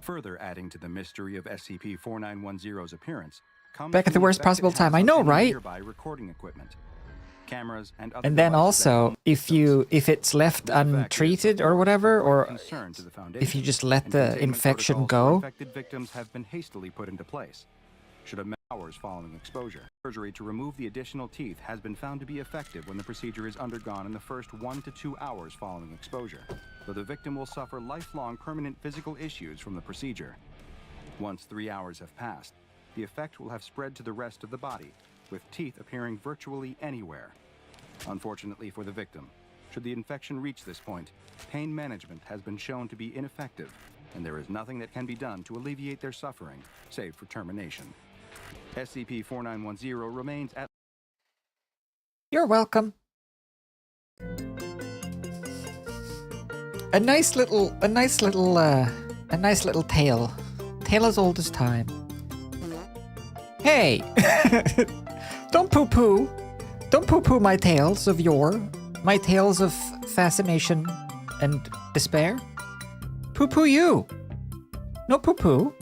Further adding to the mystery of SCP-4910's appearance comes Back at the worst effect it possible has time. I on know, any right? nearby recording equipment. Cameras and other And then devices at also, home if it's left This effect is untreated of or whatever, of or concern to the if Foundation, you just let and the containment infection protocols for go, infected victims have been hastily put into place. Should a hours following exposure, surgery to remove the additional teeth has been found to be effective when the procedure is undergone in the first 1 to 2 hours following exposure, though the victim will suffer lifelong permanent physical issues from the procedure. Once 3 hours have passed, the effect will have spread to the rest of the body, with teeth appearing virtually anywhere. Unfortunately for the victim, Should the infection reach this point, pain management has been shown to be ineffective, and there is nothing that can be done to alleviate their suffering, save for termination. SCP-4910 remains at... You're welcome. A nice little tale. Tale as old as time. Hey! Don't poo-poo. Don't poo-poo my tales of yore. My tales of fascination and despair. Poo-poo you. No poo-poo.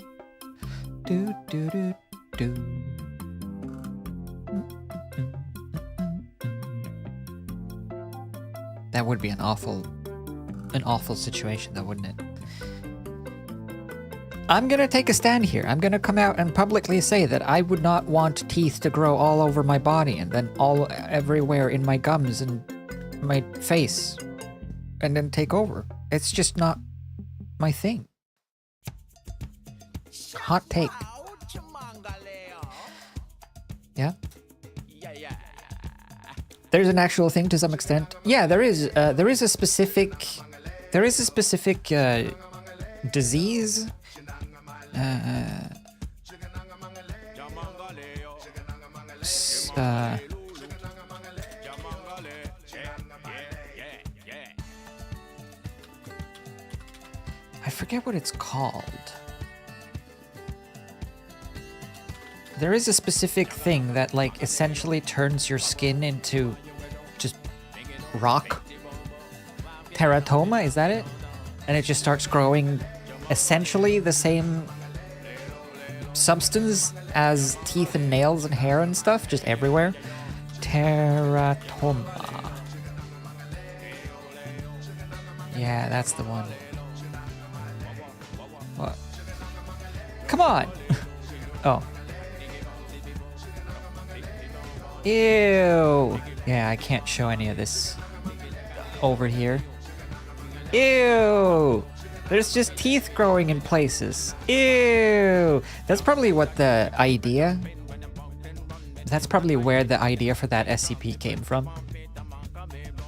Do do do do. That would be an awful situation though, wouldn't it? I'm gonna take a stand here. I'm gonna come out and publicly say that I would not want teeth to grow all over my body and then everywhere in my gums and my face and then take over. It's just not my thing. Hot take. Yeah? There's an actual thing to some extent. Yeah, there is a specific disease. I forget what it's called. There is a specific thing that like essentially turns your skin into just rock. Teratoma, is that it? And it just starts growing essentially the same substance as teeth and nails and hair and stuff, just everywhere. Teratoma. Yeah, that's the one. What? Come on! Oh. Ew! Yeah, I can't show any of this over here. Ew! There's just teeth growing in places. Ew! That's probably what the idea... That's probably where the idea for that SCP came from.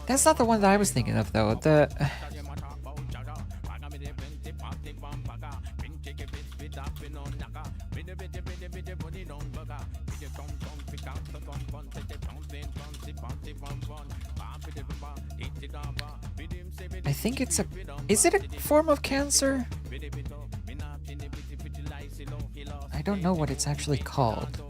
That's not the one that I was thinking of, though. I think it's a... Is it a form of cancer? I don't know what it's actually called.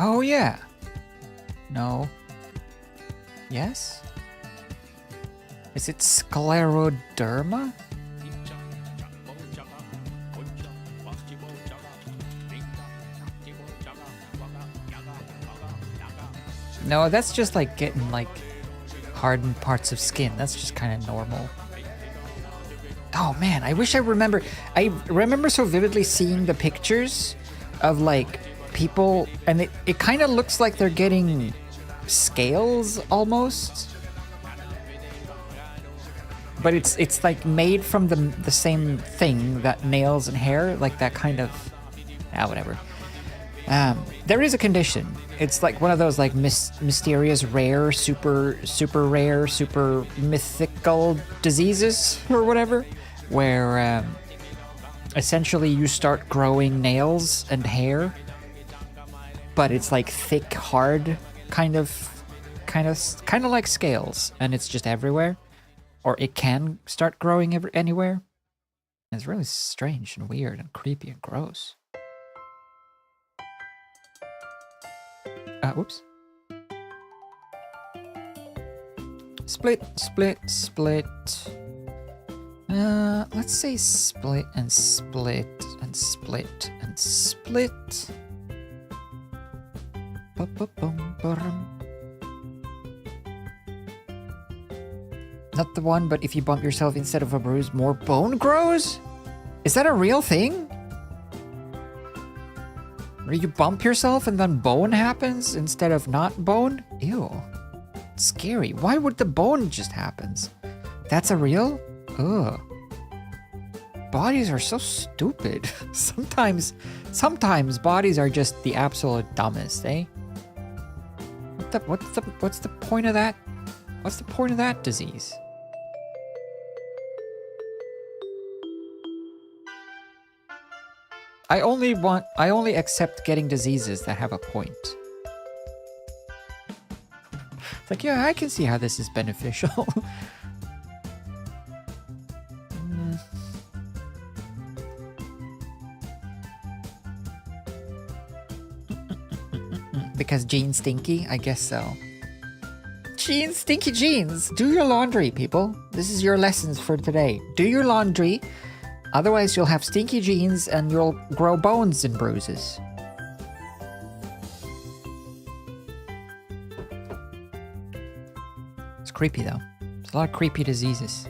Oh yeah. No. Yes? Is it scleroderma? No, that's just like getting like hardened parts of skin. That's just kind of normal. Oh man, I wish I remember. I remember so vividly seeing the pictures of like people, and it kind of looks like they're getting scales almost. But it's like made from the same thing, that nails and hair, like that kind of whatever. There is a condition. It's like one of those like mysterious, rare, super rare, super mythical diseases or whatever, where essentially you start growing nails and hair, but it's like thick, hard, kind of like scales, and it's just everywhere, or it can start growing anywhere. And it's really strange and weird and creepy and gross. Whoops. Split. Let's say split and split and split and split. Not the one, but if you bump yourself instead of a bruise, more bone grows? Is that a real thing? Or you bump yourself and then bone happens instead of not bone? Ew. It's scary. Why would the bone just happens? That's a real? Ugh. Bodies are so stupid. Sometimes bodies are just the absolute dumbest, eh? What's the point of that? What's the point of that disease? I only accept getting diseases that have a point. It's like, yeah, I can see how this is beneficial. Because jeans stinky? I guess so. Jeans, stinky jeans. Do your laundry, people. This is your lessons for today. Do your laundry. Otherwise, you'll have stinky jeans and you'll grow bones and bruises. It's creepy, though. There's a lot of creepy diseases.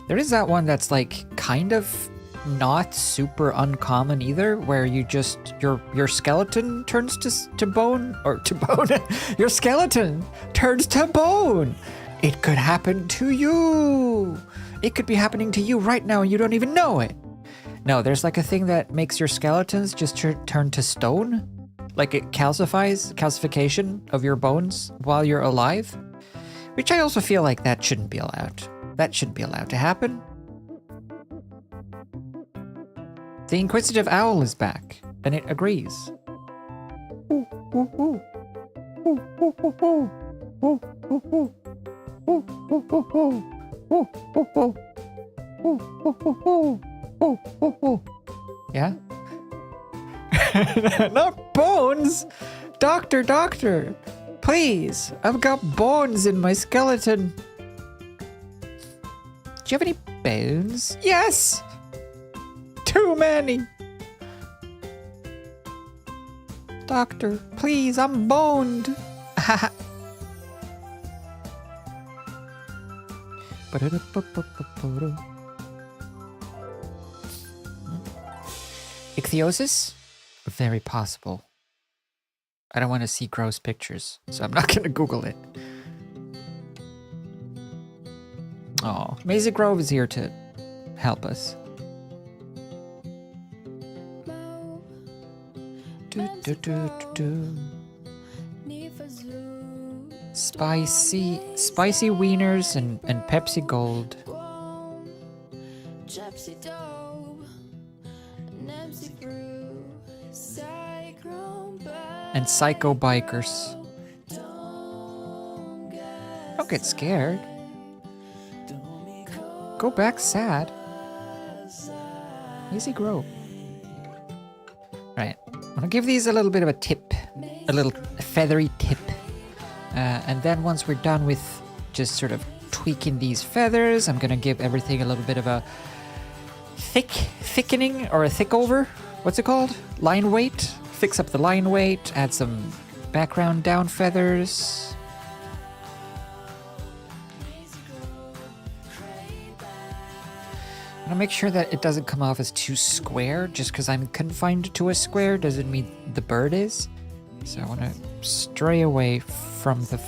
There is that one that's like kind of not super uncommon either, where you just your skeleton turns to bone, or to bone. Your skeleton turns to bone. It could happen to you. It could be happening to you right now and you don't even know it. No, there's like a thing that makes your skeletons just turn to stone. Like it calcification of your bones while you're alive. Which I also feel like that shouldn't be allowed. That shouldn't be allowed to happen. The inquisitive owl is back, and it agrees. Ooh, ooh, ooh. Ooh, ooh, ooh, ooh. Ooh, ooh, ooh. Ooh, ooh, ooh, ooh. Ooh, ooh, ooh. Ooh, ooh, ooh. Ooh, ooh, ooh. Yeah? Not bones! Doctor, please! I've got bones in my skeleton. Do you have any bones? Yes! Too many! Doctor, please, I'm boned! Ichthyosis? Very possible. I don't want to see gross pictures, so I'm not going to Google it. Oh, Maisie Grove is here to help us. Spicy wieners and Pepsi Gold. And psycho bikers. Don't get scared. Go back sad. Easy grow. Right. I'm gonna give these a little bit of a tip. A little feathery tip. And then once we're done with just sort of tweaking these feathers, I'm gonna give everything a little bit of a thickening or a thick over. What's it called? Line weight. Fix up the line weight, add some background down feathers. I'm gonna make sure that it doesn't come off as too square. Just because I'm confined to a square doesn't mean the bird is. So I want to stray away from the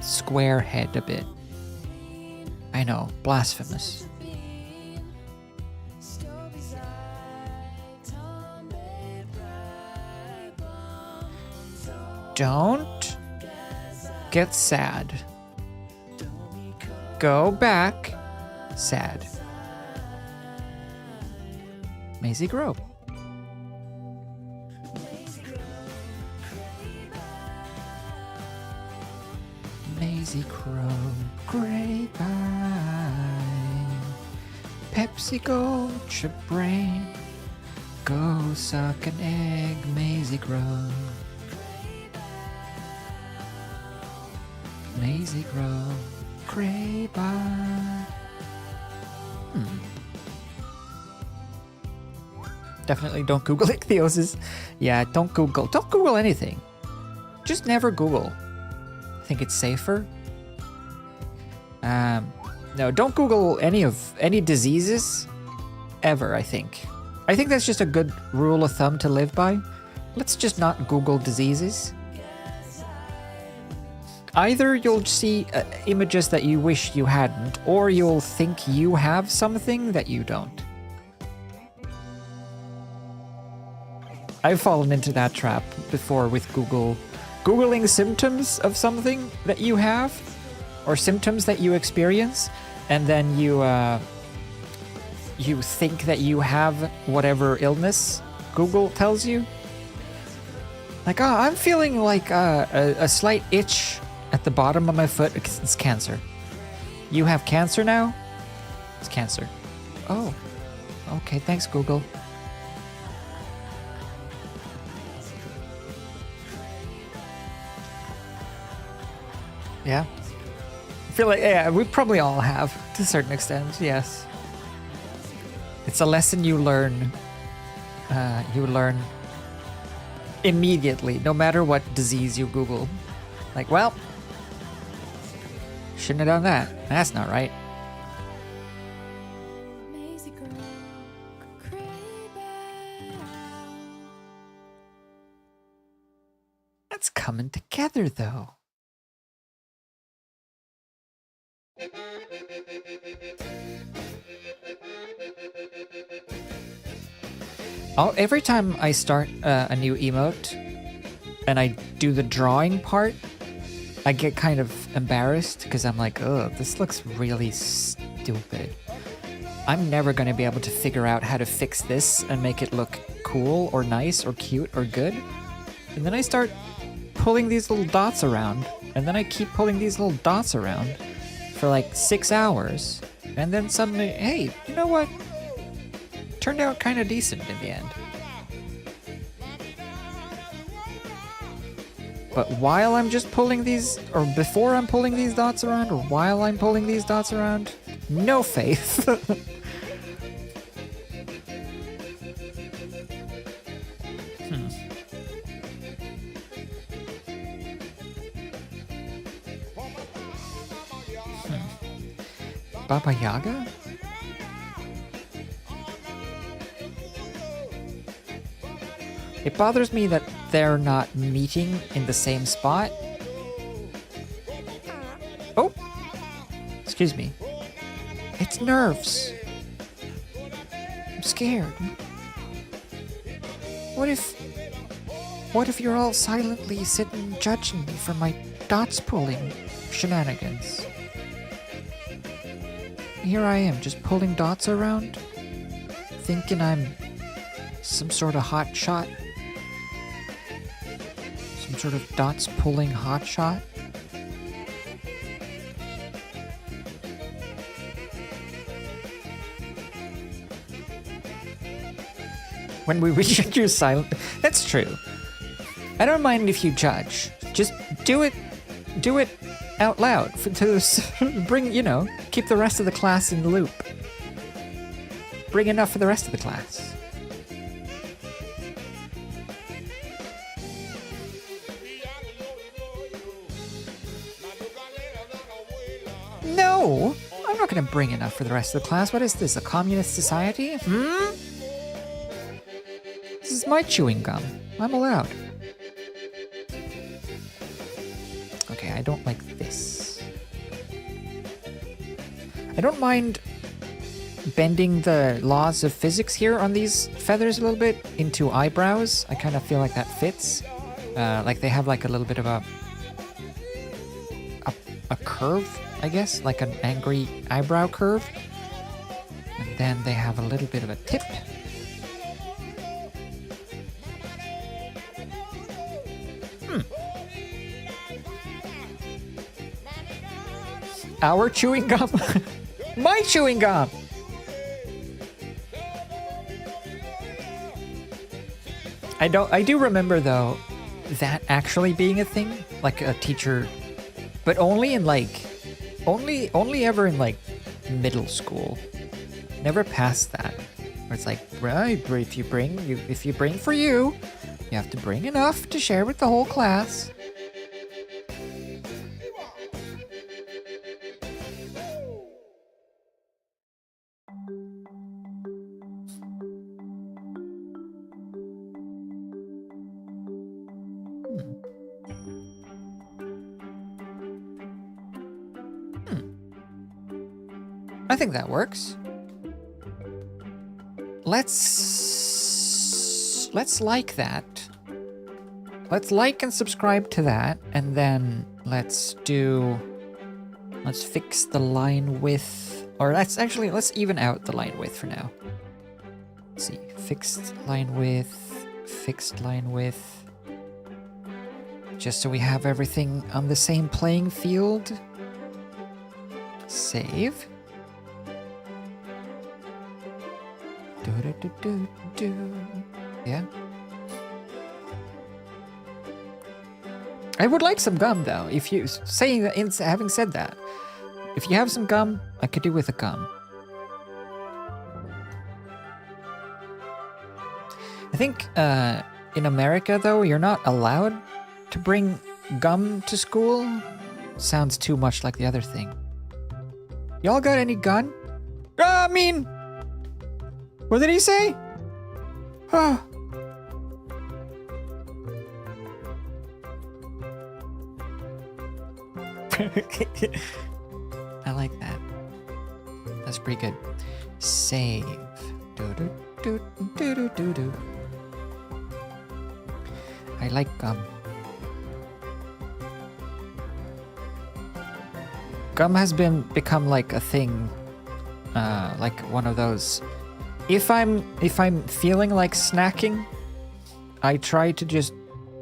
square head a bit. I know, blasphemous. Don't get sad. Go back sad. Maisie Grove. Maisie Grove, grapevine. Pepsi Gold, your brain. Go suck an egg, Maisie Grove. Maisie Grove, grapevine. Definitely don't Google ichthyosis. Yeah, don't Google anything. Just never Google. I think it's safer. No, don't Google any diseases. ever, I think. I think that's just a good rule of thumb to live by. Let's just not Google diseases. Either you'll see images that you wish you hadn't, or you'll think you have something that you don't. I've fallen into that trap before with Googling symptoms of something that you have, or symptoms that you experience, and then you think that you have whatever illness Google tells you. Like, oh, I'm feeling like a slight itch at the bottom of my foot. It's cancer. You have cancer now? It's cancer. Oh, okay, thanks, Google. Yeah. I feel like, yeah, we probably all have, to a certain extent, yes. It's a lesson you learn. You learn immediately, no matter what disease you Google. Like, well, shouldn't have done that. That's not right. That's coming together, though. Every time I start a new emote and I do the drawing part, I get kind of embarrassed because I'm like, oh, this looks really stupid. I'm never going to be able to figure out how to fix this and make it look cool or nice or cute or good. And then I start pulling these little dots around, and then I keep pulling these little dots around for like 6 hours, and then suddenly, hey, you know what? Turned out kind of decent in the end. But while I'm just pulling these, or before I'm pulling these dots around, or while I'm pulling these dots around, no faith. Baba Yaga? It bothers me that they're not meeting in the same spot. Oh! Excuse me. It's nerves. I'm scared. What if you're all silently sitting judging me for my dots pulling shenanigans? Here I am, just pulling dots around, thinking I'm some sort of hot shot. Some sort of dots pulling hot shot. When we judge you silent, that's true. I don't mind if you judge. Just do it out loud to bring, keep the rest of the class in the loop. Bring enough for the rest of the class. No! I'm not going to bring enough for the rest of the class. What is this, a communist society? This is my chewing gum. I'm allowed. Okay, I don't like this. I don't mind bending the laws of physics here on these feathers a little bit into eyebrows. I kind of feel like that fits. Like they have like a little bit of a curve, I guess, like an angry eyebrow curve. And then they have a little bit of a tip. Our chewing gum? My chewing gum! I do remember though that actually being a thing, like a teacher, but only in like only ever in like middle school. Never past that. Where it's like, right, if you bring for you have to bring enough to share with the whole class. I think that works. Let's like that. Let's like and subscribe to that, and then let's fix the line width, or let's even out the line width for now. Let's see, fixed line width, just so we have everything on the same playing field. Save. Yeah. I would like some gum though. If you having said that, if you have some gum, I could do with a gum. I think in America though, you're not allowed to bring gum to school. Sounds too much like the other thing. Y'all got any gun? I mean, what did he say? Oh. I like that. That's pretty good. Save. Do. I like gum. Gum has become like a thing, like one of those. If I'm feeling like snacking, I try to just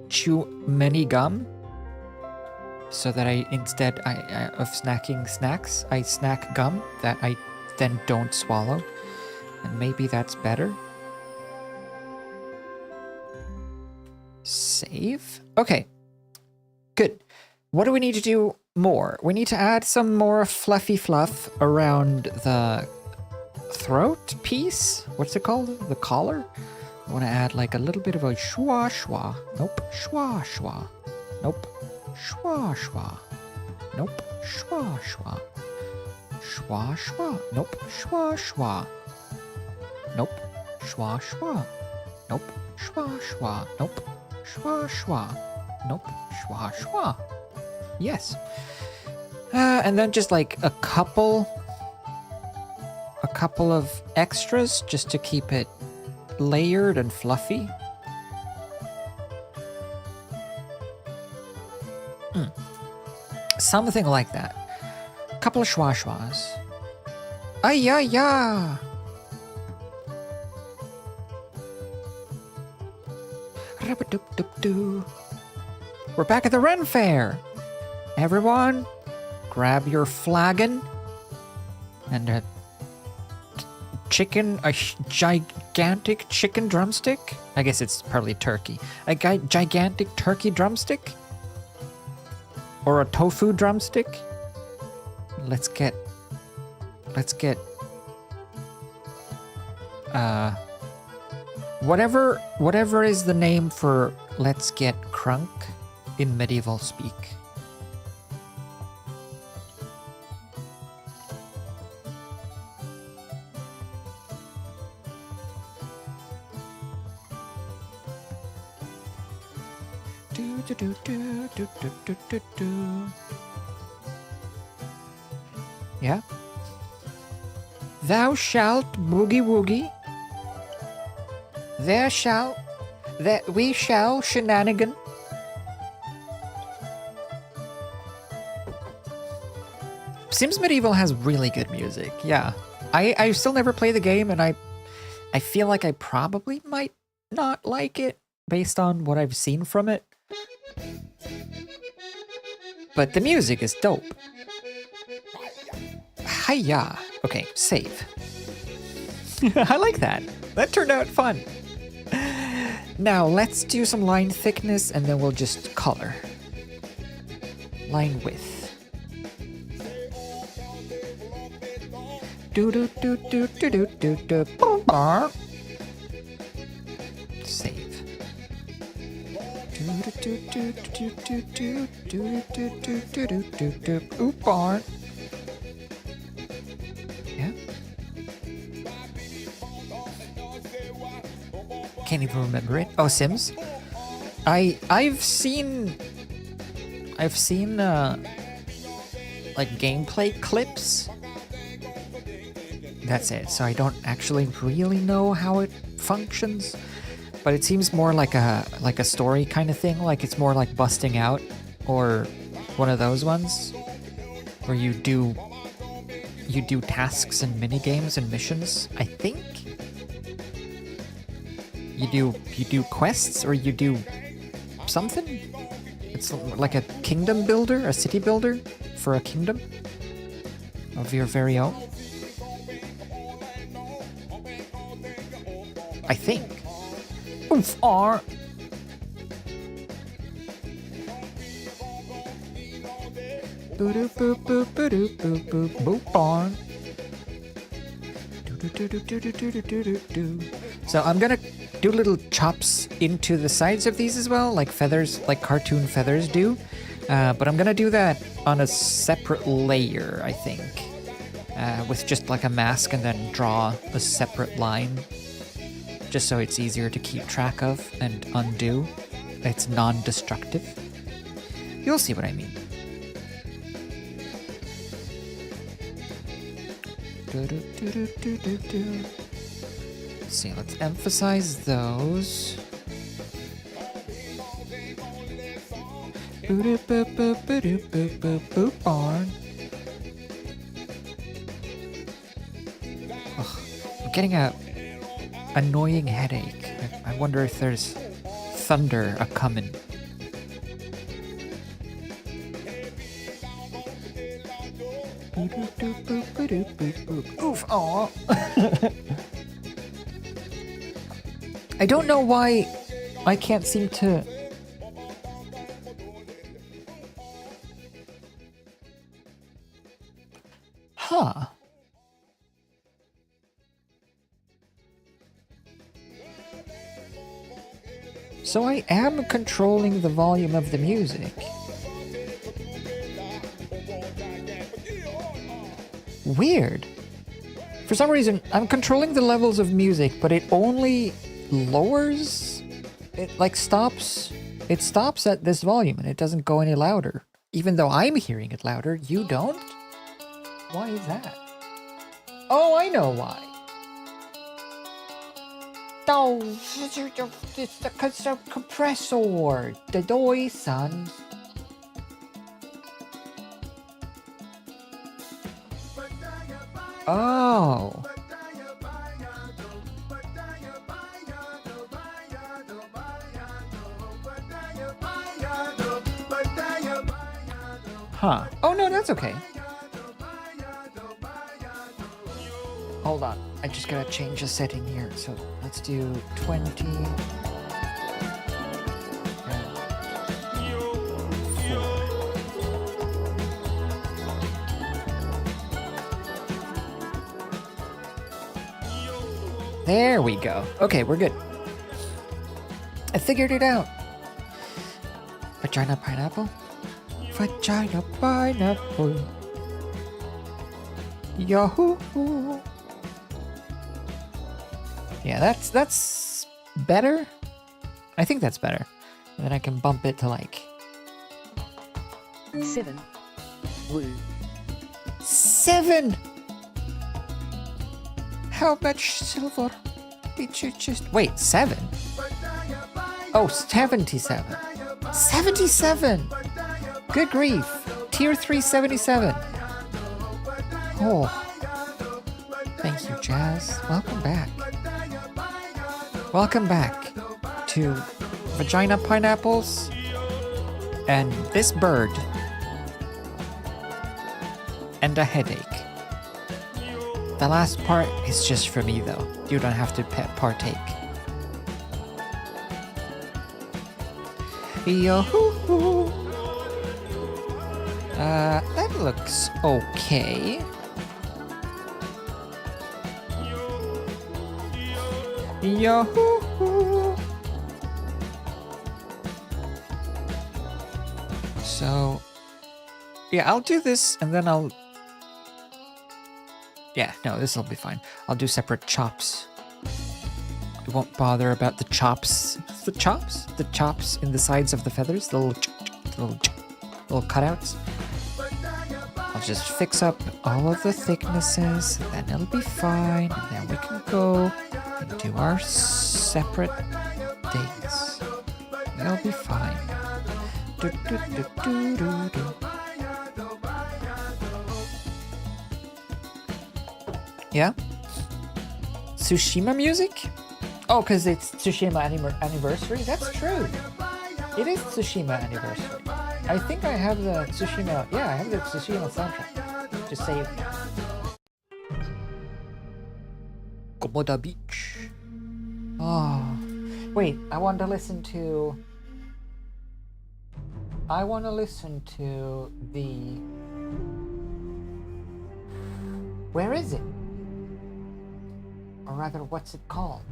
chew many gum, so that instead of snacking snacks, I snack gum that I then don't swallow, and maybe that's better. Save. Okay. Good. What do we need to do more? We need to add some more fluffy fluff around the throat piece. What's it called? The collar? I want to add like a little bit of a schwa schwa. Nope. Schwa schwa. Nope. Schwa schwa. Nope. Schwa schwa. Schwa schwa. Nope. Schwa schwa. Nope. Schwa schwa. Nope. Schwa schwa. Nope. Schwa schwa. Nope. Schwa schwa. Yes. And then just like a couple of extras just to keep it layered and fluffy. Something like that. A couple of schwa schwas. Ay-ya-ya! We're back at the Ren Fair! Everyone, grab your flagon and a gigantic chicken drumstick. I guess it's probably turkey. A gigantic turkey drumstick? Or a tofu drumstick? Let's get whatever is the name for let's get crunk in medieval speak. Yeah. Thou shalt boogie woogie. We shall shenanigan. Sims Medieval has really good music. Yeah. I still never play the game, and I feel like I probably might not like it based on what I've seen from it. But the music is dope. Hiya. Okay, save. I like that. That turned out fun. Now, let's do some line thickness, and then we'll just color. Line width. Save. Oop. Yeah. Can't even remember it. Oh, Sims. I've seen like gameplay clips That's it. So I don't actually really know how it functions, but it seems more like a story kind of thing. Like it's more like busting out, or one of those ones where you do tasks and mini games and missions. I think you do quests, or you do something. It's like a kingdom builder, a city builder for a kingdom of your very own. I think. Oof, R. Boop boop boop boop boop boop boop barn. So I'm gonna do little chops into the sides of these as well, like feathers, like cartoon feathers do. But I'm gonna do that on a separate layer, I think, with just like a mask, and then draw a separate line, just so it's easier to keep track of and undo. It's non-destructive. You'll see what I mean. Let's see, let's emphasize those. Barn. Ugh, I'm getting a annoying headache. I wonder if there's thunder a-coming. Oof, aw. I don't know why I can't seem to... Huh. So I am controlling the volume of the music. Weird. For some reason, I'm controlling the levels of music, but it only lowers. It like stops. It stops at this volume and it doesn't go any louder. Even though I'm hearing it louder, you don't? Why is that? Oh, I know why. Oh, it's the compressor. The noise, son. Oh. Huh. Oh, no, that's okay. Hold on. I just gotta change a setting here. So let's do 20. There we go. Okay, we're good. I figured it out. Vagina pineapple? Vagina pineapple. Yahoo! Yeah, that's better. I think that's better. And then I can bump it to like 7. Woo. 7! How much silver did you just... Wait, 7? Oh, 77. 77! Good grief. Tier 3 77. Oh. Thank you, Jazz. Welcome back. Welcome back to Vagina Pineapples and this bird and a headache. The last part is just for me, though. You don't have to partake. Yo-hoo-hoo. That looks okay. Yo-hoo-hoo. So, yeah, I'll do this and then I'll... Yeah, no, this will be fine. I'll do separate chops. I won't bother about the chops. The chops? The chops in the sides of the feathers? The little cutouts? I'll just fix up all of the thicknesses, and then it'll be fine. And then we can go and do our separate things. It'll be fine. Do, do, do, do, do, do. Yeah? Tsushima music? Oh, because it's Tsushima anniversary? That's true. It is Tsushima anniversary. I think I have the Tsushima... Yeah, I have the Tsushima soundtrack. Just save. Komoda Beach. Oh. Wait, I want to listen to... I want to listen to the... Where is it? Or rather, what's it called?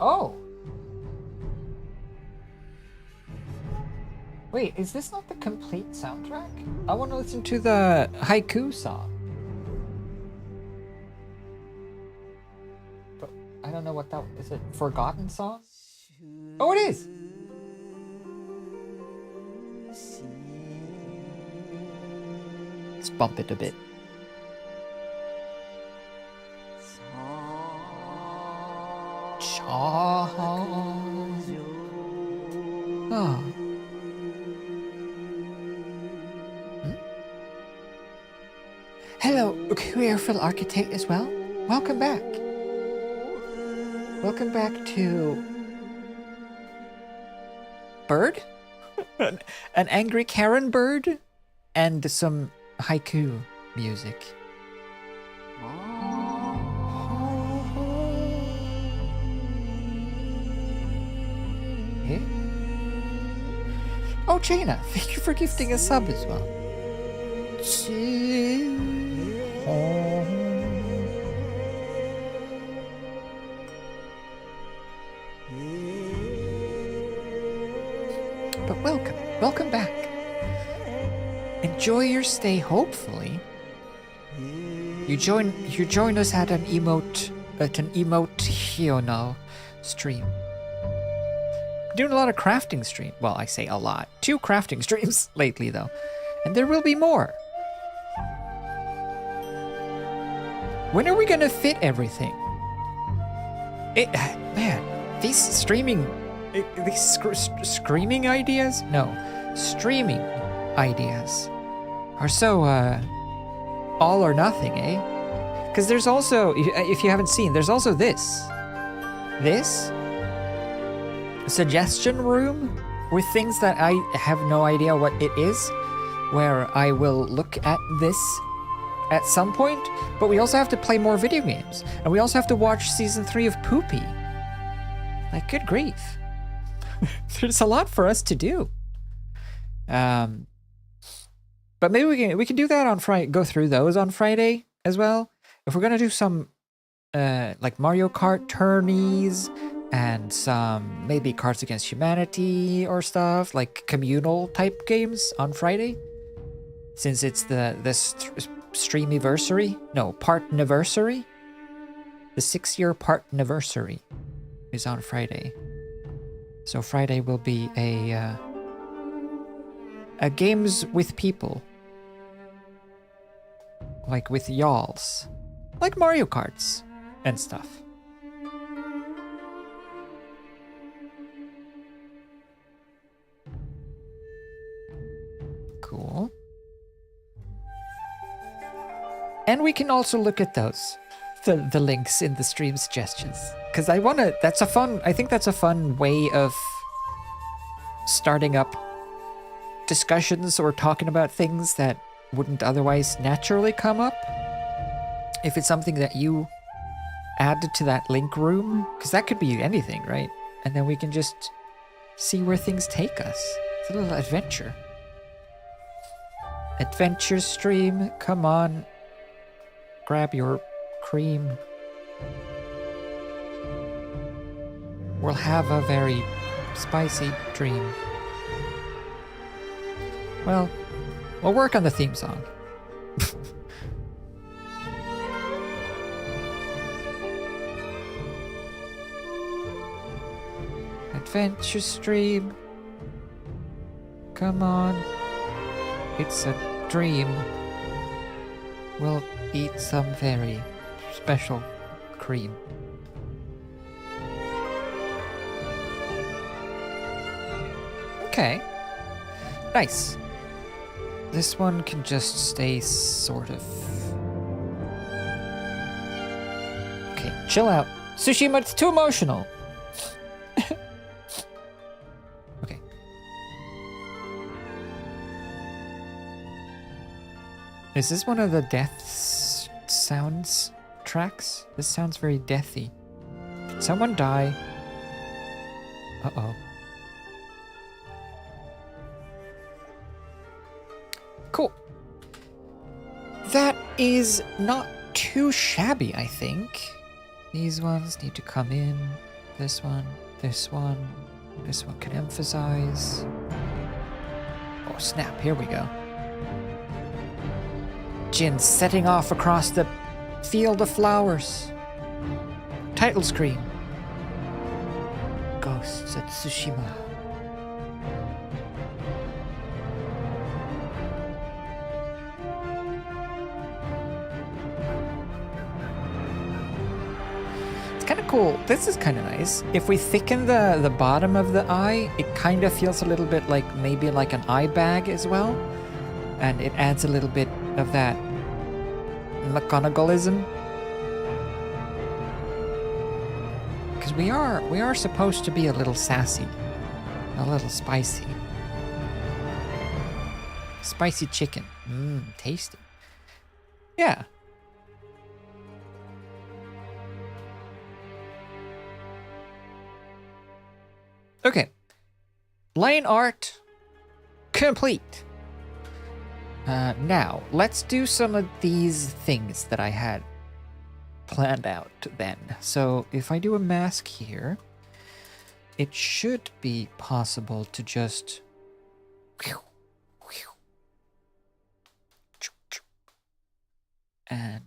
Oh! Wait, is this not the complete soundtrack? I want to listen to the haiku song. But I don't know what that is. It Forgotten Song? Oh, it is! Let's bump it a bit. Oh. Hello, Careerful Architect as well. Welcome back. Welcome back to... Bird? An angry Karen bird? And some haiku music. Oh, Jaina, thank you for gifting a sub as well. But welcome back. Enjoy your stay, hopefully. You join us at an emotional stream. Doing a lot of crafting stream. Well, I say a lot. 2 crafting streams lately, though. And there will be more. When are we gonna fit everything? Man, these streaming ideas? No, streaming ideas are so, all or nothing, eh? Because there's also, if you haven't seen, there's also this. This suggestion room with things that I have no idea what it is, where I will look at this at some point, but we also have to play more video games, and we also have to watch season 3 of Poopy. Like, good grief. There's a lot for us to do. But maybe we can do that on Friday, go through those on Friday as well. If we're gonna do some like Mario Kart tourneys and some maybe Cards Against Humanity or stuff, like communal type games on Friday, since it's the streamiversary, no, part-niversary. The 6-year part-niversary is on Friday. So Friday will be a games with people. Like with y'alls. Like Mario Karts and stuff. Cool. And we can also look at those. The links in the stream suggestions. Because I think that's a fun way of starting up discussions or talking about things that wouldn't otherwise naturally come up. If it's something that you add to that link room, because that could be anything, right? And then we can just see where things take us. It's a little adventure. Adventure stream, come on. Grab your cream. We'll have a very spicy dream. Well, we'll work on the theme song. adventure stream. Come on. It's a dream. We'll eat some very special cream. Okay. Nice. This one can just stay sort of... Okay, chill out. Tsushima, it's too emotional. Okay. Is this one of the death sounds tracks? This sounds very deathy. Did someone die? Uh-oh. Cool. That is not too shabby, I think. These ones need to come in. This one, this one. This one can emphasize. Oh snap, here we go. Jin setting off across the field of flowers. Title screen. Ghosts at Tsushima. Kind of cool. This is kind of nice. If we thicken the bottom of the eye, it kind of feels a little bit like maybe like an eye bag as well, and it adds a little bit of that McGonagallism. Because we are supposed to be a little sassy, a little spicy, spicy chicken. Tasty. Yeah. Okay. Line art complete. Now, let's do some of these things that I had planned out then. So, if I do a mask here, it should be possible to just... And...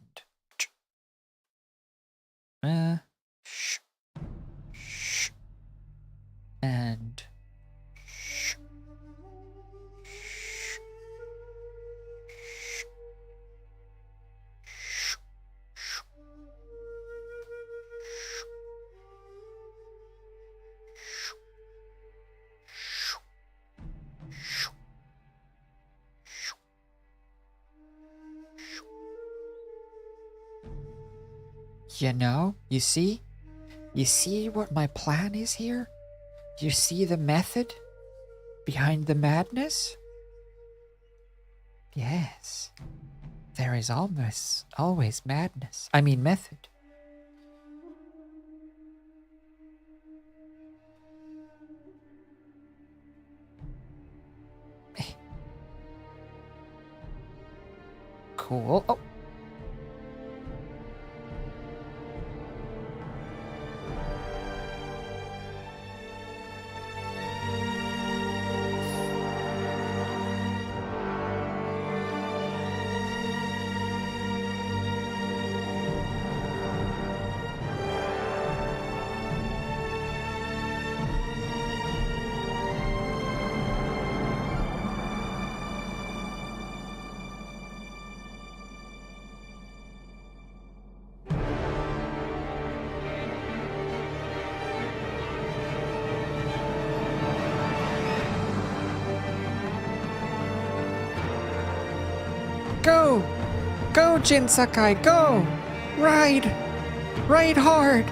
and you know, you see what my plan is here? You see the method behind the madness? Yes. There is almost always madness. I mean method. Cool. Oh. Go! Go, Jin Sakai, go! Ride! Ride hard!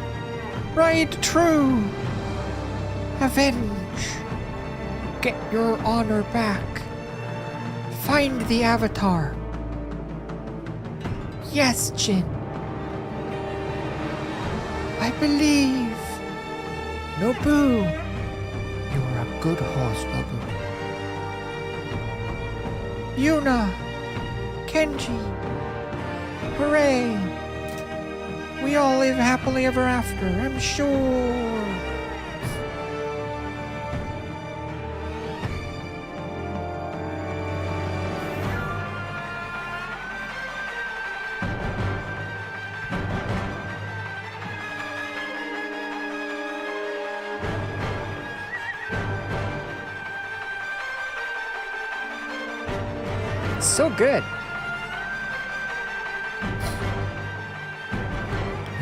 Ride true! Avenge! Get your honor back! Find the Avatar! Yes, Jin! I believe! Nobu! You're a good horse, Nobu. Yuna! Kenji! Hooray! We all live happily ever after, I'm sure! It's so good.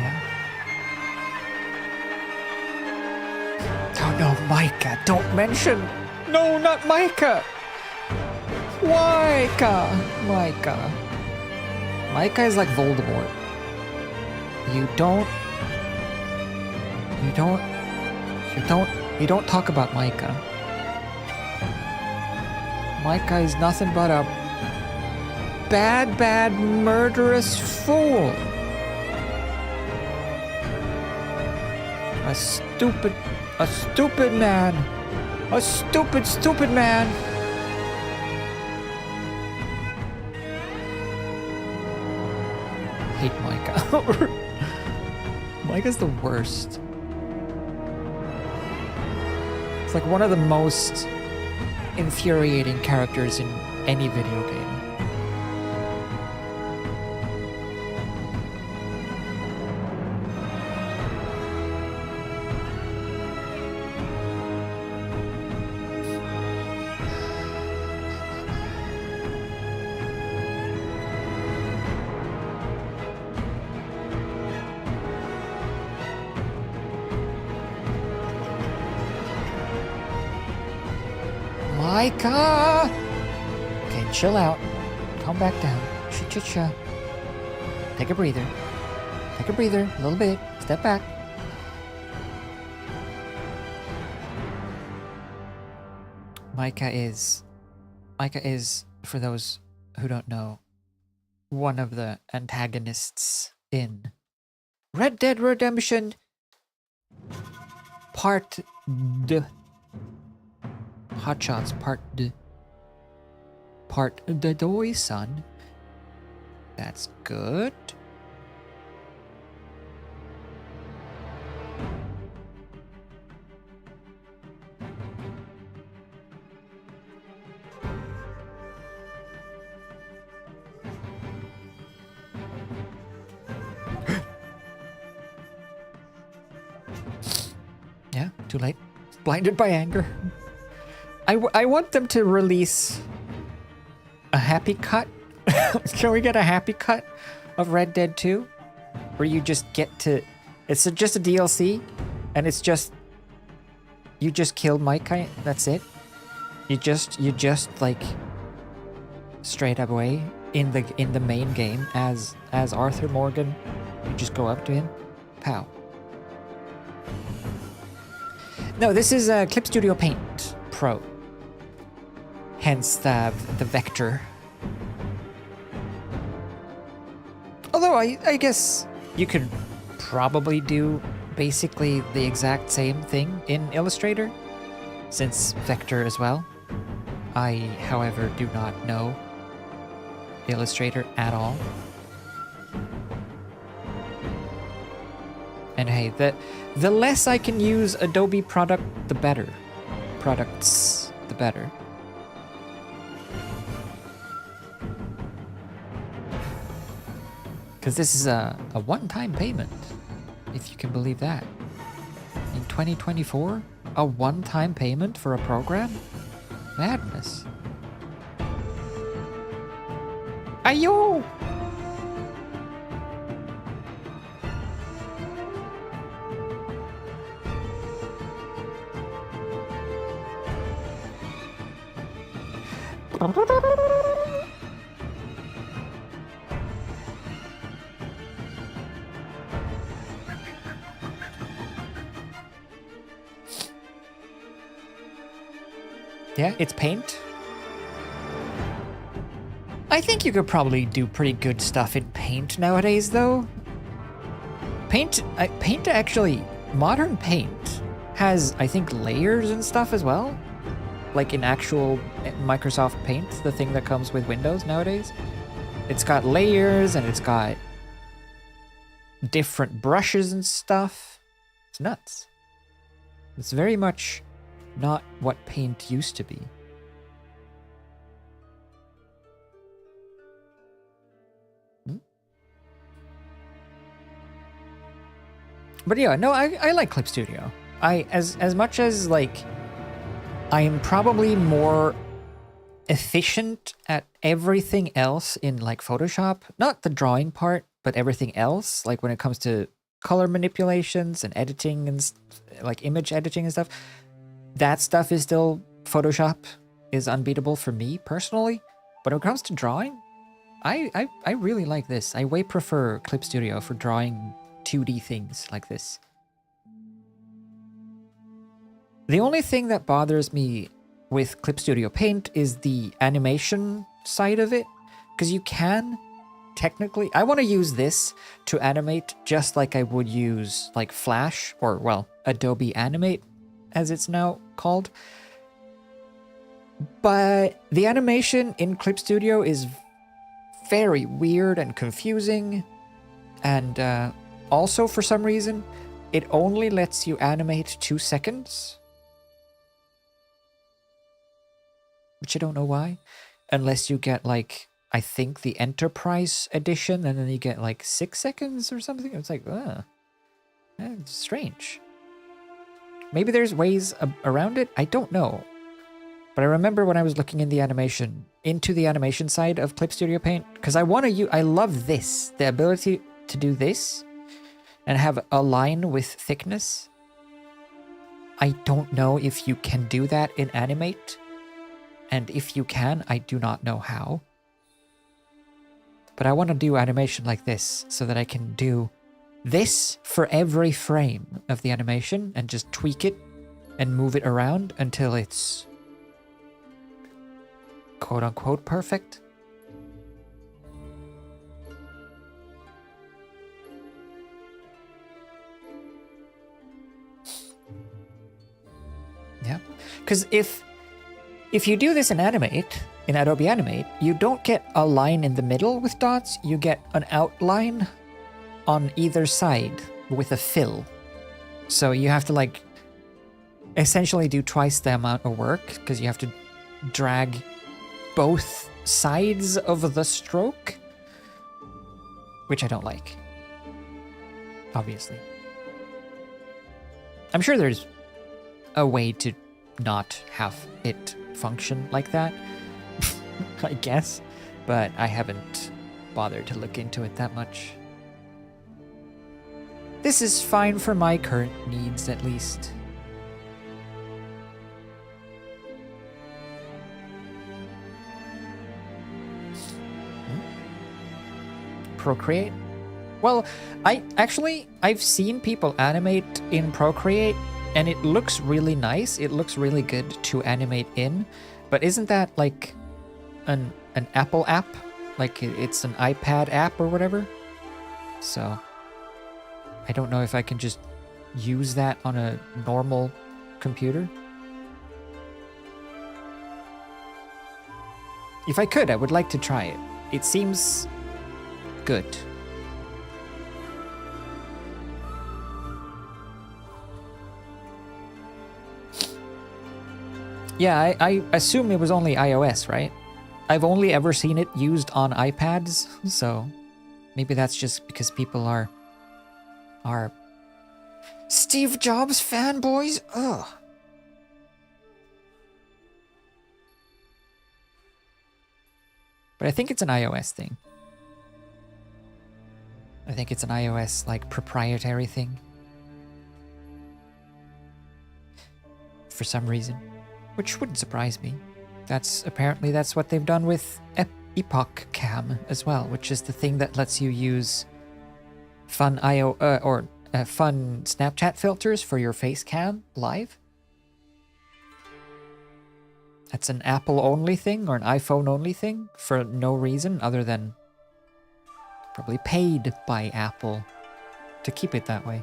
Yeah. Oh no, Micah, don't mention. No, not Micah. Micah. Micah is like Voldemort. You don't talk about Micah. Micah is nothing but a bad, murderous fool. A stupid man. A stupid man. Hate Micah. Micah's the worst. It's like one of the most infuriating characters in any video game. Micah! Okay, chill out. Calm back down. Cha-cha-cha. Take a breather. Take a breather. A little bit. Step back. Micah is, for those who don't know, one of the antagonists in Red Dead Redemption Part D. Hotshots Part D. Part the Doy Son. That's good. Yeah, too late. Blinded by anger. I want them to release a happy cut. Can we get a happy cut of Red Dead 2? Where you just get to... It's just a DLC, and it's just... You just killed Micah, that's it. You just like... Straight up away in the main game as Arthur Morgan. You just go up to him. Pow. No, this is Clip Studio Paint Pro. Hence the vector. Although I guess you could probably do basically the exact same thing in Illustrator, since vector as well. I, however, do not know Illustrator at all. And hey, the less I can use Adobe product, the better. Products, the better. Because this is a one-time payment, if you can believe that. In 2024, a one-time payment for a program? Madness. Ayo! Yeah, it's Paint. I think you could probably do pretty good stuff in Paint nowadays, though. Paint actually, modern Paint has, I think, layers and stuff as well. Like in actual Microsoft Paint, the thing that comes with Windows nowadays. It's got layers and it's got different brushes and stuff. It's nuts. It's very much not what Paint used to be. But yeah, no, I like Clip Studio. As much as like I am probably more efficient at everything else in like Photoshop. Not the drawing part, but everything else. Like when it comes to color manipulations and editing and like image editing and stuff. That stuff is still Photoshop is unbeatable for me personally. But when it comes to drawing, I really like this. I way prefer Clip Studio for drawing 2D things like this. The only thing that bothers me with Clip Studio Paint is the animation side of it. Because you can, technically... I want to use this to animate just like I would use like Flash, or well, Adobe Animate, as it's now called. But the animation in Clip Studio is very weird and confusing. And also, for some reason, it only lets you animate 2 seconds. Which I don't know why. Unless you get, like, I think the Enterprise edition, and then you get, like, 6 seconds or something. It's like, that's strange. Maybe there's ways around it? I don't know. But I remember when I was looking into the animation side of Clip Studio Paint, because I love this. The ability to do this and have a line with thickness. I don't know if you can do that in Animate. And if you can, I do not know how. But I want to do animation like this so that I can do this for every frame of the animation and just tweak it and move it around until it's quote-unquote perfect. Yeah, because if you do this in Animate, in Adobe Animate, you don't get a line in the middle with dots, you get an outline on either side with a fill. So you have to like essentially do twice the amount of work because you have to drag both sides of the stroke, which I don't like, obviously. I'm sure there's a way to not have it function like that, I guess, but I haven't bothered to look into it that much. This is fine for my current needs, at least. Procreate? Well, I've seen people animate in Procreate, and it looks really nice. It looks really good to animate in, but isn't that like an Apple app? Like it's an iPad app or whatever? So I don't know if I can just use that on a normal computer. If I could, I would like to try it. It seems good. Yeah, I assume it was only iOS, right? I've only ever seen it used on iPads, so maybe that's just because people are Steve Jobs fanboys? Ugh. But I think it's an iOS thing. I think it's an iOS, like, proprietary thing. For some reason. Which wouldn't surprise me. Apparently that's what they've done with Epoch Cam as well, which is the thing that lets you use fun fun Snapchat filters for your face cam live. That's an Apple only thing or an iPhone only thing for no reason other than probably paid by Apple to keep it that way.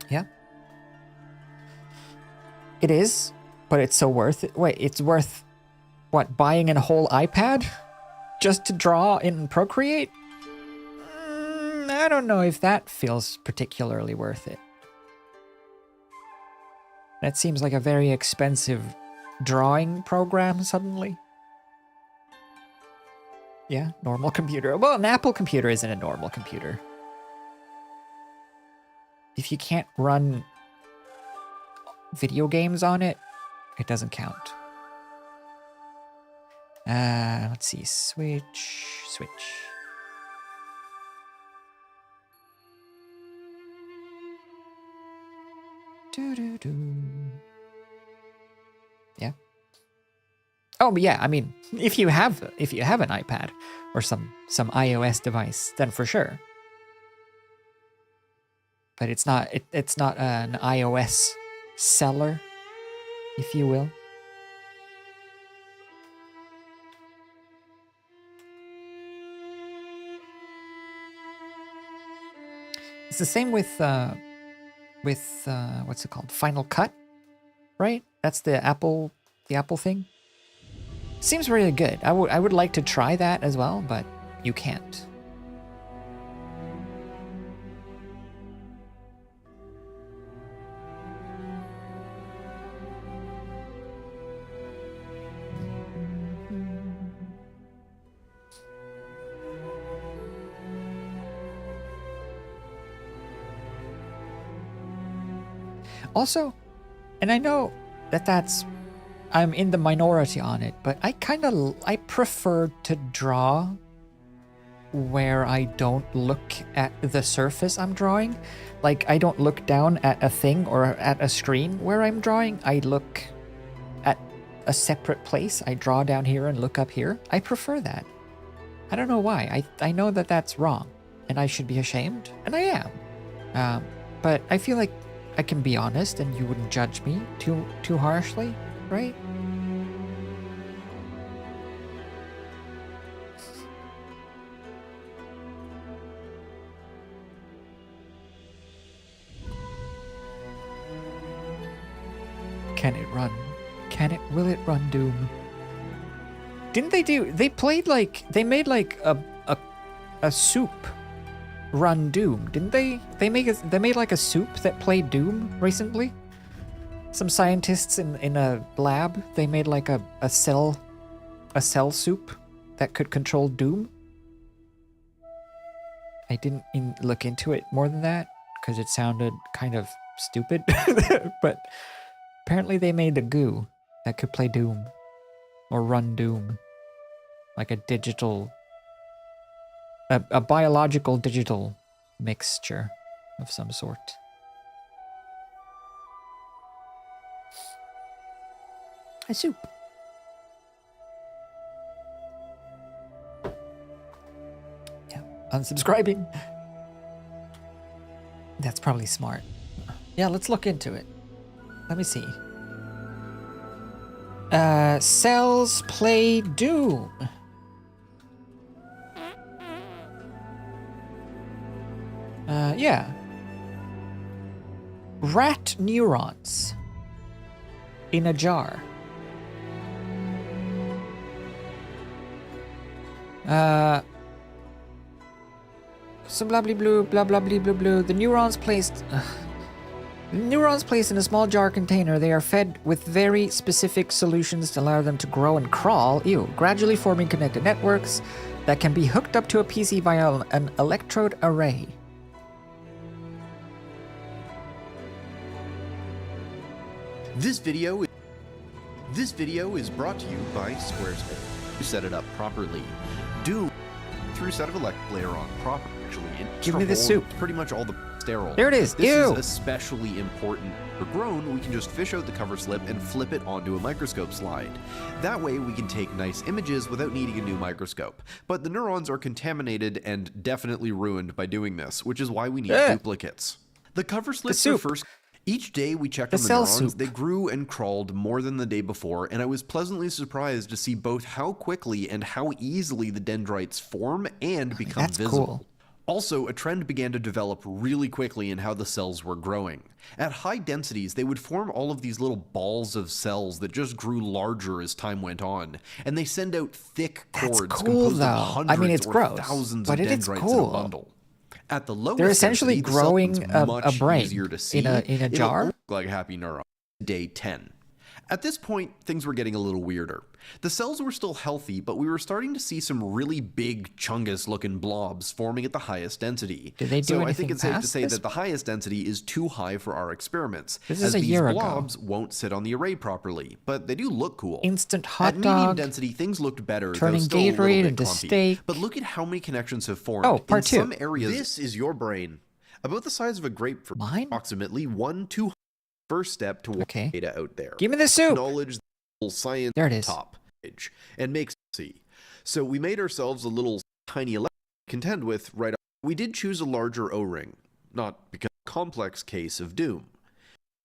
Yeah. It is, but it's so worth it. Wait, it's worth, what, buying a whole iPad just to draw in Procreate? I don't know if that feels particularly worth it. That seems like a very expensive drawing program suddenly. Yeah, normal computer. Well, an Apple computer isn't a normal computer. If you can't run video games on it, it doesn't count. Let's see. Switch. Yeah. Oh, but yeah. I mean, if you have an iPad or some iOS device, then for sure. But it's not an iOS seller, if you will. It's the same with what's it called? Final Cut, right? That's the Apple thing. Seems really good. I would like to try that as well, but you can't. Also, and I know that I'm in the minority on it, but I prefer to draw where I don't look at the surface I'm drawing. Like, I don't look down at a thing or at a screen where I'm drawing. I look at a separate place. I draw down here and look up here. I prefer that. I don't know why. I know that that's wrong, and I should be ashamed, and I am. But I feel like I can be honest, and you wouldn't judge me too harshly, right? Can it run? Will it run Doom? Didn't they made like a soup run Doom, didn't they? They made like a soup that played Doom recently. Some scientists in a lab, they made like a cell soup that could control Doom. I didn't look into it more than that because it sounded kind of stupid, but apparently they made a goo that could play Doom or run Doom, like a digital, a biological digital mixture of some sort. A soup. Yeah, unsubscribing. That's probably smart. Yeah, let's look into it. Let me see. Cells play Doom. Yeah. Rat neurons in a jar. Some blah blah blue, blah blah blah blah blue. The neurons placed in a small jar container. They are fed with very specific solutions to allow them to grow and crawl. Gradually forming connected networks that can be hooked up to a PC via an electrode array. This video is brought to you by Squarespace. To set it up properly, do through set of electric layer on properly. Give me the soup. Pretty much all the sterile. There it is. This Ew. is especially important. For grown, we can just fish out the cover slip and flip it onto a microscope slide. That way we can take nice images without needing a new microscope. But the neurons are contaminated and definitely ruined by doing this, which is why we need duplicates. The cover slips are first. Each day we checked on the neurons, they grew and crawled more than the day before, and I was pleasantly surprised to see both how quickly and how easily the dendrites form and become visible. Cool. Also, a trend began to develop really quickly in how the cells were growing. At high densities, they would form all of these little balls of cells that just grew larger as time went on, and they send out thick cords composed of hundreds or thousands of dendrites in a bundle. At the lowest they're essentially density, growing the cell a brain easier to see. in a jar. It'll look like a happy neuron. Day 10. At this point, things were getting a little weirder. The cells were still healthy, but we were starting to see some really big, chungus-looking blobs forming at the highest density. Did they do so I anything think it's safe to past say this? that the highest density is too high for our experiments, This as is a these year ago. blobs won't sit on the array properly, but they do look cool. Instant hot At medium dog. density, things looked better, turning though still a little Gatorade bit into clumpy. steak. But look at how many connections have formed. Oh, part In two. some areas, this is your brain, about the size of a grapefruit. Mine? Approximately 1/2 first step toward Okay. data out there. Give me the soup. Acknowledge the science There it is. top page and makes see. So we made ourselves a little tiny electrode to contend with right off. We did choose a larger O-ring, not because of a complex case of doom.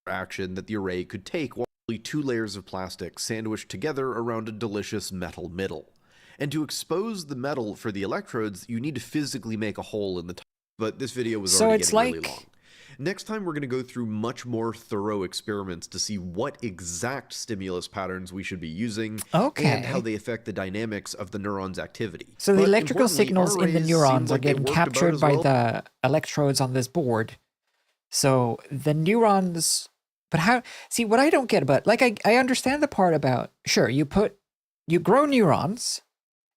Action that the array could take while only 2 layers of plastic sandwiched together around a delicious metal middle. And to expose the metal for the electrodes, you need to physically make a hole in the top. But this video was So already it's getting really like- long. Next time, we're going to go through much more thorough experiments to see what exact stimulus patterns we should be using Okay. and how they affect the dynamics of the neuron's activity. So the But electrical importantly, signals our in the rays neurons seemed are like they getting worked about captured as by well. the electrodes on this board. So the neurons, but how, see what I don't get about, like I understand the part about, sure, you grow neurons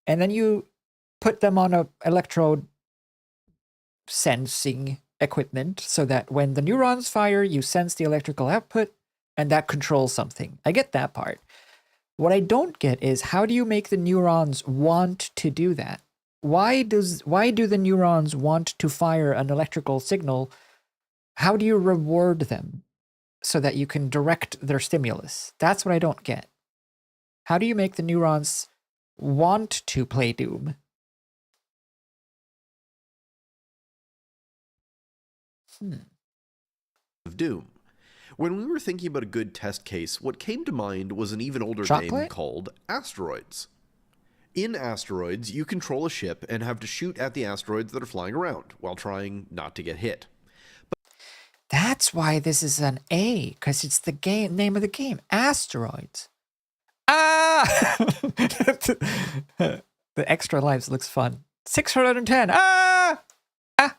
and then you put them on a electrode sensing equipment so that when the neurons fire, you sense the electrical output and that controls something. I get that part. What I don't get is how do you make the neurons want to do that? Why do the neurons want to fire an electrical signal? How do you reward them so that you can direct their stimulus? That's what I don't get. How do you make the neurons want to play Doom? Of Doom. When we were thinking about a good test case, what came to mind was an even older Chocolate? game called Asteroids. In Asteroids, you control a ship and have to shoot at the asteroids that are flying around while trying not to get hit. That's why this is an A, because it's the name of the game, Asteroids. Ah! The extra lives looks fun. 610. Ah! Ah!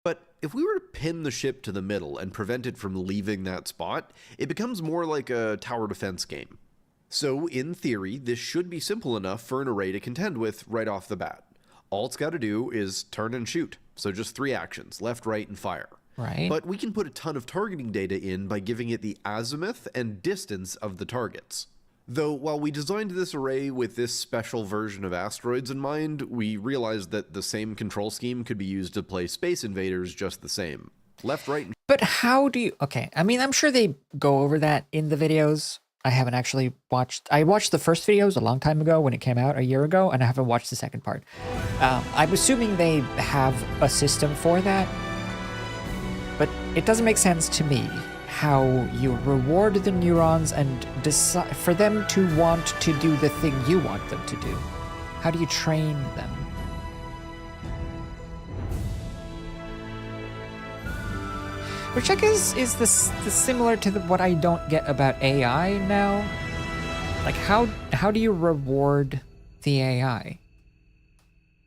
But if we were to pin the ship to the middle and prevent it from leaving that spot, it becomes more like a tower defense game. So, in theory, this should be simple enough for an array to contend with right off the bat. All it's got to do is turn and shoot. So just 3 actions, left, right, and fire. Right. But we can put a ton of targeting data in by giving it the azimuth and distance of the targets. Though, while we designed this array with this special version of Asteroids in mind, we realized that the same control scheme could be used to play Space Invaders just the same. Left, right, and But how do you... Okay, I mean, I'm sure they go over that in the videos. I haven't actually watched... I watched the first videos a long time ago when it came out, a year ago, and I haven't watched the second part. I'm assuming they have a system for that, but it doesn't make sense to me how you reward the neurons and decide for them to want to do the thing you want them to do. How do you train them? Which I guess is the similar to what I don't get about AI now. Like how do you reward the AI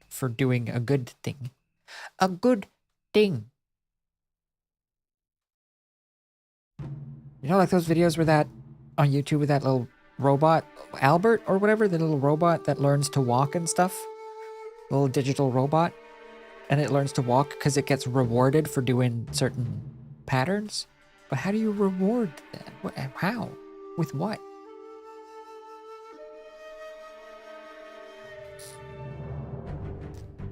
for doing a good thing? A good thing. You know, like those videos where that on YouTube with that little robot, Albert or whatever, the little robot that learns to walk and stuff, little digital robot, and it learns to walk because it gets rewarded for doing certain patterns. But how do you reward that? How? With what?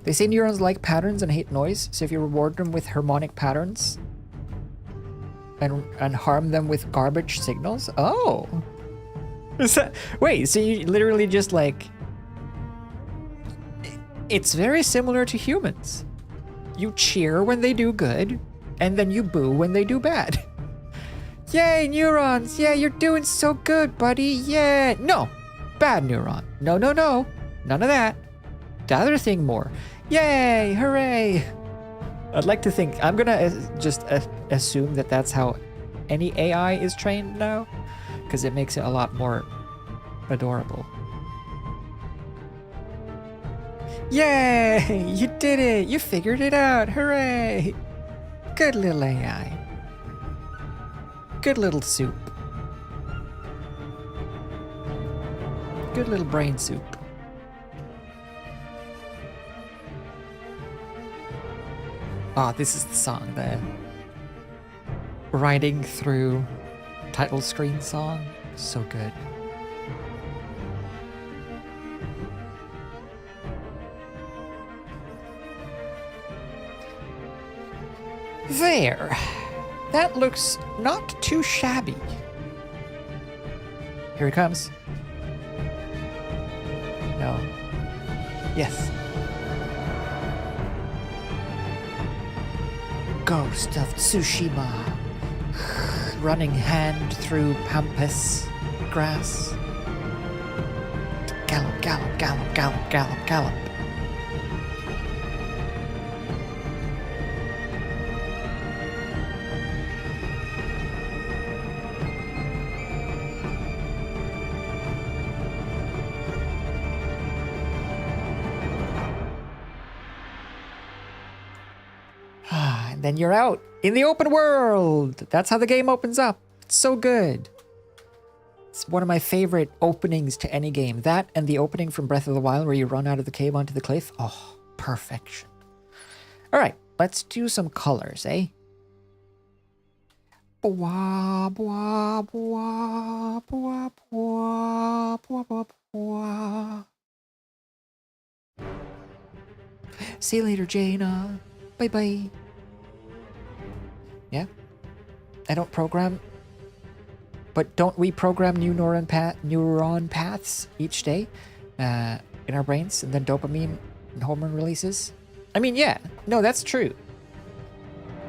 They say neurons like patterns and hate noise, so if you reward them with harmonic patterns and harm them with garbage signals? Oh. Is that, wait, so you literally just like... It's very similar to humans. You cheer when they do good, and then you boo when they do bad. Yay, neurons! Yeah, you're doing so good, buddy! Yeah! No! Bad neuron. No, no, no. None of that. The other thing more. Yay! Hooray! I'd like to think... I'm gonna just assume that that's how any AI is trained now, because it makes it a lot more adorable. Yay! You did it! You figured it out! Hooray! Good little AI. Good little soup. Good little brain soup. Ah, this is the song, the riding through title screen song. So good. There. That looks not too shabby. Here he comes. No. Yes. Ghost of Tsushima. Running hand through pampas grass. Gallop, gallop, gallop, gallop, gallop, gallop. And then you're out in the open world. That's how the game opens up. It's so good. It's one of my favorite openings to any game. That and the opening from Breath of the Wild where you run out of the cave onto the cliff. Oh, perfection. All right, let's do some colors, eh? Bwah, bwah, bwah, bwah, bwah, bwah, bwah, bwah. See you later, Jaina. Bye-bye. Yeah. I don't program. But don't we program new neuron paths each day in our brains, and then dopamine and hormone releases? I mean, yeah. No, that's true.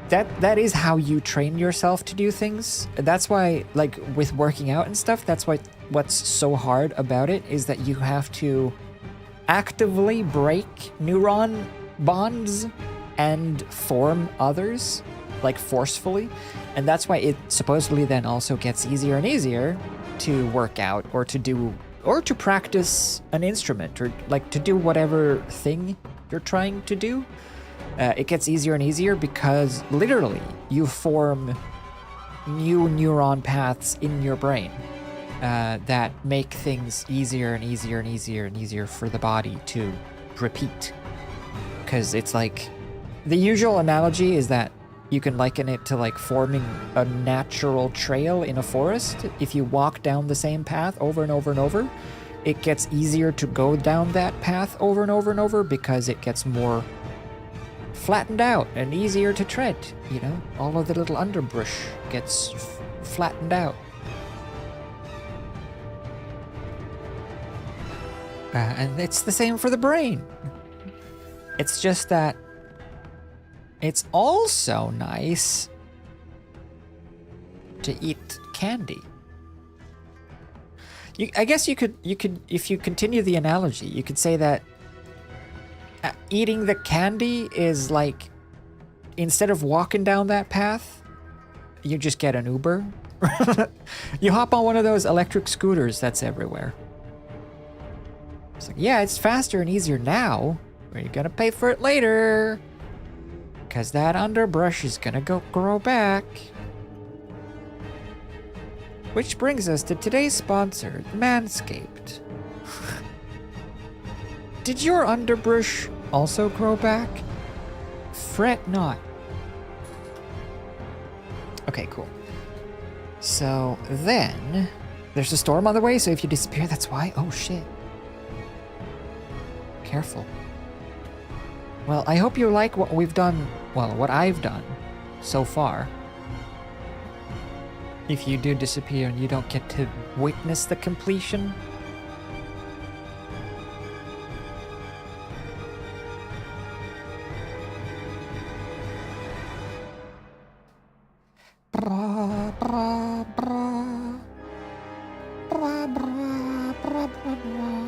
That is how you train yourself to do things. That's why, like, with working out and stuff, that's why what's so hard about it is that you have to actively break neuron bonds and form others, like, forcefully. And that's why it supposedly then also gets easier and easier to work out or to do, or to practice an instrument, or like to do whatever thing you're trying to do. It gets easier and easier because literally you form new neuron paths in your brain that make things easier and easier and easier and easier for the body to repeat. Because it's like, the usual analogy is that you can liken it to like forming a natural trail in a forest. If you walk down the same path over and over and over, it gets easier to go down that path over and over and over because it gets more flattened out and easier to tread, you know? All of the little underbrush gets flattened out. And it's the same for the brain. It's just that it's also nice to eat candy. I guess you could, if you continue the analogy, you could say that eating the candy is like, instead of walking down that path, you just get an Uber. You hop on one of those electric scooters that's everywhere. It's like, yeah, it's faster and easier now, but you're gonna pay for it later. Because that underbrush is gonna grow back. Which brings us to today's sponsor, Manscaped. Did your underbrush also grow back? Fret not. Okay, cool. So then, there's a storm on the way, so if you disappear, that's why. Oh shit. Careful. Well, I hope you like what we've done, well, what I've done so far. If you do disappear and you don't get to witness the completion. Bra, bra, bra. Bra, bra, bra, bra, bra.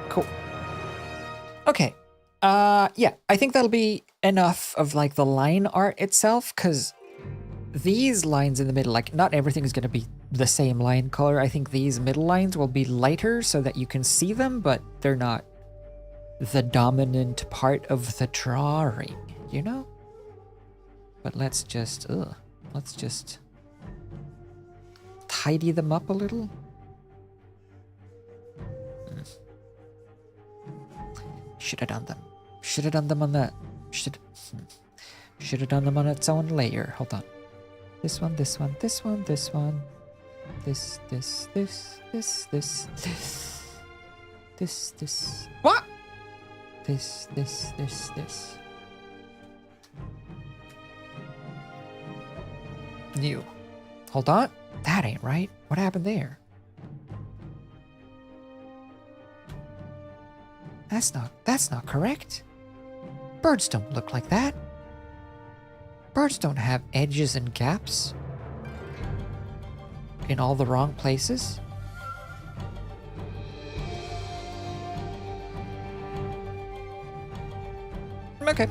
Cool. Okay. Yeah, I think that'll be enough of like the line art itself, because these lines in the middle, like not everything is going to be the same line color. I think these middle lines will be lighter so that you can see them, but they're not the dominant part of the drawing, you know? But let's just tidy them up a little. Should have done them. Should have done them on that. Should have done them on its own layer. Hold on. This one, this one, this one, this one. This. What? This. New. Hold on. That ain't right. What happened there? That's not correct. Birds don't look like that. Birds don't have edges and gaps in all the wrong places. Okay.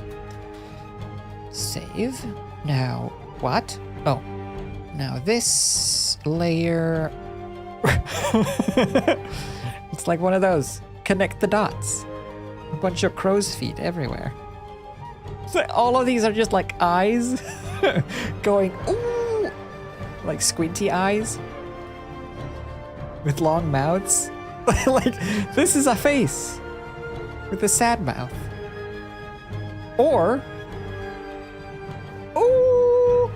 Save. Now, what? Oh. Now this layer... It's like one of those. Connect the dots. A bunch of crow's feet everywhere. So all of these are just like eyes going, ooh, like squinty eyes with long mouths. Like, this is a face with a sad mouth. Or, ooh,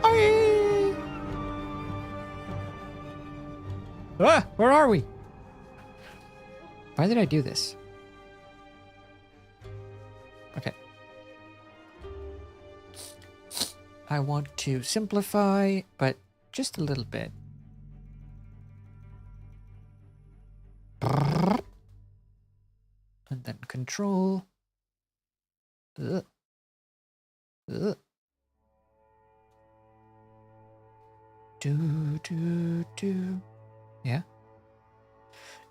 aye. Ah, where are we? Why did I do this? Okay. I want to simplify, but just a little bit. And then control. Yeah.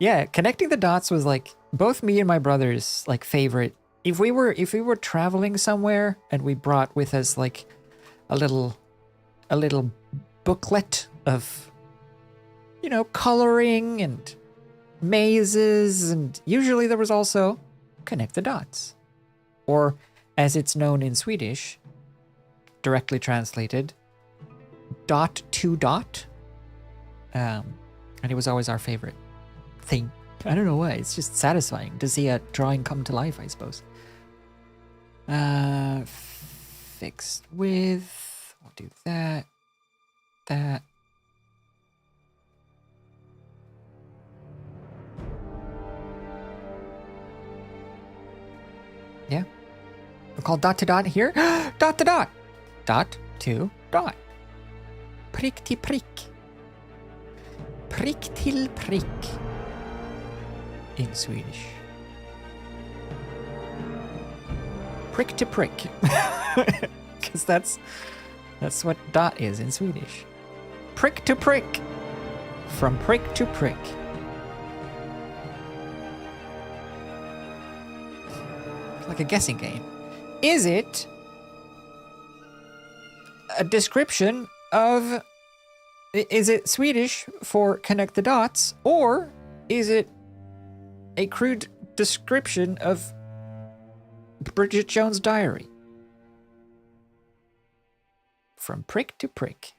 Yeah, connecting the dots was like both me and my brother's like favorite. If we were traveling somewhere and we brought with us like a little booklet of, you know, coloring and mazes, and usually there was also connect the dots, or as it's known in Swedish, directly translated, dot to dot. And it was always our favorite thing. I don't know why. It's just satisfying to see a drawing come to life, I suppose. Fixed width. We'll do that. That. Yeah. We'll call dot to dot here. Dot to dot. Dot to dot. Prick till prick. Prick till prick. In Swedish. Prick to prick. Because that's what dot is in Swedish. Prick to prick. From prick to prick. It's like a guessing game. Is it a description of... Is it Swedish for connect the dots, or is it a crude description of Bridget Jones' Diary? From prick to prick.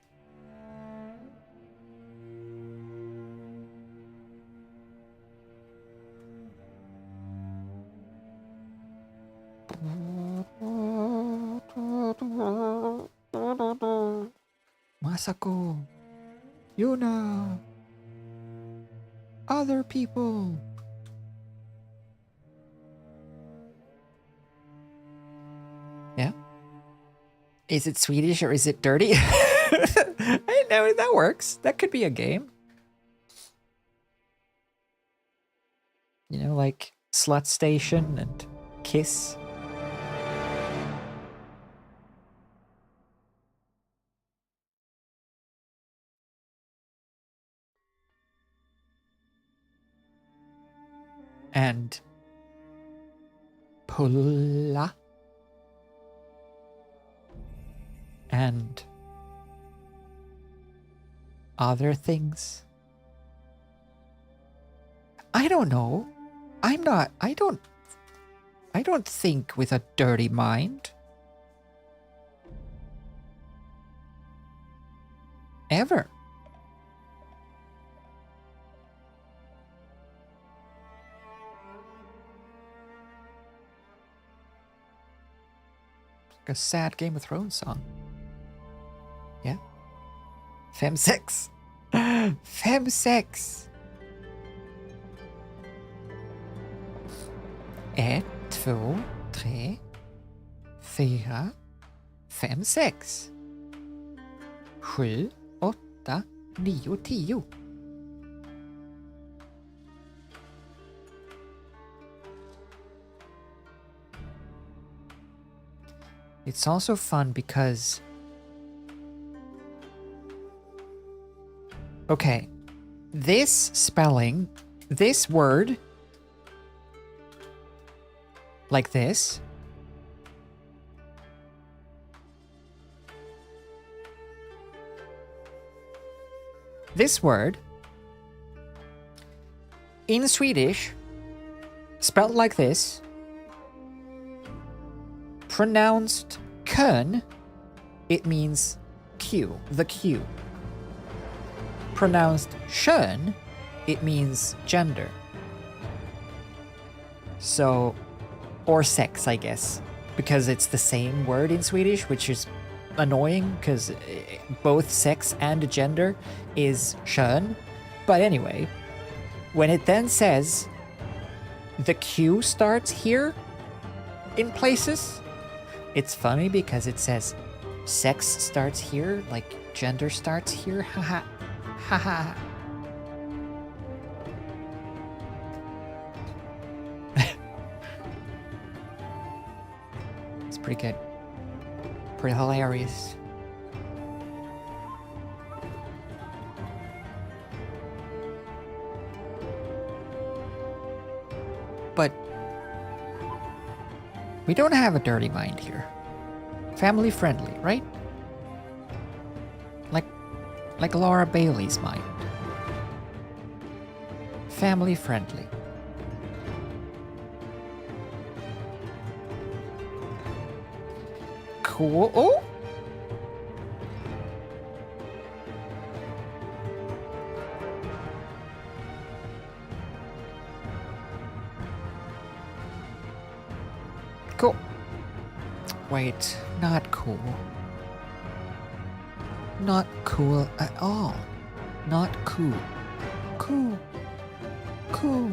Masako, Yuna, other people. Yeah? Is it Swedish or is it dirty? I know that works. That could be a game. You know, like Slut Station and Kiss. And Pulla. And other things. I don't know. I'm not. I don't think with a dirty mind. Ever. Like a sad Game of Thrones song. Yeah. Femsex. Femsex. 1, 2, 3, 4, 5, 6, 7, 8, 9, 10. It's also fun because... Okay, this spelling, this word, like this, this word, in Swedish, spelled like this, pronounced kön, it means Q, the Q. Pronounced kön, it means gender. So, or sex, I guess, because it's the same word in Swedish, which is annoying because both sex and gender is kön. But anyway, when it then says the Q starts here in places, it's funny because it says sex starts here, like gender starts here. Haha. Haha. It's pretty good. Pretty hilarious. But we don't have a dirty mind here. Family friendly, right? Like Laura Bailey's mind. Family friendly. Cool. Oh! Cool. Wait, not cool. Not cool at all. Not cool. Cool. Cool.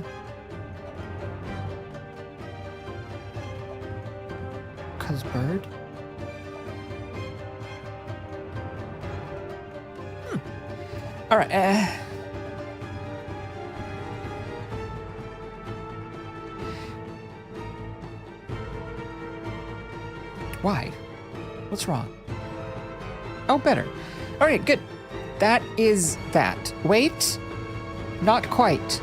Cause bird? Alright, Why? What's wrong? Oh, better. Alright, good. That is that. Wait. Not quite.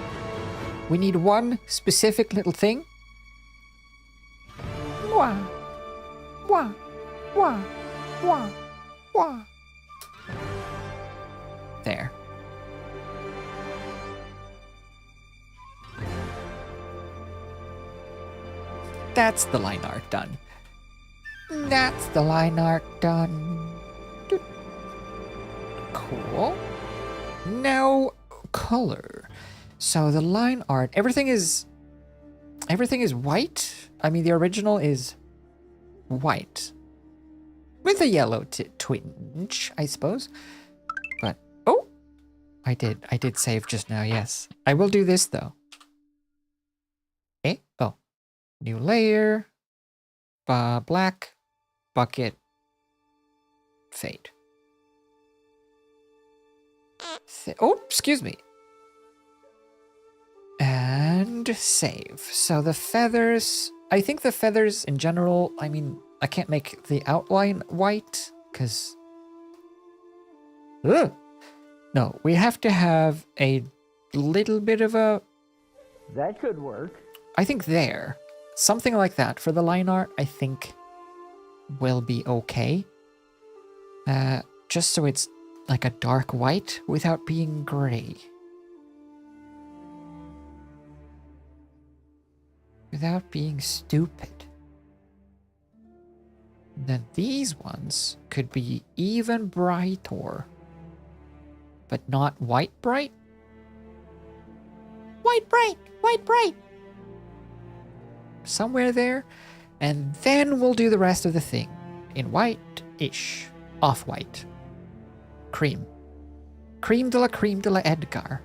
We need one specific little thing. Wah. Wah. Wah. Wah. Wah. There. That's the line art done. That's the line art done. Cool. Now color. So the line art, everything is white. I mean, the original is white with a yellow twinge, I suppose. But oh, I did save just now. Yes, I will do this though. Oh, new layer, black, bucket, fade. Oh, excuse me. And save. So the feathers, I think the feathers in general, I mean, I can't make the outline white because... No, we have to have a little bit of a... That could work. I think there. Something like that for the line art, I think will be okay. Just so it's like a dark white without being gray. without being stupid. Then these ones could be even brighter, but not white bright. White bright, white bright. Somewhere there, and then we'll do the rest of the thing in white-ish, off-white, cream de la Edgar.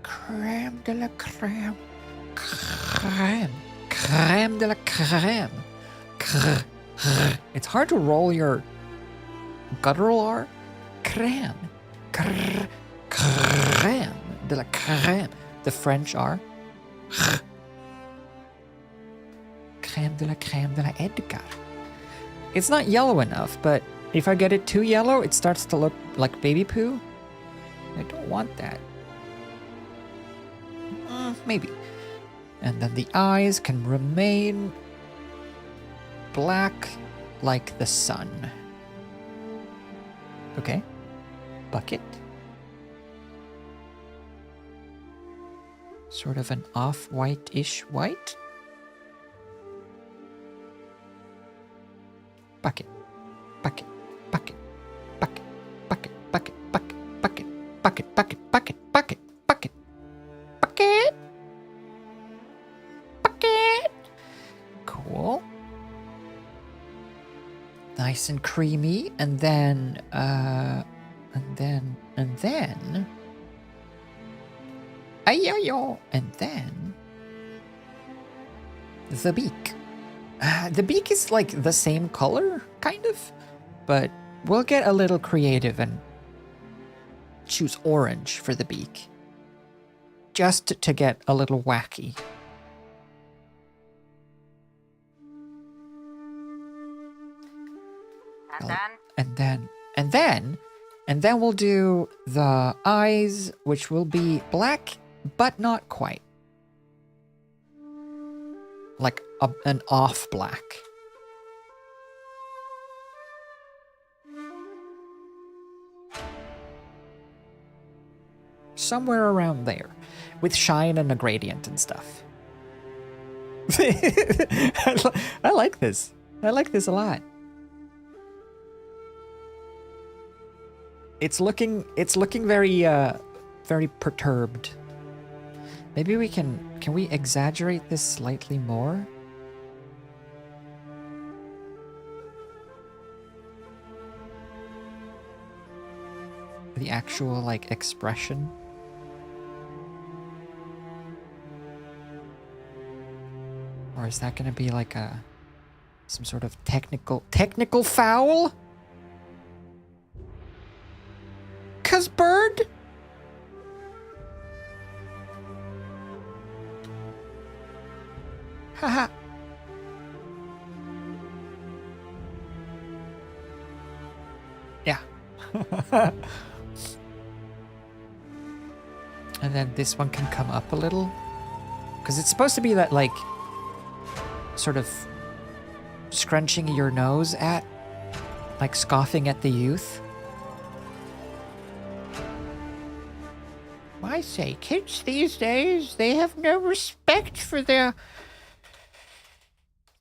Crème de la crème. Crème de la crème. It's hard to roll your guttural R. Crème. Crème de la crème. The French R. Crème de la Edgar. It's not yellow enough, but if I get it too yellow, it starts to look like baby poo. I don't want that. Maybe. And then the eyes can remain black like the sun. Okay. Bucket. Sort of an off-white-ish white. Bucket. Bucket. Bucket. Bucket. Bucket. Bucket. Bucket. Bucket. Bucket. Bucket. Bucket. Bucket. Bucket. Bucket. Bucket. Cool. Nice and creamy, and then ayo, and then the beak. The beak is like the same color, kind of, but we'll get a little creative and choose orange for the beak, just to get a little wacky. And then we'll do the eyes, which will be black, but not quite. Like an off black. Somewhere around there, with shine and a gradient and stuff. I like this. I like this a lot. It's looking very very perturbed. Maybe we can we exaggerate this slightly more? The actual like expression. Or is that going to be like some sort of technical foul? 'Cause bird? Haha. Yeah. And then this one can come up a little. Because it's supposed to be that, like, sort of scrunching your nose at, like scoffing at the youth. I say, kids these days, they have no respect for their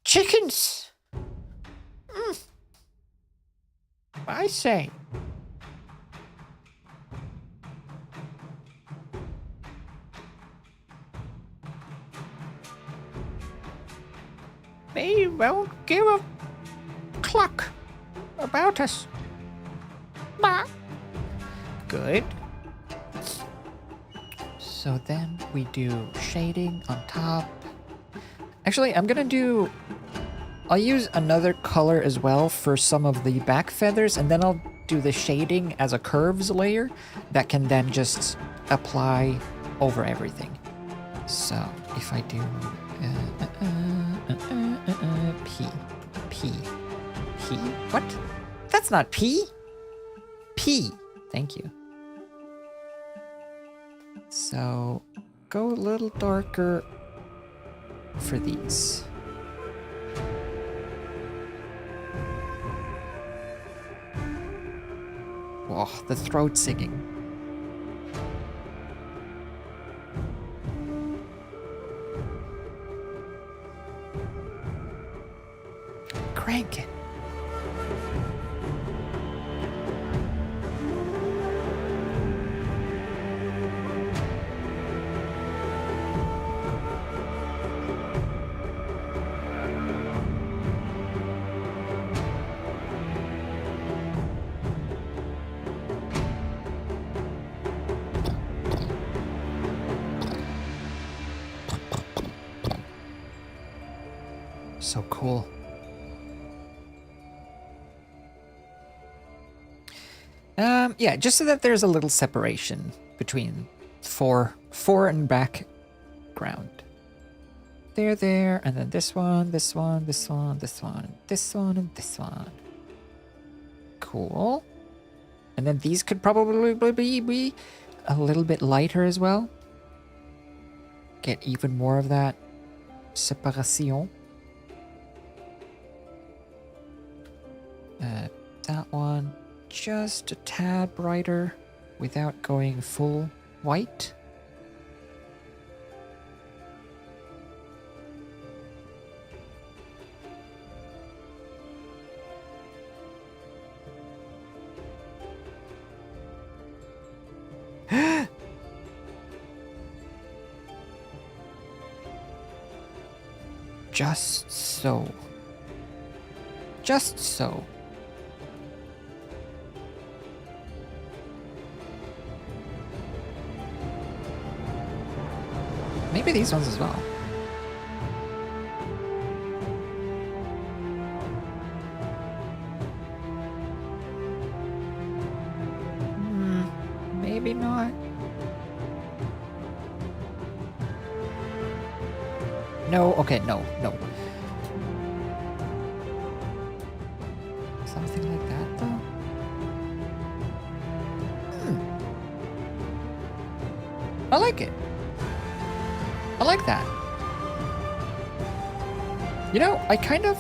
chickens. I say. They won't give a cluck about us. Bah. Good. So then we do shading on top. Actually, I'll use another color as well for some of the back feathers, and then I'll do the shading as a curves layer that can then just apply over everything. So if I do P. What? That's not P. P. Thank you. So go a little darker for these. Oh, the throat singing. Crank it. So cool. Yeah, just so that there's a little separation between fore and background. There, and then this one, this one, this one, this one, this one, and this one. Cool. And then these could probably be a little bit lighter as well. Get even more of that separation. That one just a tad brighter without going full white. Just so. Just so. Maybe these ones as well. Maybe not. No, okay, no. Something like that, though? I like it. I like that. You know, I kind of...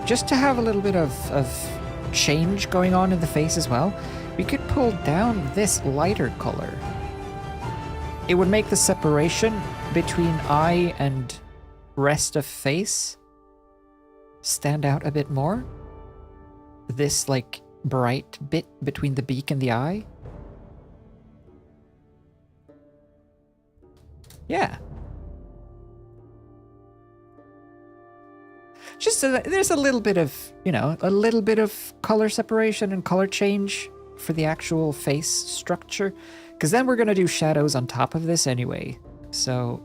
Just to have a little bit of change going on in the face as well, we could pull down this lighter color. It would make the separation between eye and rest of face stand out a bit more. This, like, bright bit between the beak and the eye. Yeah. Just so that there's a little bit of, you know, a little bit of color separation and color change for the actual face structure. Because then we're going to do shadows on top of this anyway. So,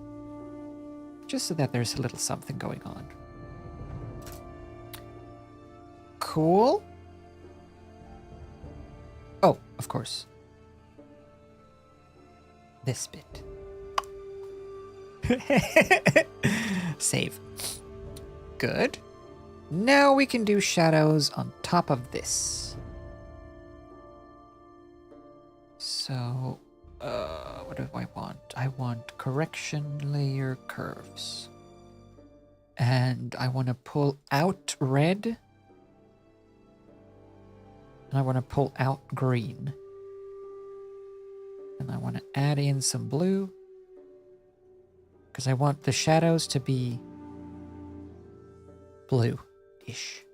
just so that there's a little something going on. Cool. Oh, of course. This bit. Save. Good. Now we can do shadows on top of this. So, what do I want? I want correction layer curves. And I want to pull out red. And I want to pull out green. And I want to add in some blue. Because I want the shadows to be blue-ish.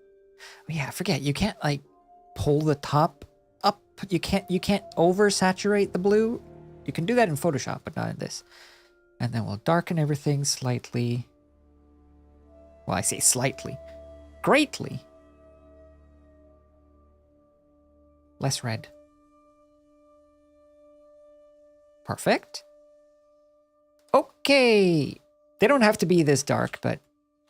Oh yeah, I forget. You can't, like, pull the top up. You can't oversaturate the blue. You can do that in Photoshop, but not in this. And then we'll darken everything slightly. Well, I say slightly. Greatly. Less red. Perfect. Okay. They don't have to be this dark, but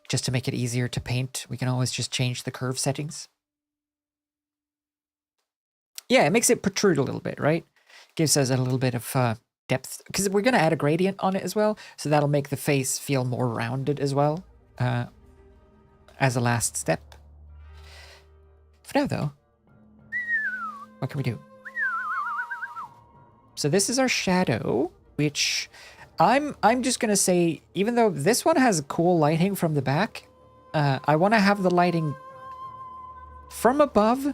just to make it easier to paint, we can always just change the curve settings. Yeah, it makes it protrude a little bit, right? Gives us a little bit of depth, because we're going to add a gradient on it as well, so that'll make the face feel more rounded as well, as a last step. For now, though, what can we do? So this is our shadow, which I'm just going to say, even though this one has cool lighting from the back, I want to have the lighting from above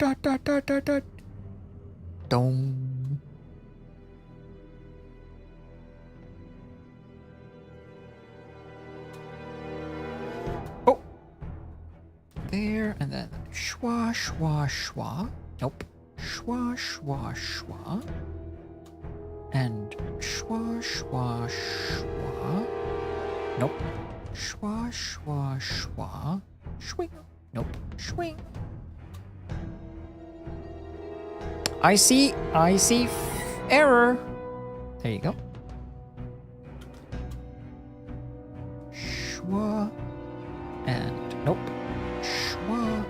dot dot dot dot dot. Dong. Oh. There, and then schwa schwa schwa. Nope. Schwa schwa schwa. And schwa schwa schwa. Nope. Schwa schwa schwa. Swing. Nope. Swing. I see error. There you go. Schwa. And nope. Schwa.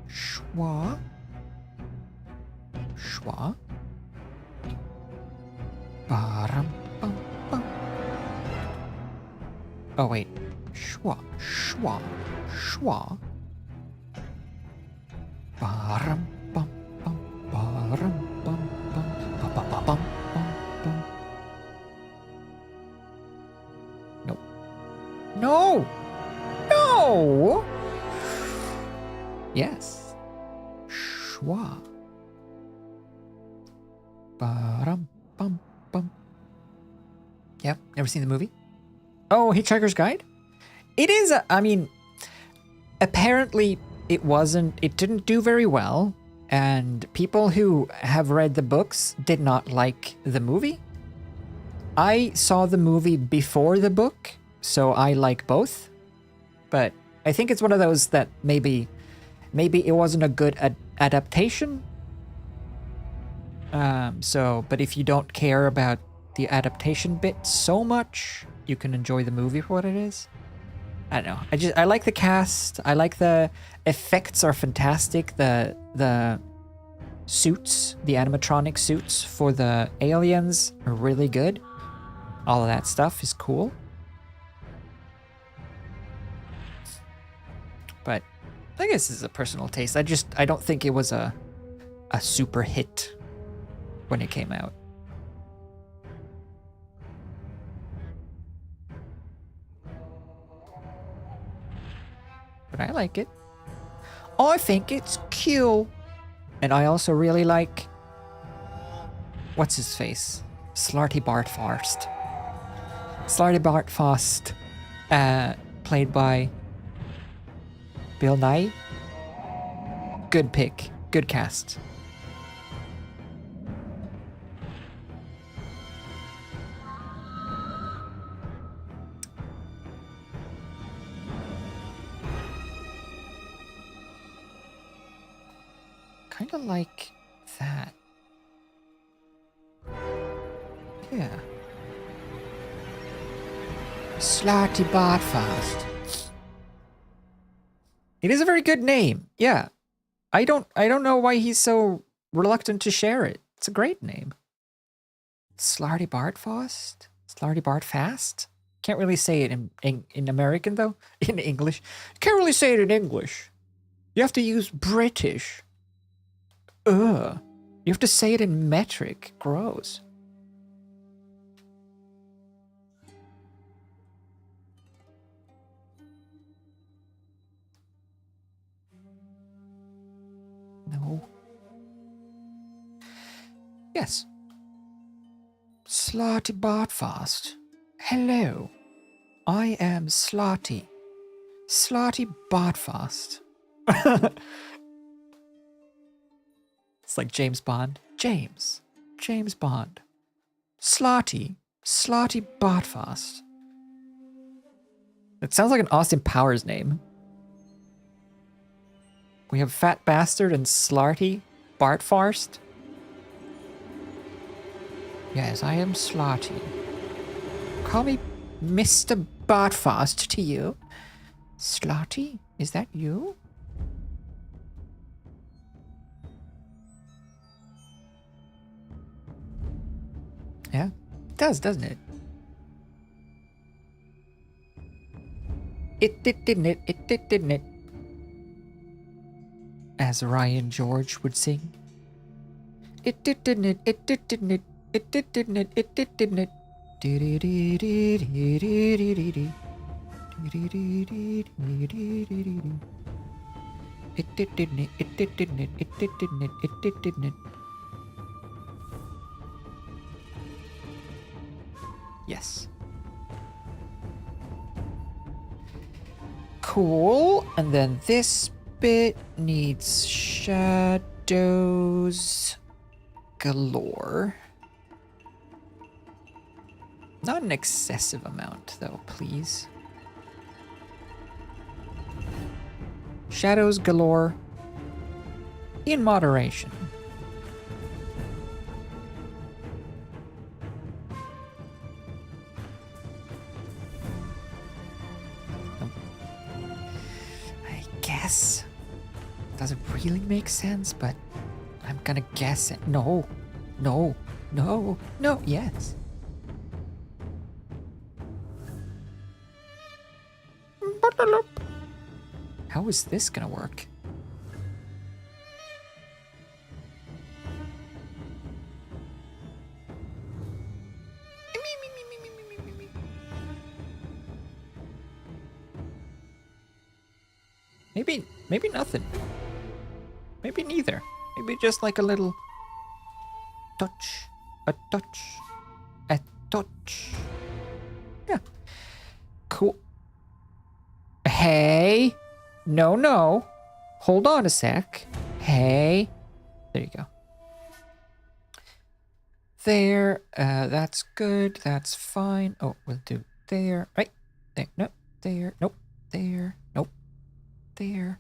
Schwa. Schwa. Baram bum bum. Oh wait. Schwa. Schwa. Schwa. Baram bum bum. Baram bum bum. Bum bum bum bum bum. Nope. No! No! Yes. Schwa. Baram bum bum. Yep, never seen the movie. Oh, Hitchhiker's Guide? It is, I mean, apparently it didn't do very well, and people who have read the books did not like the movie. I saw the movie before the book, so I like both, but I think it's one of those that maybe it wasn't a good adaptation. But if you don't care about the adaptation bit so much, you can enjoy the movie for what it is. I don't know. I like the cast. I like the effects are fantastic. The suits, the animatronic suits for the aliens are really good. All of that stuff is cool. But I guess this is a personal taste. I don't think it was a super hit when it came out. But I like it. I think it's cute. And I also really like... What's his face? Slarty Bartfast. Slarty Bartfast. Played by... Bill Nye. Good pick. Good cast. Kind of like that. Yeah. Slarty Bartfast. It is a very good name. Yeah. I don't know why he's so reluctant to share it. It's a great name. Slarty Bartfast? Slarty Bartfast? Can't really say it in American though. In English. Can't really say it in English. You have to use British. Ugh. You have to say it in metric. Gross. No. Yes. Slarty Bartfast. Hello. I am Slarty. Slarty Bartfast. It's like James Bond. James Bond. Slarty Bartfast. It sounds like an Austin Powers name. We have Fat Bastard and Slarty Bartfast. Yes, I am Slarty. Call me Mr. Bartfast to you. Slarty, is that you? Yeah, it does, doesn't it? It did, didn't it? It did, didn't it? As Ryan George would sing. It did, didn't it? It did, didn't it? It did, didn't it? It did, didn't it? It did, didn't it? It did, didn't it? It did, didn't it? It did, didn't it? Yes. Cool. And then this bit needs shadows galore. Not an excessive amount, though, please. Shadows galore in moderation. I guess. Doesn't really make sense, but I'm gonna guess it. No, no, no, no, yes. How is this gonna work? Maybe nothing. Maybe neither. Maybe just like a little touch, a touch, a touch. Yeah. Cool. Hey. No, no. Hold on a sec. Hey. There you go. There. That's good. That's fine. Oh, we'll do there. Right. There. Nope. There. Nope. There. Nope. There.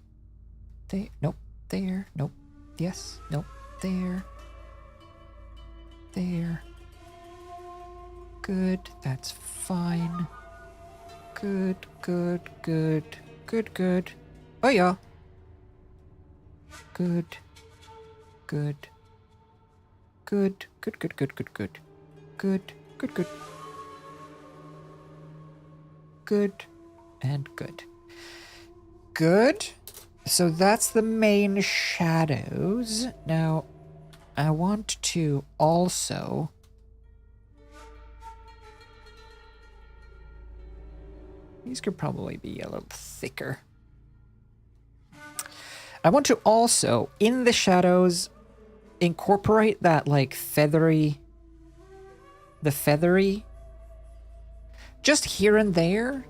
There. Nope. There. Nope. Yes. Nope. There. There. Good. That's fine. Good. Good. Good. Good. Good. Oh yeah. Good. Good. Good. Good. Good. Good. Good. Good. Good. Good. Good. Good. And good. Good. So that's the main shadows. Now, I want to also... These could probably be a little thicker. I want to also, in the shadows, incorporate that, like, feathery... The feathery... Just here and there.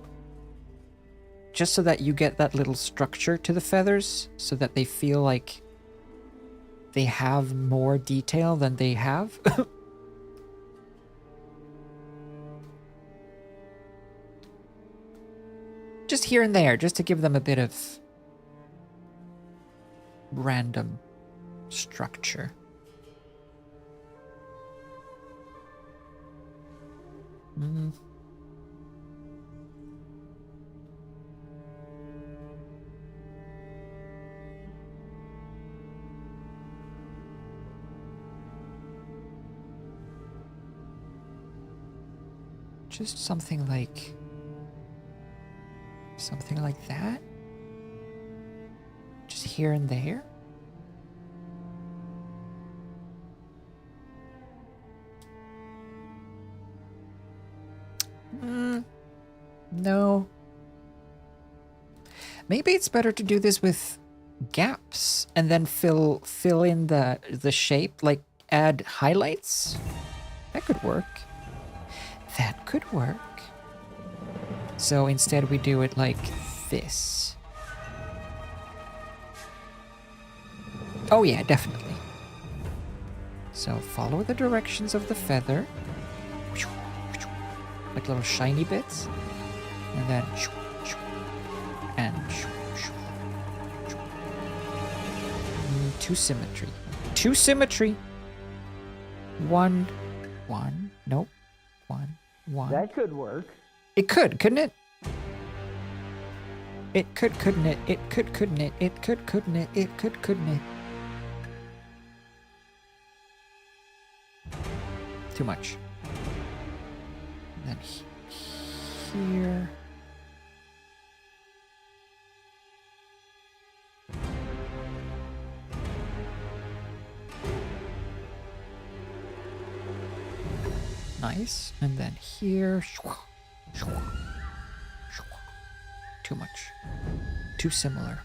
Just so that you get that little structure to the feathers, so that they feel like they have more detail than they have. Just here and there, just to give them a bit of random structure. Just something like that. Just here and there. No. Maybe it's better to do this with gaps and then fill in the shape, like add highlights. That could work. That could work. So instead we do it like this. Oh yeah, definitely. So follow the directions of the feather. Like little shiny bits. And then... And... Two symmetry. Two symmetry! One. Nope. One. That could work. It could, couldn't it? It could, couldn't it? It could, couldn't it? It could, couldn't it? It could, couldn't it? Too much. And then here. Nice. And then here. Too much. Too similar.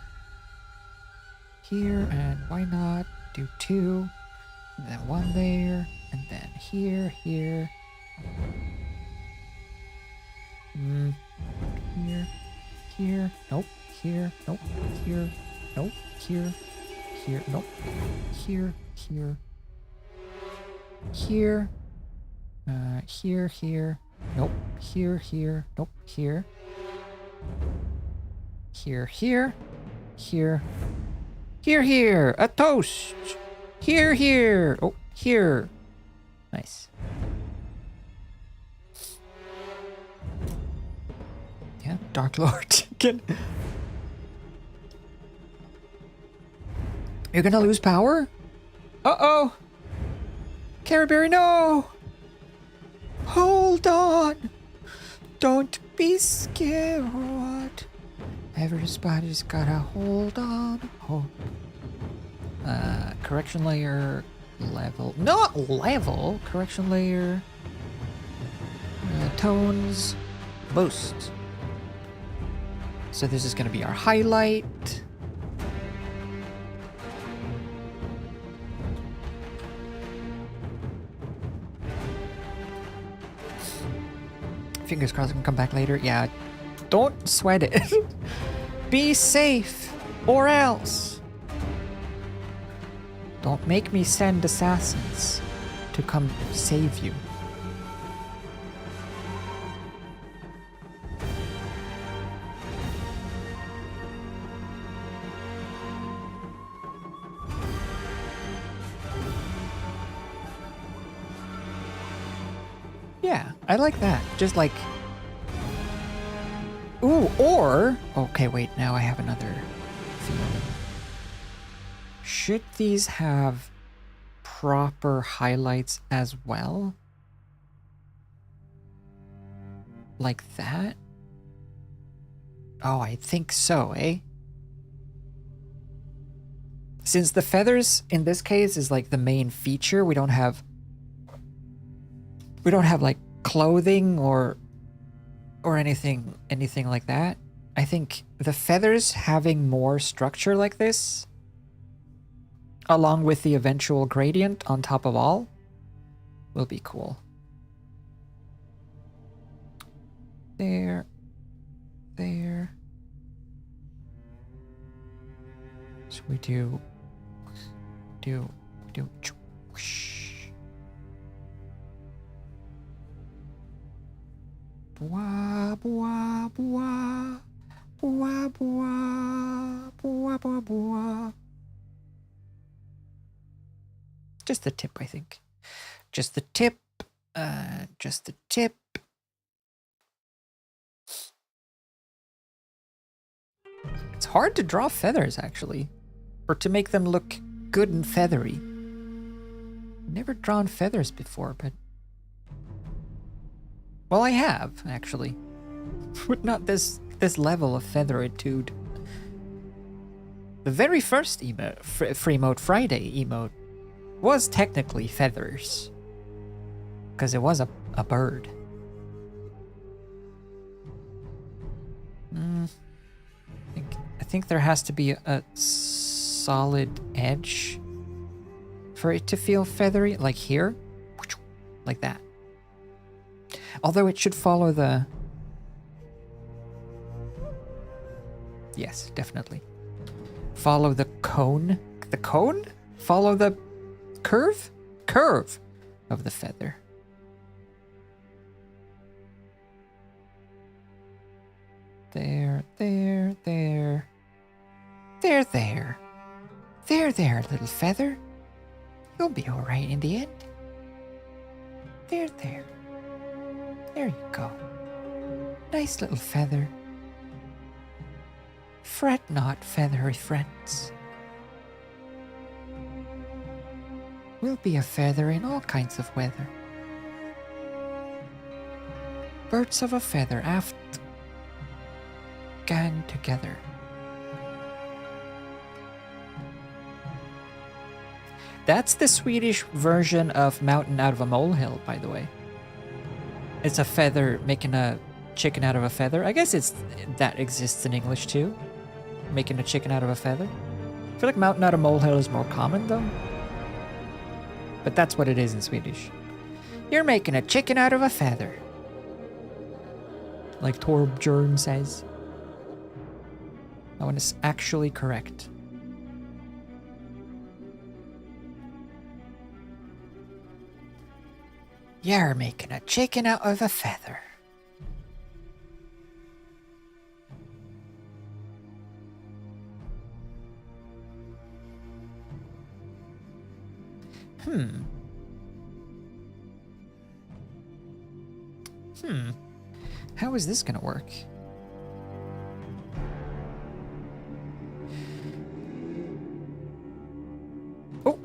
here, and why not do 2, and then 1 there, and then here, here. Here, here, nope, here, nope, here, nope, here, here, nope, here, here, here, here, here, nope, here, here, nope, here, here, here, here, here, here, a toast, here, here, oh, here, nice. Yeah, Dark Lord chicken. You're gonna lose power? Uh-oh! Carberry, no! Hold on! Don't be scared. Everybody's gotta hold on. Oh. Correction layer level. Not level! Correction layer. Tones. Boost. So this is going to be our highlight. Fingers crossed I can come back later. Yeah, don't sweat it. Be safe, or else. Don't make me send assassins to come save you. Yeah, I like that. Just like... Ooh, or... Okay, wait, now I have another feeling. Should these have proper highlights as well? Like that? Oh, I think so, eh? Since the feathers, in this case, is like the main feature, we don't have like clothing or anything like that. I think the feathers having more structure like this, along with the eventual gradient on top of all, will be cool. There. So we do whoosh. Bwa, bwa, bwa, bwa, bwa, bwa, bwa, bwa. Just the tip, I think. Just the tip. Just the tip. It's hard to draw feathers, actually. Or to make them look good and feathery. Never drawn feathers before, but... Well, I have, actually. But not this level of featheritude. The very first emote, Free Mode Friday emote, was technically feathers. Because it was a bird. I think there has to be a solid edge for it to feel feathery, like here, like that. Although it should follow the... Yes, definitely. Follow the cone. The cone? Follow the curve? Curve of the feather. There. There, little feather. You'll be alright in the end. There. There you go. Nice little feather. Fret not, feathery friends. We'll be a feather in all kinds of weather. Birds of a feather aft gang together. That's the Swedish version of mountain out of a molehill, by the way. It's a feather making a chicken out of a feather. I guess that exists in English too. Making a chicken out of a feather. I feel like mountain out a molehill is more common though. But that's what it is in Swedish. You're making a chicken out of a feather. Like Torbjörn says. That one is actually correct. You're making a chicken out of a feather. How is this gonna work? Oh!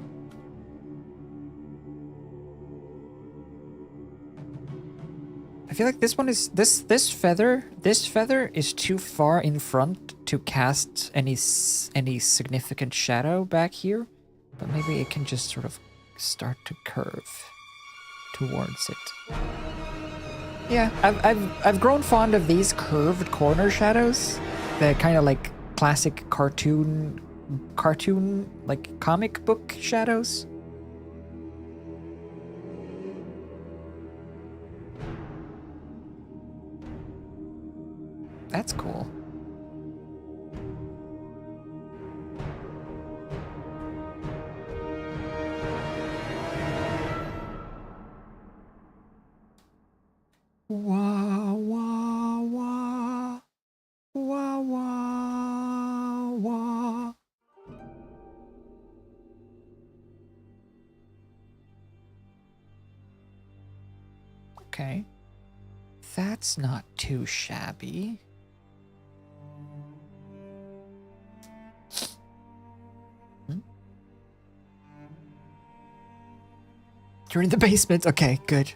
I feel like this one is this feather is too far in front to cast any significant shadow back here, but maybe it can just sort of start to curve towards it. Yeah, I've grown fond of these curved corner shadows. They're kind of like classic cartoon like comic book shadows. That's cool. Wah, wah, wah. Wah, wah, wah. Okay. That's not too shabby. You're in the basement? Okay, good.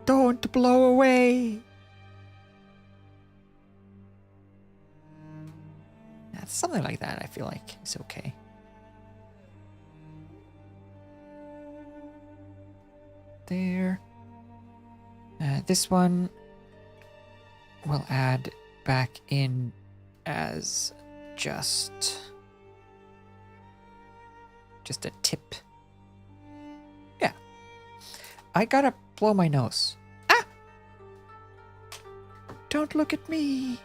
Don't blow away! Yeah, something like that, I feel like is okay. There. This one we'll add back in as just a tip. Yeah. I gotta blow my nose. Ah! Don't look at me.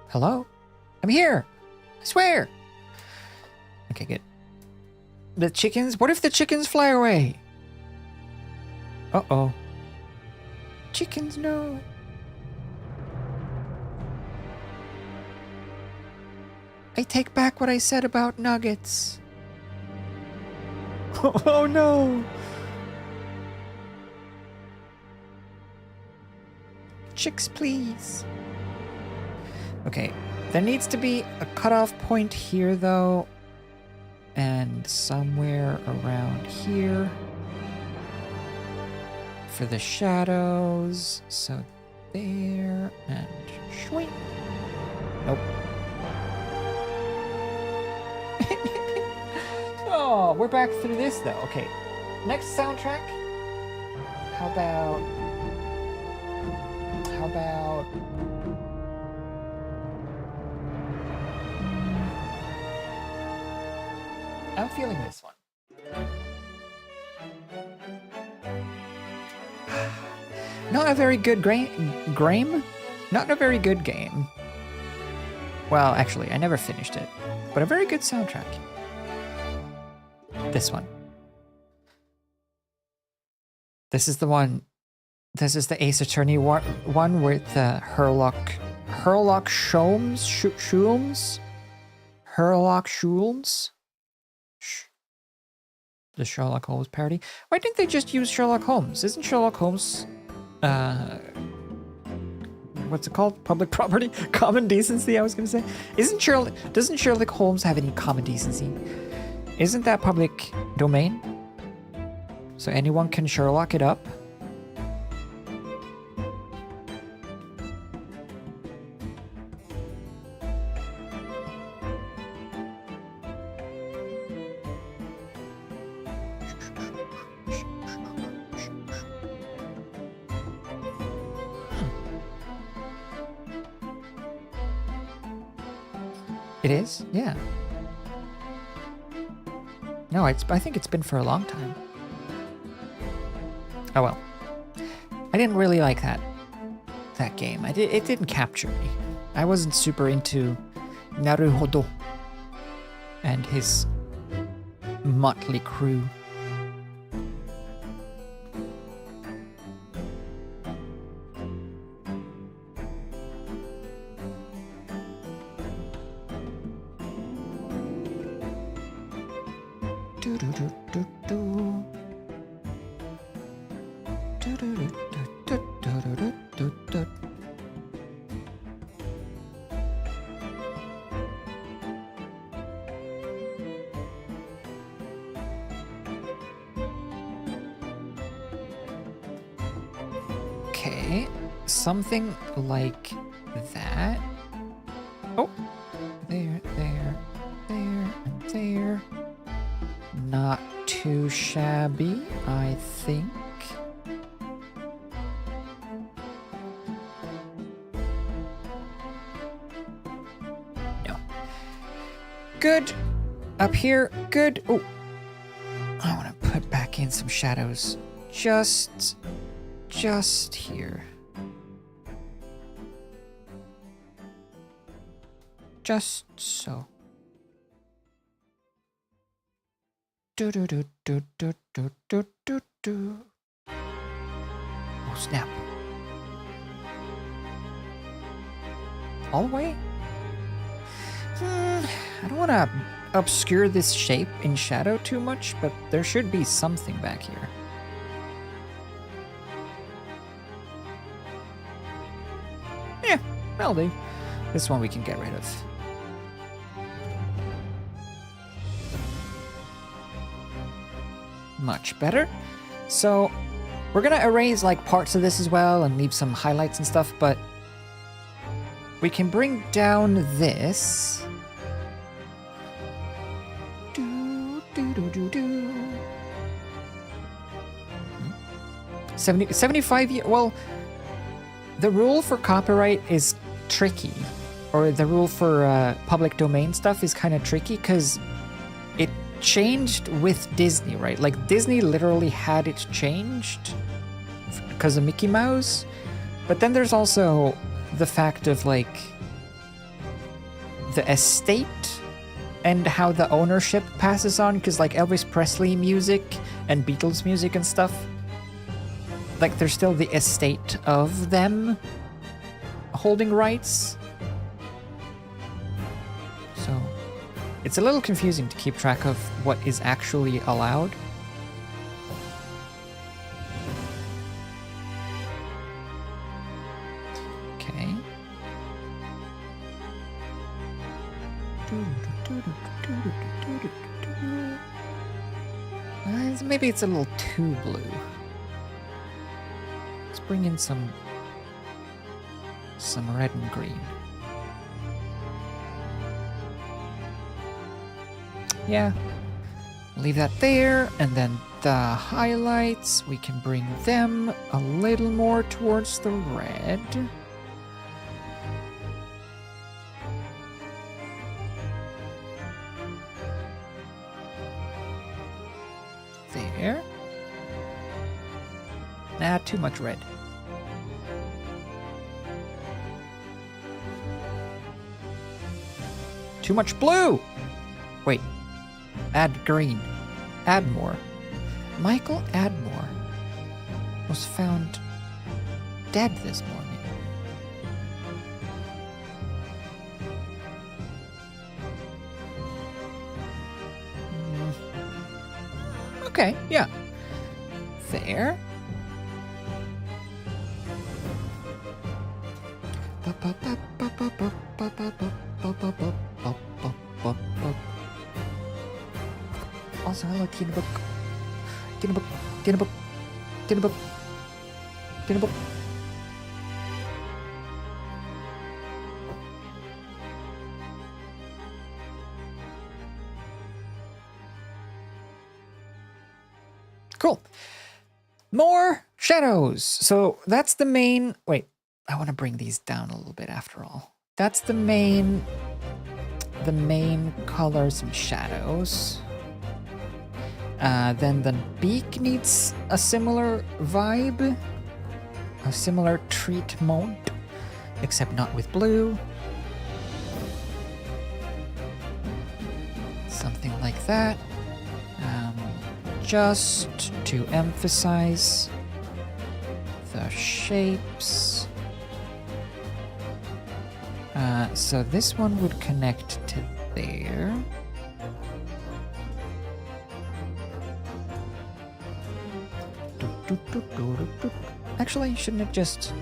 Hello? I'm here. I swear. Okay, good. The chickens? What if the chickens fly away? Uh-oh. Chickens, no. I take back what I said about nuggets. Oh no. Chicks, please. Okay, there needs to be a cutoff point here, though, and somewhere around here for the shadows. So there, and shwing. Nope. Oh, we're back through this, though. Okay, next soundtrack. How about... I'm feeling this one. Not a very good game? Not a very good game. Well, actually, I never finished it. But a very good soundtrack. This one. This is the one. This is the Ace Attorney one with Herlock Sholmes? Herlock Sholmes? The Sherlock Holmes parody. Why didn't they just use Sherlock Holmes? Isn't Sherlock Holmes, what's it called? Public property? Common decency, I was gonna say. Doesn't Sherlock Holmes have any common decency? Isn't that public domain? So anyone can Sherlock it up? It is? Yeah. No, I think it's been for a long time. Oh well. I didn't really like that game. It didn't capture me. I wasn't super into Naruhodo and his motley crew. Okay, something like that. Oh, there, and there. Not too shabby, I think. No. Good. Up here, good. Oh, I want to put back in some shadows. Just here. Just so. Do do do do do do do do do. Oh snap! All the way? I don't want to obscure this shape in shadow too much, but there should be something back here. Yeah, that'll do. This one we can get rid of. Much better. So we're gonna erase like parts of this as well and leave some highlights and stuff, but we can bring down this. 75 years. Well, the rule for copyright is tricky, or the rule for public domain stuff is kind of tricky because it changed with Disney, right? Like Disney literally had it changed because of Mickey Mouse, but then there's also the fact of like the estate and how the ownership passes on, because like Elvis Presley music and Beatles music and stuff, like there's still the estate of them holding rights. So it's a little confusing to keep track of what is actually allowed. Okay. Maybe it's a little too blue. Let's bring in some red and green. Yeah, leave that there, and then the highlights, we can bring them a little more towards the red. There. Nah, too much red. Too much blue! Wait. Add green. Add more. Michael Admore was found dead this morning. Okay, yeah. There. Also, hello, Tina Book. Tina Book. Tina Book. Tina Book. Tina Book. Cool. More shadows. So that's the main... Wait, I want to bring these down a little bit after all. That's the main the main colors and shadows. Then the beak needs a similar vibe, a similar treatment, except not with blue. Something like that. Just to emphasize the shapes. So this one would connect to there. Actually, shouldn't it just...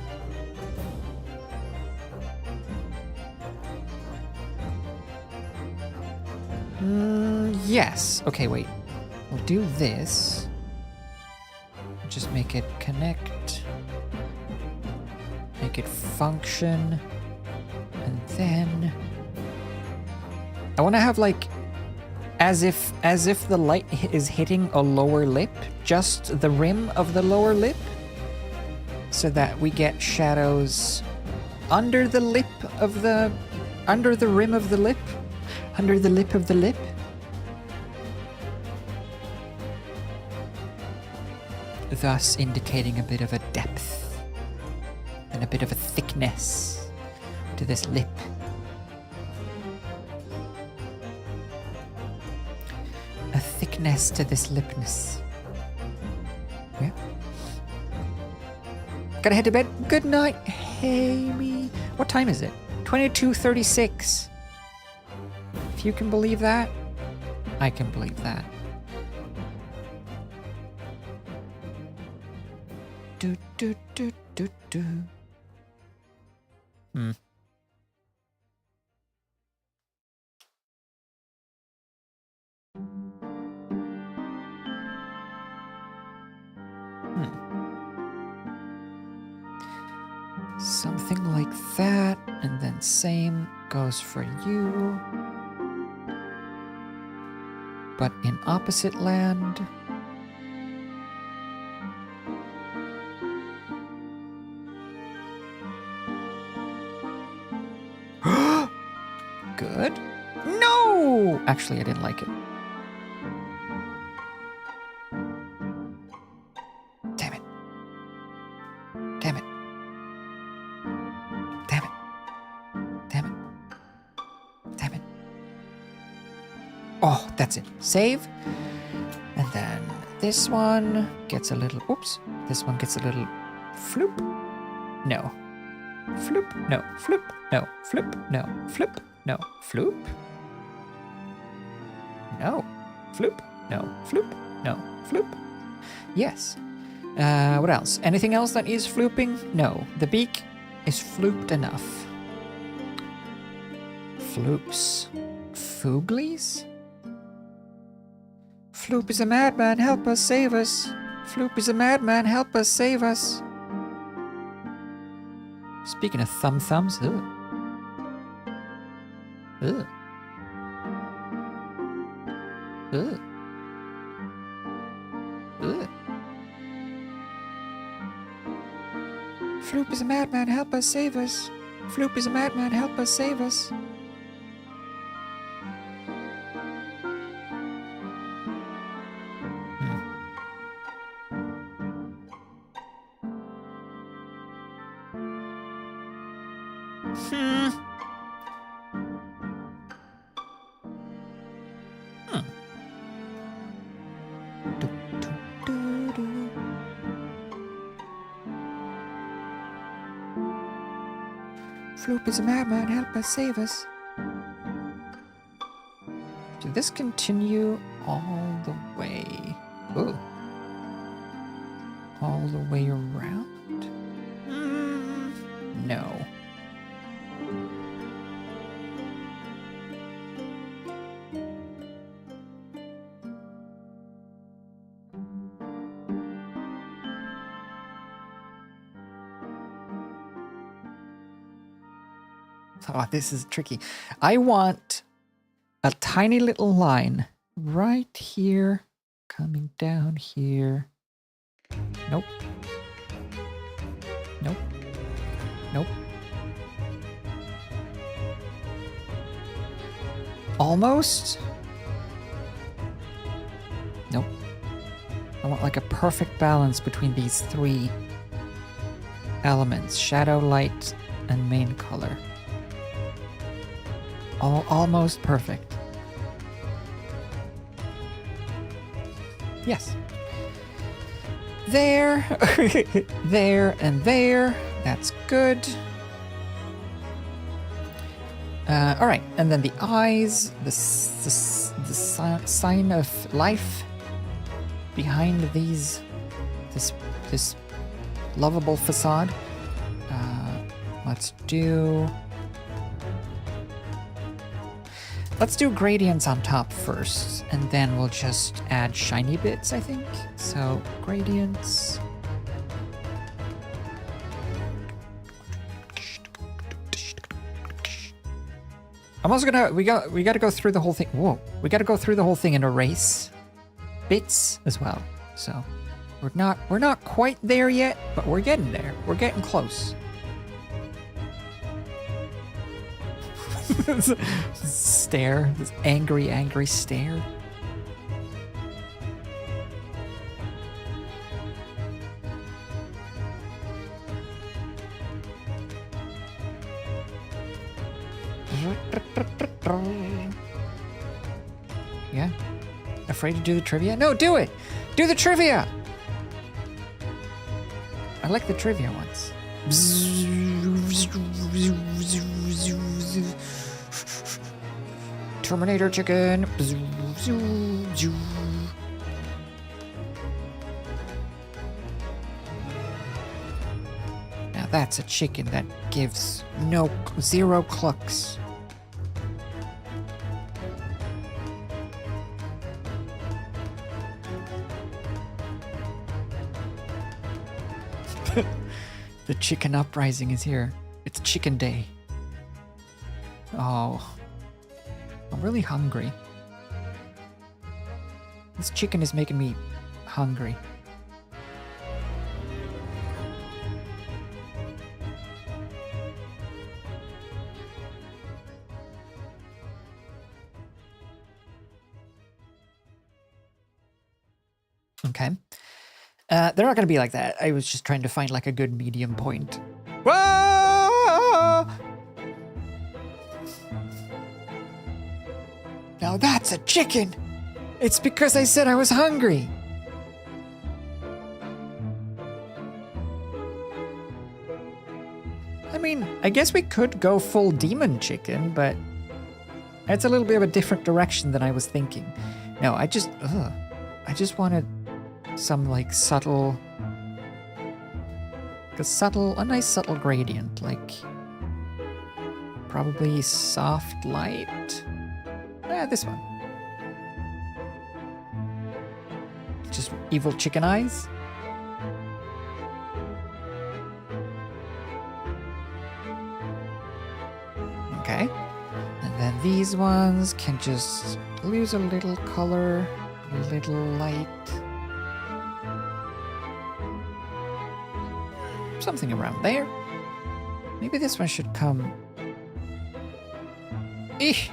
Yes. Okay, wait. We'll do this. Just make it connect. Make it function. And then... I want to have like... As if the light is hitting a lower lip. Just the rim of the lower lip. So that we get shadows under the lip of the... Under the rim of the lip. Under the lip of the lip. Thus indicating a bit of a depth and a bit of a thickness to this lip. A thickness to this lipness. Yeah. Gotta head to bed. Good night, Amy. What time is it? 22:36. If you can believe that, I can believe that. Do, do, do, do, do. Something like that, and then same goes for you. But in opposite land. Good. No! Actually, I didn't like it. Damn it. Damn it. Damn it. Damn it. Damn it. Oh, that's it. Save. And then this one gets a little... Oops. This one gets a little... Floop. No. Floop. No. Floop. No. Floop. No. Floop. No. Floop. No. Floop. No. Floop. No. Floop. Yes. What else? Anything else that is flooping? No. The beak is flooped enough. Floops. Fooglies? Floop is a madman, help us, save us. Floop is a madman, help us, save us. Speaking of thumbs, ugh. Ugh. Ugh. Ugh. Floop is a madman, help us, save us. Floop is a madman, help us, save us. Floop is a madman, help us, save us. Did this continue all the way? Ooh. All the way around? No. Oh, this is tricky. I want a tiny little line right here, coming down here. Nope. Nope. Nope. Almost? Nope. I want like a perfect balance between these three elements. Shadow, light, and main color. Almost perfect. Yes. There. There and there. That's good. All right, and then the eyes, the sign of life behind this lovable facade. Let's do gradients on top first, and then we'll just add shiny bits, I think. So gradients. I'm also gonna we gotta go through the whole thing. Whoa, we gotta go through the whole thing and erase bits as well. So we're not quite there yet, but we're getting there. We're getting close. Stare, this angry stare. Yeah? Afraid to do the trivia? No, do it! Do the trivia! I like the trivia ones. Terminator chicken. Now that's a chicken that gives zero clucks. The chicken uprising is here. It's chicken day. Oh, I'm really hungry. This chicken is making me hungry. Okay. They're not going to be like that. I was just trying to find like a good medium point. Whoa! Now that's a chicken! It's because I said I was hungry! I mean, I guess we could go full demon chicken, but that's a little bit of a different direction than I was thinking. No, I just wanted some like a nice subtle gradient, like probably soft light. This one. Just evil chicken eyes. Okay. And then these ones can just lose a little color, a little light. Something around there. Maybe this one should come. Eesh!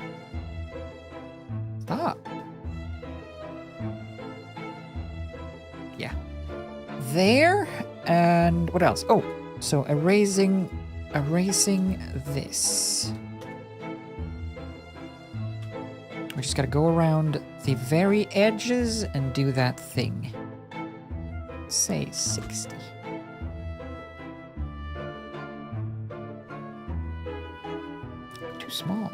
Stop. Yeah. There. And what else? Oh, so erasing this. We just gotta go around the very edges and do that thing. Say 60. Too small.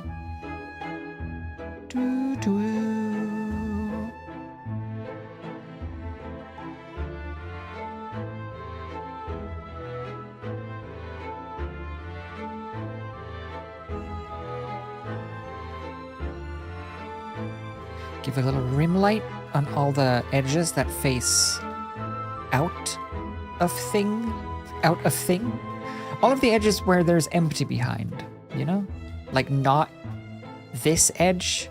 Give a little rim light on all the edges that face out of thing. All of the edges where there's empty behind, you know? Like not this edge.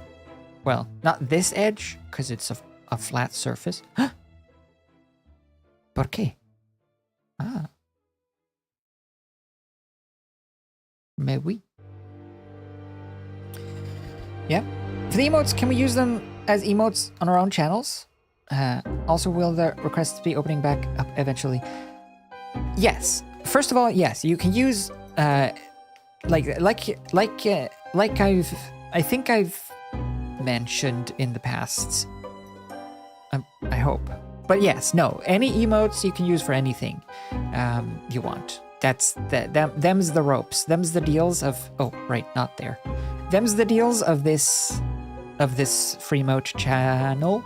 Well, not this edge, because it's a flat surface. ¿Por qué? Ah. Mais oui. Yep. For the emotes, can we use them as emotes on our own channels? Also, will the requests be opening back up eventually? Yes. First of all, yes, you can use like I think I've mentioned in the past. I hope. But yes, no, any emotes you can use for anything you want. That's them's the ropes. Them's the deals of. Oh, right, not there. Them's the deals of this free emote channel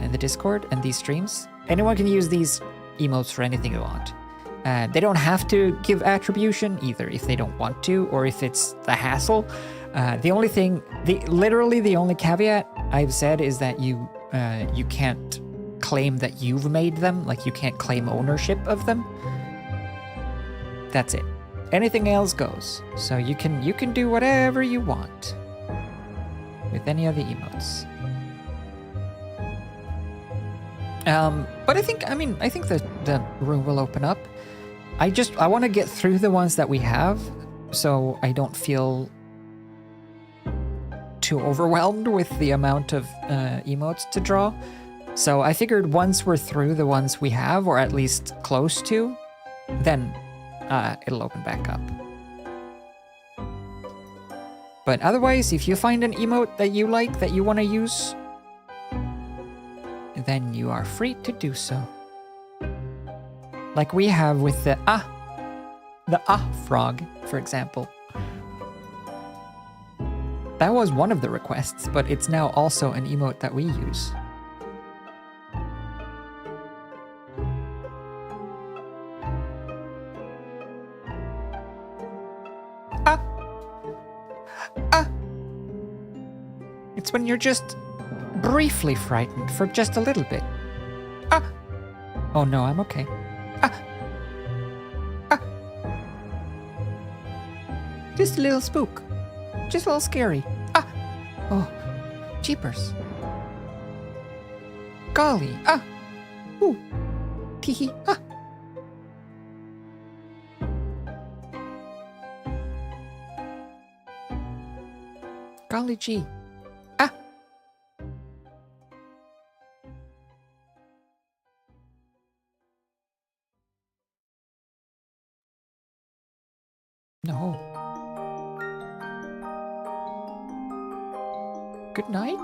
in the Discord and these streams. Anyone can use these emotes for anything they want. They don't have to give attribution either if they don't want to, or if it's the hassle. The only thing, literally the only caveat I've said is that you can't claim that you've made them, like you can't claim ownership of them. That's it. Anything else goes. So you can do whatever you want with any of the emotes. But I think the room will open up. I want to get through the ones that we have, so I don't feel too overwhelmed with the amount of emotes to draw. So I figured once we're through the ones we have, or at least close to, then it'll open back up. But otherwise, if you find an emote that you like, that you want to use, then you are free to do so. Like we have with the frog, for example. That was one of the requests, but it's now also an emote that we use. It's when you're just briefly frightened for just a little bit. Oh no, I'm okay. Just a little spook. Just a little scary. Oh, jeepers. Golly. Ooh. Teehee. Golly gee. No. Good night?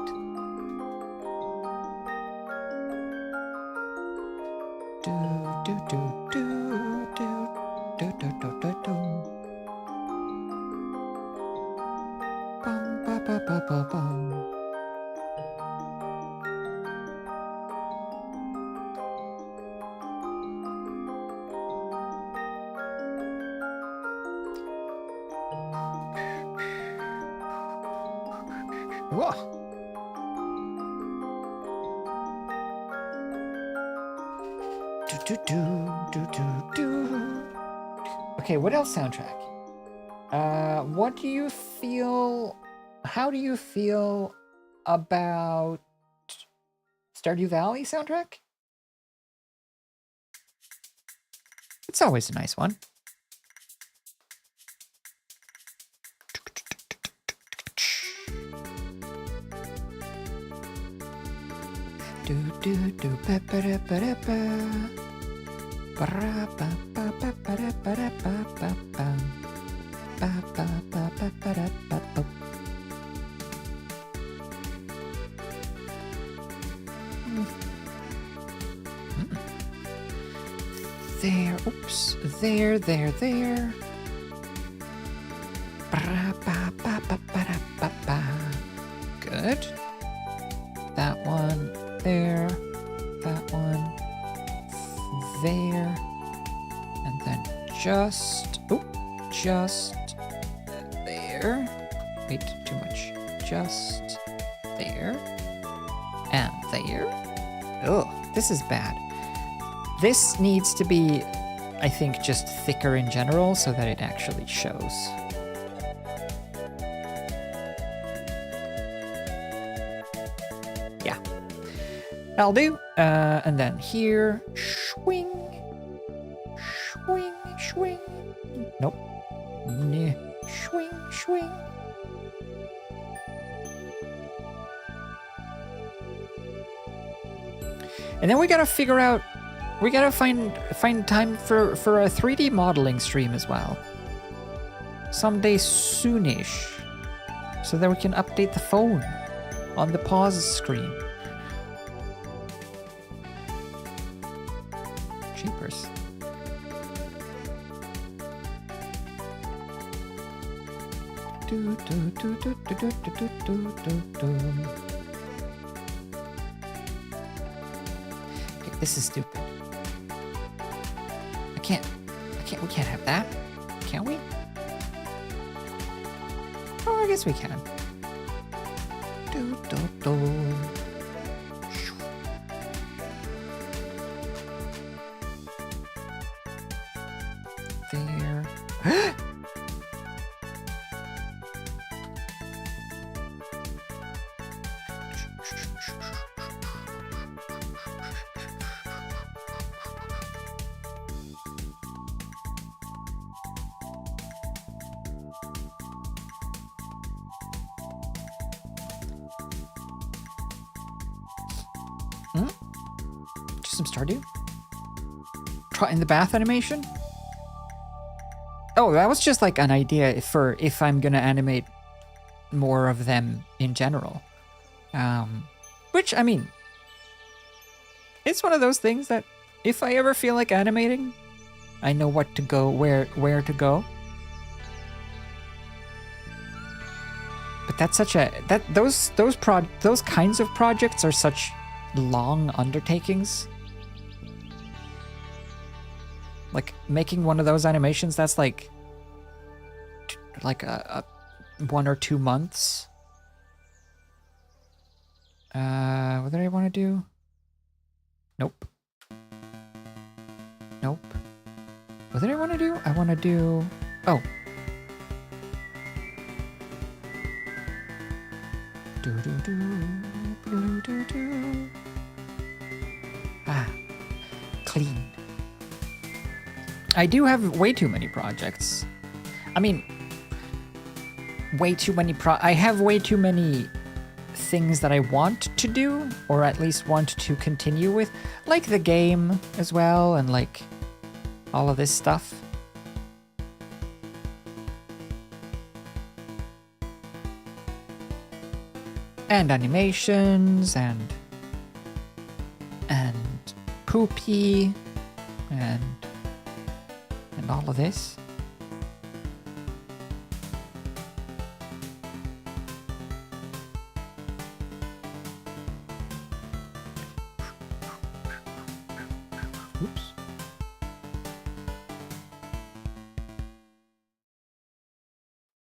Bum ba ba ba ba bum. Whoa. Okay, what else soundtrack? What do you feel... How do you feel about Stardew Valley soundtrack? It's always a nice one. Do do do ba ba da ba da ba. Ba ba ba ba ba da ba da ba ba ba. Ba ba ba ba ba da ba ba. There, oops, there. Ba ba ba ba ba da ba ba. Good. That one. There, that one, there, and then just there. Wait, too much. Just there, and there. Oh, this is bad. This needs to be, I think, just thicker in general so that it actually shows. Yeah. That'll do. And then here, swing. Nope. Swing. And then we gotta figure out, we gotta find time for a 3D modeling stream as well. Someday soonish. So that we can update the phone on the pause screen. Cheapers. Okay, this is stupid. We can't have that. Can we? Oh, I guess we can. There. Just some Stardew? Try in the bath animation? Oh, that was just like an idea for if I'm gonna animate more of them in general. Which, I mean, it's one of those things that if I ever feel like animating, I know what to go, where to go. But that's such a, those kinds of projects are such long undertakings. Like making one of those animations, that's like a 1 or 2 months. What did I want to do? Nope. Nope. What did I want to do? I want to do... Oh. Ah. Clean. I do have way too many projects. I mean... Way too many I have way too many things that I want to do, or at least want to continue with, like the game as well, and like all of this stuff. And animations, and Poopy, and all of this. Oops.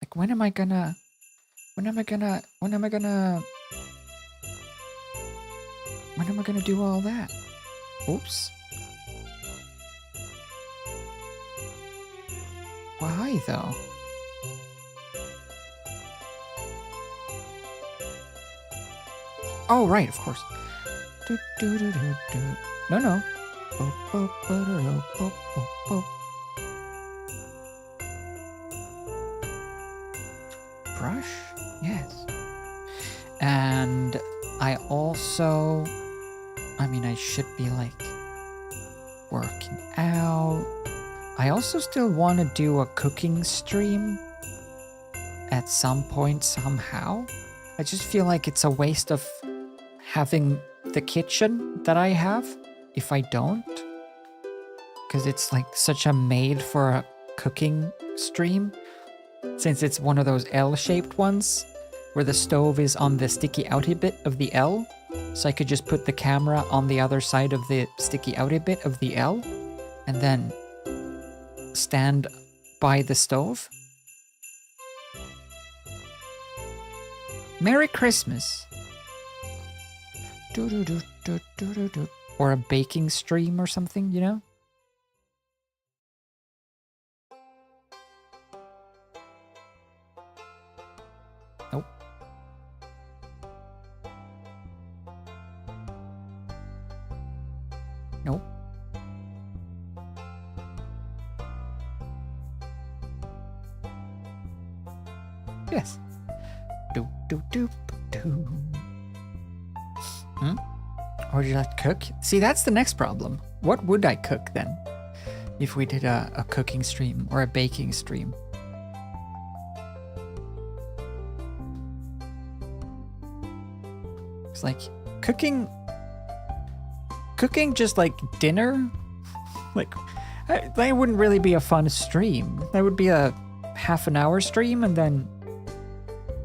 Like when am I gonna do all that? Oops. Why though? Oh right, of course. No. Brush? Yes. And I also... I mean, I should be like working out. I also still want to do a cooking stream at some point somehow. I just feel like it's a waste of having the kitchen that I have if I don't. Because it's like such a made for a cooking stream. Since it's one of those L-shaped ones where the stove is on the sticky outy bit of the L. So I could just put the camera on the other side of the sticky outy bit of the L and then stand by the stove. Merry Christmas. Or a baking stream or something, you know? Nope. Nope. Yes. Or would you like to cook? See, that's the next problem. What would I cook then? If we did a cooking stream or a baking stream. It's like cooking just like dinner, like that wouldn't really be a fun stream. That would be a half an hour stream and then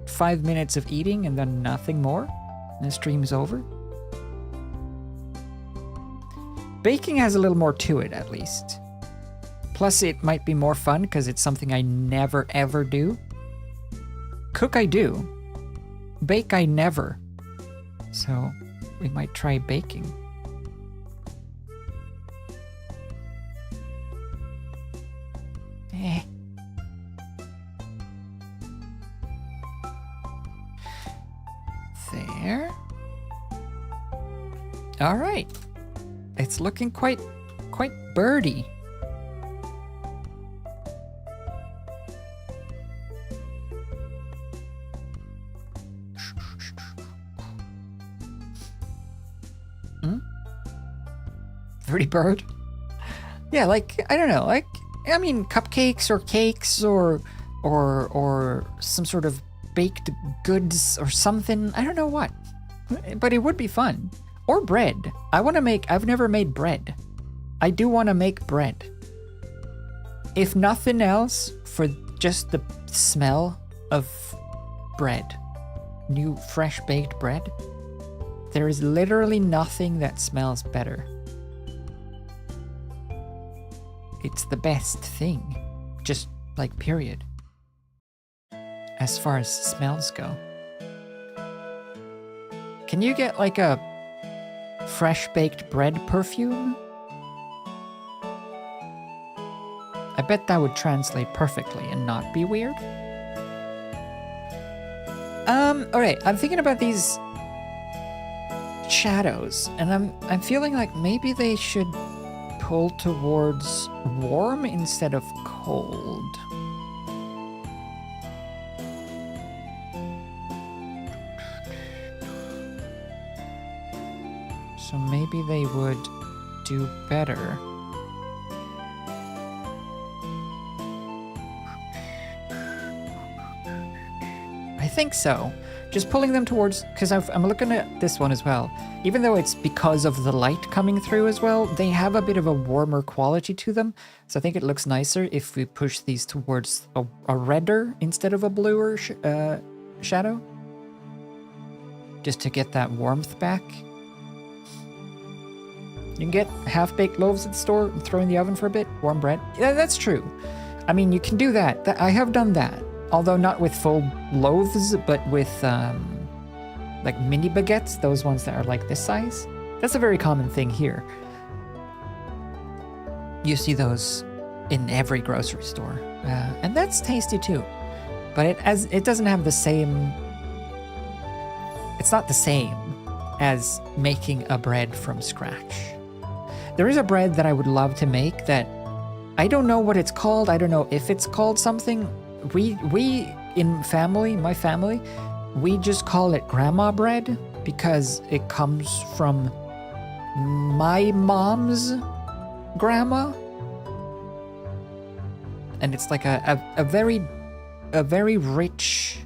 5 minutes of eating and then nothing more, and the stream's over. Baking has a little more to it, at least. Plus, it might be more fun because it's something I never ever do. Cook I do. Bake I never. So, we might try baking. There. All right. It's looking quite birdy. Pretty bird? Yeah, like, I don't know, like, I mean, cupcakes or cakes or some sort of baked goods or something. I don't know what, but it would be fun. Or bread. I've never made bread. I do want to make bread. If nothing else, for just the smell of bread. New, fresh baked bread. There is literally nothing that smells better. It's the best thing. Just, like, period. As far as smells go. Can you get, like, a fresh baked bread perfume? I bet that would translate perfectly and not be weird. Alright, I'm thinking about these shadows, and I'm feeling like maybe they should pull towards warm instead of cold. So maybe they would do better. I think so. Just pulling them towards, because I'm looking at this one as well. Even though it's because of the light coming through as well, they have a bit of a warmer quality to them. So I think it looks nicer if we push these towards a redder instead of a bluer shadow. Just to get that warmth back. You can get half-baked loaves at the store and throw in the oven for a bit. Warm bread. Yeah, that's true. I mean, you can do that. I have done that. Although not with full loaves, but with like mini baguettes, those ones that are like this size. That's a very common thing here. You see those in every grocery store. And that's tasty too. But it doesn't have the same... It's not the same as making a bread from scratch. There is a bread that I would love to make that I don't know what it's called. I don't know if it's called something. We in my family, we just call it grandma bread because it comes from my mom's grandma. And it's like a very rich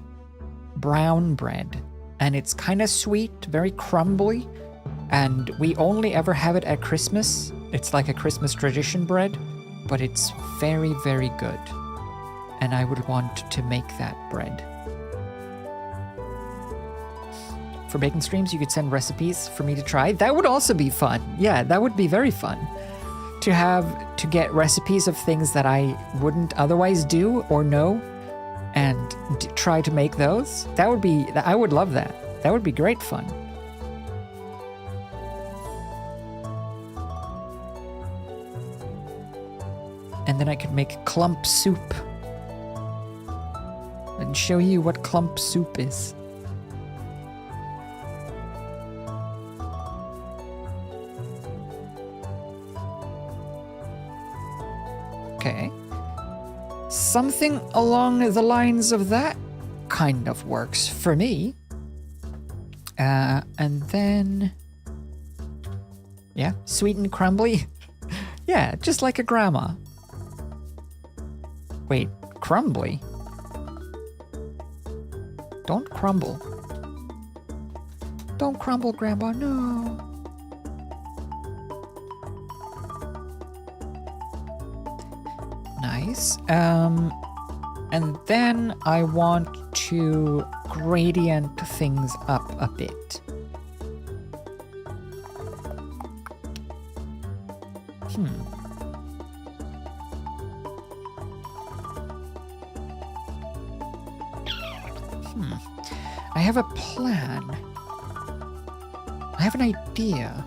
brown bread. And it's kind of sweet, very crumbly. And we only ever have it at Christmas. It's like a Christmas tradition bread, but it's very, very good. And I would want to make that bread. For baking streams, you could send recipes for me to try. That would also be fun. Yeah, that would be very fun. To get recipes of things that I wouldn't otherwise do or know and try to make those. I would love that. That would be great fun. And then I could make clump soup. And show you what clump soup is. Okay. Something along the lines of that kind of works for me. And then Yeah, sweet and crumbly. Yeah, just like a grandma. Wait, crumbly? Don't crumble. Don't crumble, Grandma, no. Nice. And then I want to gradient things up a bit. I have a plan. I have an idea.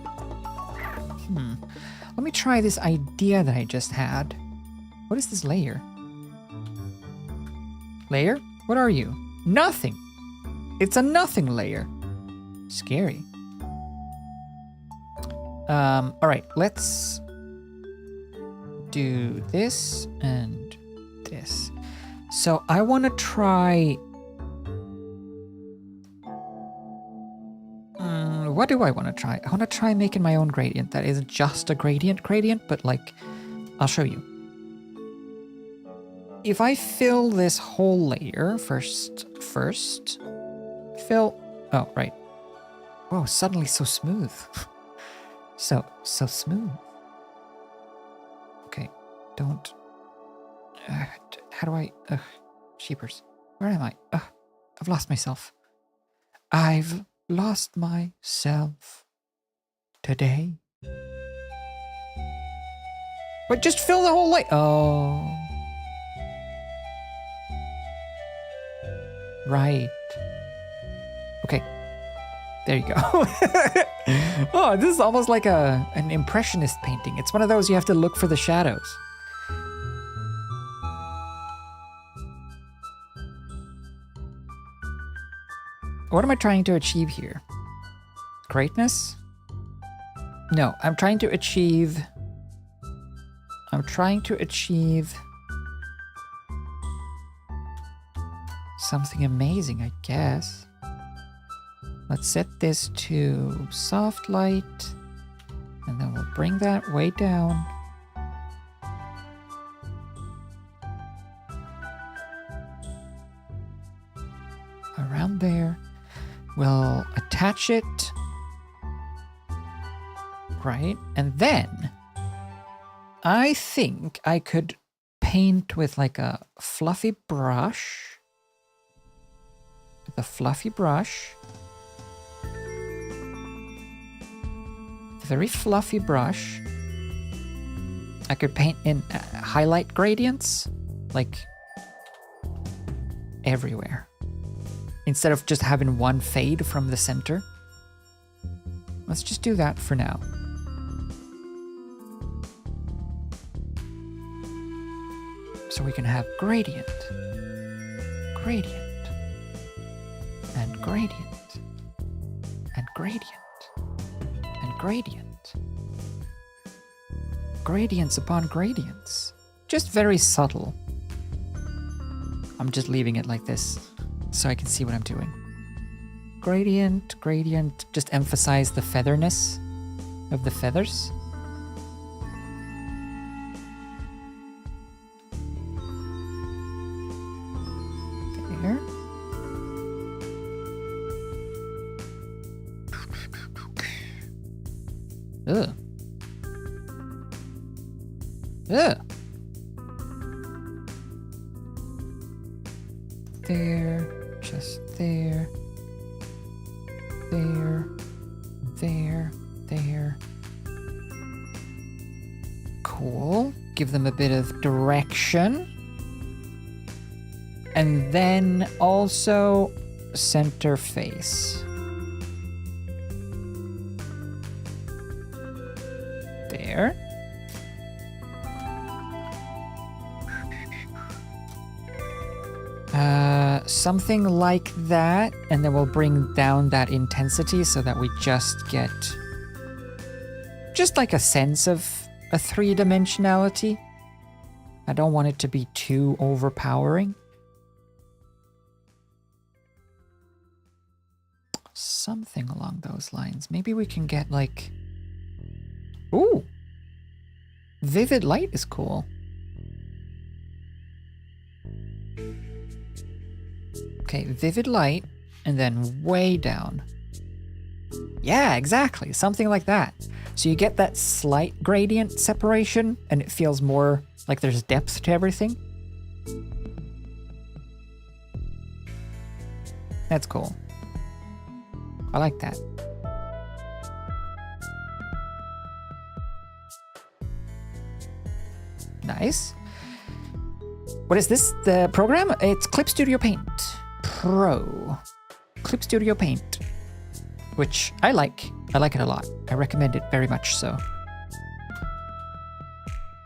Let me try this idea that I just had. What is this layer? Layer? What are you? Nothing. It's a nothing layer. Scary. All right, let's do this and this. So I want to try... what do I want to try? I want to try making my own gradient that isn't just a gradient, but like, I'll show you. If I fill this whole layer first, fill, oh, right. Whoa, suddenly so smooth. so smooth. Okay, don't, how do I, sheepers, where am I? I've lost myself. I've lost myself today. But just fill the whole light. Oh. Right. Okay. There you go. Oh, this is almost like an impressionist painting. It's one of those you have to look for the shadows. What am I trying to achieve here? Greatness? No, I'm trying to achieve something amazing, I guess. Let's set this to soft light, and then we'll bring that way down. Around there. We'll attach it. Right, and then I think I could paint with like a fluffy brush. With a fluffy brush. Very fluffy brush. I could paint in highlight gradients, like everywhere. Instead of just having one fade from the center. Let's just do that for now. So we can have gradient, gradient, and gradient, and gradient, and gradient. Gradients upon gradients. Just very subtle. I'm just leaving it like this so I can see what I'm doing. Gradient, gradient, just emphasize the featherness of the feathers. There. Ugh. Ugh. There, just there. There, there, there. Cool. Give them a bit of direction. And then also center face. There. Something like that, and then we'll bring down that intensity so that we just get just like a sense of a three-dimensionality. I don't want it to be too overpowering. Something along those lines. Maybe we can get like Ooh. Vivid light is cool. Okay, vivid light, and then way down. Yeah, exactly. Something like that. So you get that slight gradient separation, and it feels more like there's depth to everything. That's cool. I like that. Nice. What is this? The program? It's Clip Studio Paint Pro. Clip Studio Paint. Which I like. I like it a lot. I recommend it very much so.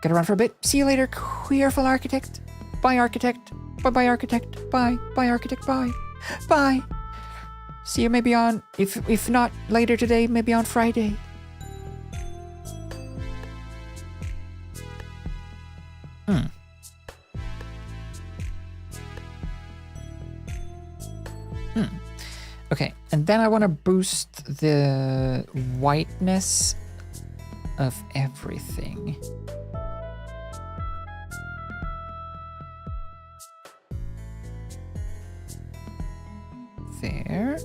Gotta run for a bit. See you later, queerful architect. Bye, architect. Bye-bye, architect. Bye. Bye, architect. Bye. Bye. See you maybe on, if not later today, maybe on Friday. Okay, and then I want to boost the whiteness of everything. There.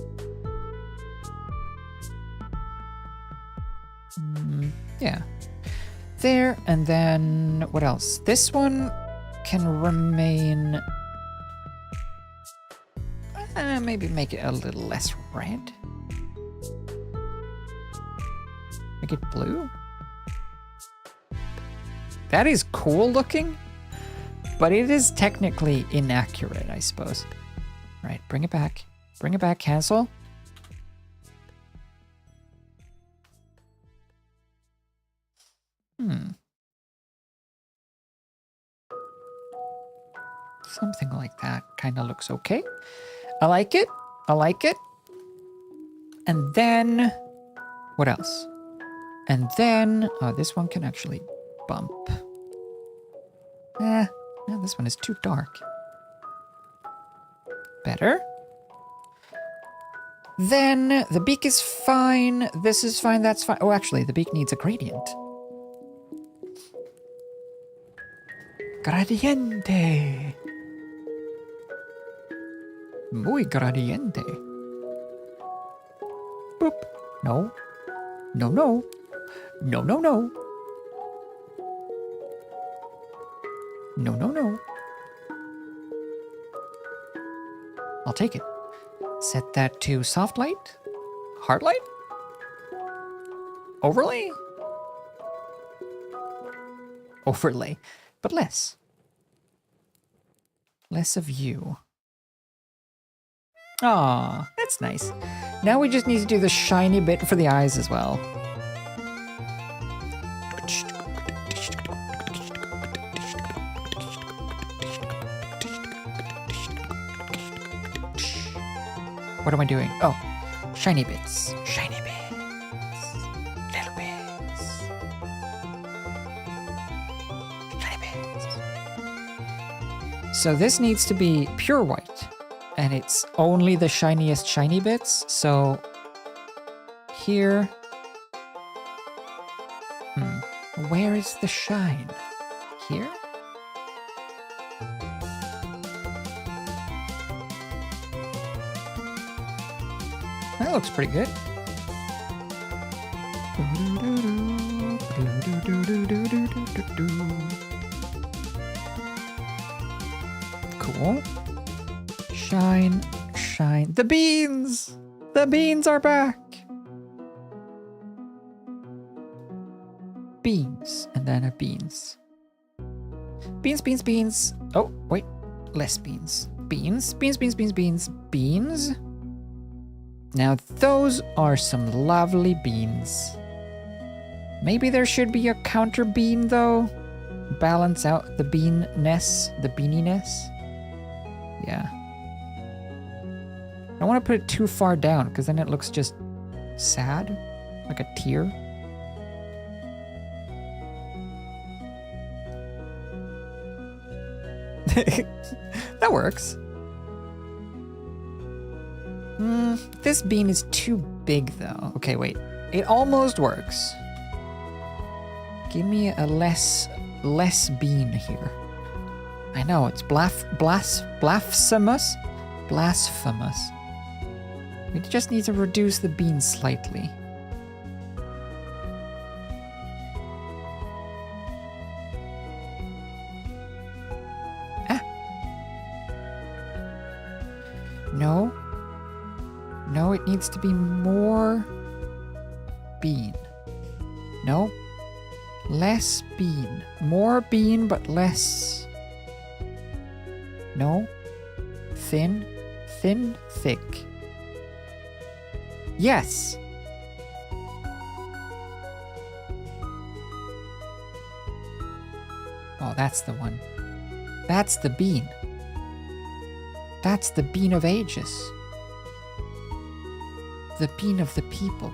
Yeah. There, and then what else? This one can remain... maybe make it a little less red. Make it blue. That is cool looking, but it is technically inaccurate, I suppose. All right, bring it back. Bring it back, cancel. Something like that kind of looks okay. I like it. I like it. And then, what else? And then, oh, this one can actually bump. No, this one is too dark. Better. Then, the beak is fine. This is fine, that's fine. Oh, actually, the beak needs a gradient. Gradiente. Muy gradiente. Boop. No. No, no. No, no, no. No, no, no. I'll take it. Set that to soft light? Hard light? Overlay? Overlay. But less. Less of you. Aw, that's nice. Now we just need to do the shiny bit for the eyes as well. What am I doing? Oh, shiny bits. Shiny bits. Little bits. Shiny bits. So this needs to be pure white. And it's only the shiniest shiny bits, so here. Where is the shine? Here? That looks pretty good. Cool. Shine, shine. The beans! The beans are back! Beans, and then a beans. Beans, beans, beans. Oh, wait. Less beans. Beans, beans, beans, beans, beans, beans. Now those are some lovely beans. Maybe there should be a counter bean though. Balance out the bean-ness, the beaniness. Yeah. I don't want to put it too far down because then it looks just sad, like a tear. That works. This bean is too big though. Okay, wait. It almost works. Give me a less bean here. I know, it's blasphemous. Blasphemous. We just need to reduce the bean slightly. No. No, it needs to be more bean. No. Less bean. More bean, but less. No. Thin. Thin, thick. Yes. Oh, that's the one. That's the bean. That's the bean of ages. The bean of the people.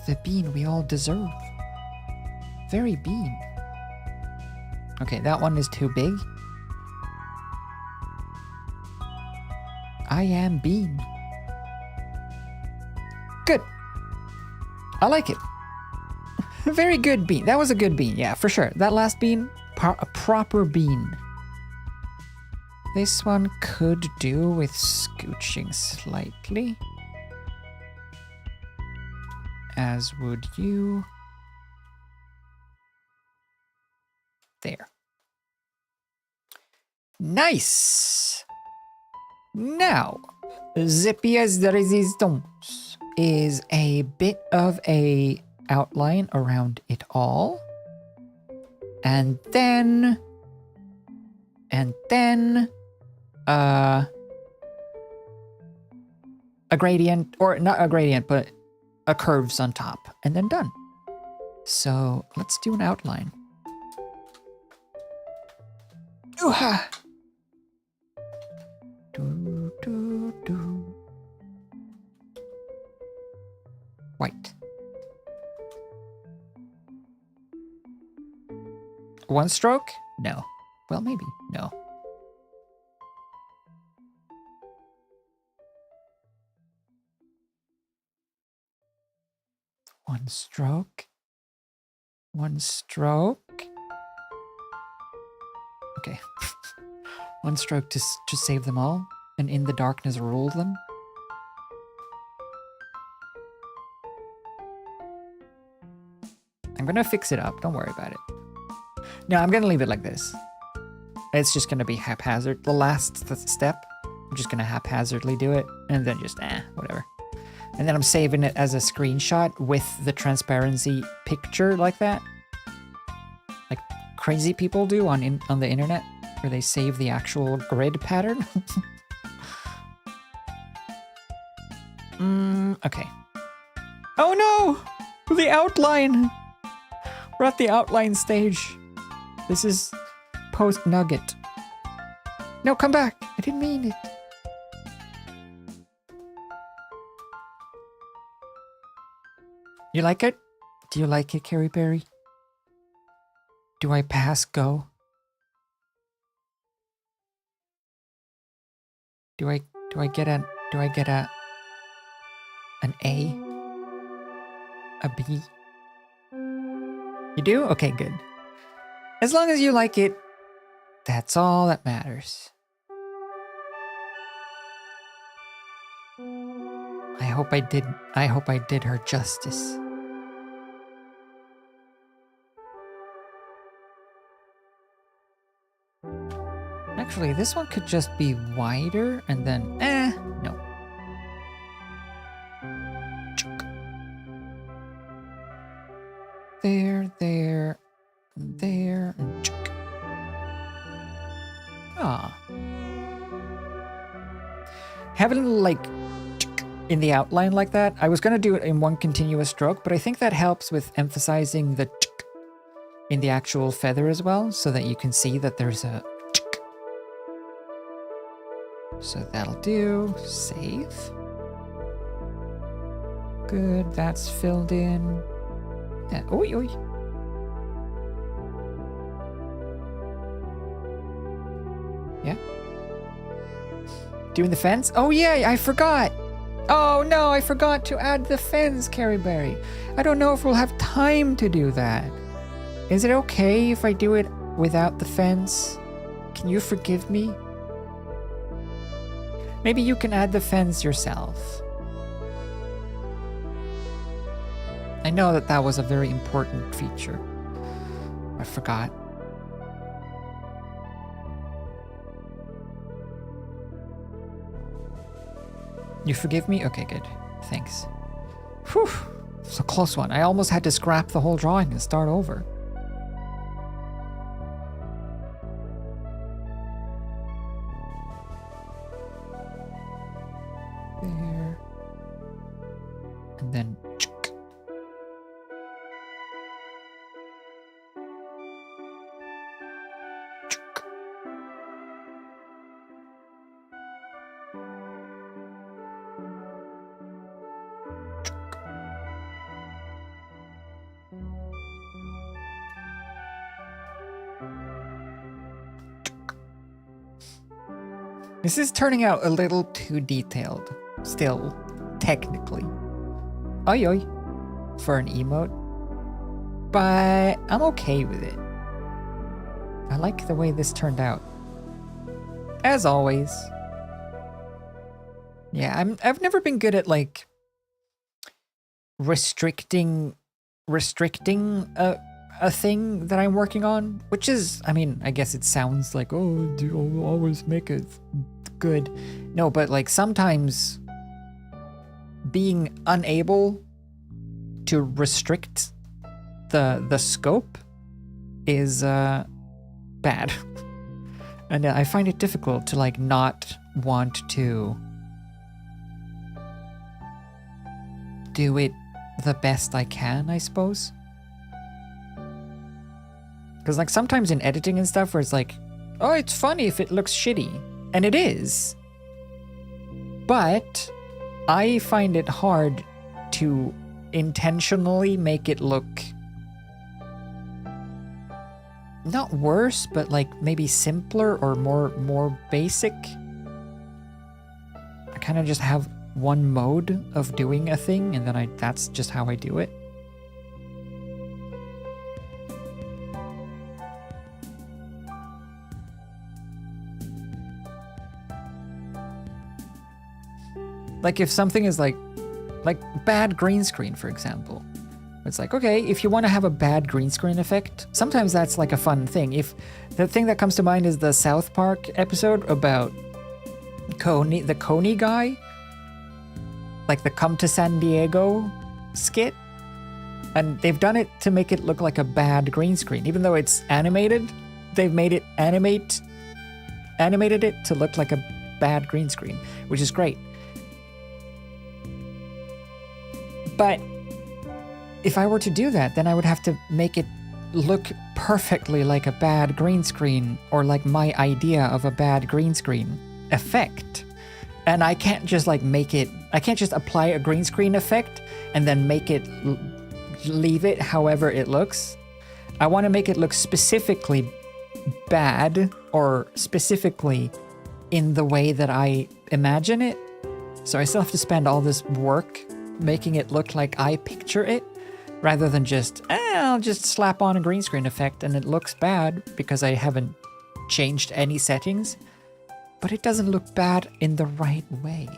The bean we all deserve. Very bean. Okay, that one is too big. I am bean. Good. I like it. Very good bean. That was a good bean, yeah, for sure. That last bean, a proper bean. This one could do with scooching slightly. As would you. There. Nice! Now, Zepia's resistance is a bit of a outline around it all. And then a gradient, or not a gradient, but a curves on top, and then done. So let's do an outline. Ooh-ha! White. One stroke? No. Well, maybe. No. One stroke. One stroke. Okay. One stroke to save them all, and in the darkness rule them. I'm gonna fix it up, don't worry about it. No, I'm gonna leave it like this. It's just gonna be haphazard. The last step, I'm just gonna haphazardly do it, and then just, whatever. And then I'm saving it as a screenshot with the transparency picture like that. Like crazy people do on the internet, where they save the actual grid pattern. Okay. Oh no! The outline! We're at the outline stage. This is post-nugget. No, come back! I didn't mean it. You like it? Do you like it, Carrie Berry? Do I pass go? Do I get an A? A B? You do? Okay, good. As long as you like it, that's all that matters. I hope I did her justice. Actually, this one could just be wider and then, no. There, and having like in the outline like that, I was gonna do it in one continuous stroke, but I think that helps with emphasizing the in the actual feather as well, so that you can see that there's a. So that'll do. Save. Good, that's filled in. Yeah. Oi, oi. Yeah. Doing the fence? Oh yeah, I forgot. Oh no, I forgot to add the fence, Carryberry. I don't know if we'll have time to do that. Is it okay if I do it without the fence? Can you forgive me? Maybe you can add the fence yourself. I know that that was a very important feature. I forgot. You forgive me? Okay, good. Thanks. Whew. It's a close one. I almost had to scrap the whole drawing and start over. There. And then... This is turning out a little too detailed, still, technically. Oi oi, for an emote. But I'm okay with it. I like the way this turned out. As always. Yeah, I've never been good at like restricting a thing that I'm working on, which is, I mean, I guess it sounds like, oh, do you always make it good? No, but like sometimes being unable to restrict the scope is bad. And I find it difficult to like not want to do it the best I can, I suppose. Because like sometimes in editing and stuff where it's like, oh, it's funny if it looks shitty. And it is. But I find it hard to intentionally make it look not worse, but like maybe simpler or more basic. I kind of just have one mode of doing a thing and then that's just how I do it. Like if something is like bad green screen, for example. It's like, okay, if you want to have a bad green screen effect, sometimes that's like a fun thing. If the thing that comes to mind is the South Park episode about the Coney guy, like the Come to San Diego skit, and they've done it to make it look like a bad green screen. Even though it's animated, they've made it animated it to look like a bad green screen, which is great. But if I were to do that, then I would have to make it look perfectly like a bad green screen or like my idea of a bad green screen effect. And I can't just like I can't just apply a green screen effect and then make it, leave it however it looks. I want to make it look specifically bad or specifically in the way that I imagine it. So I still have to spend all this work making it look like I picture it, rather than just, I'll just slap on a green screen effect and it looks bad because I haven't changed any settings, but it doesn't look bad in the right way.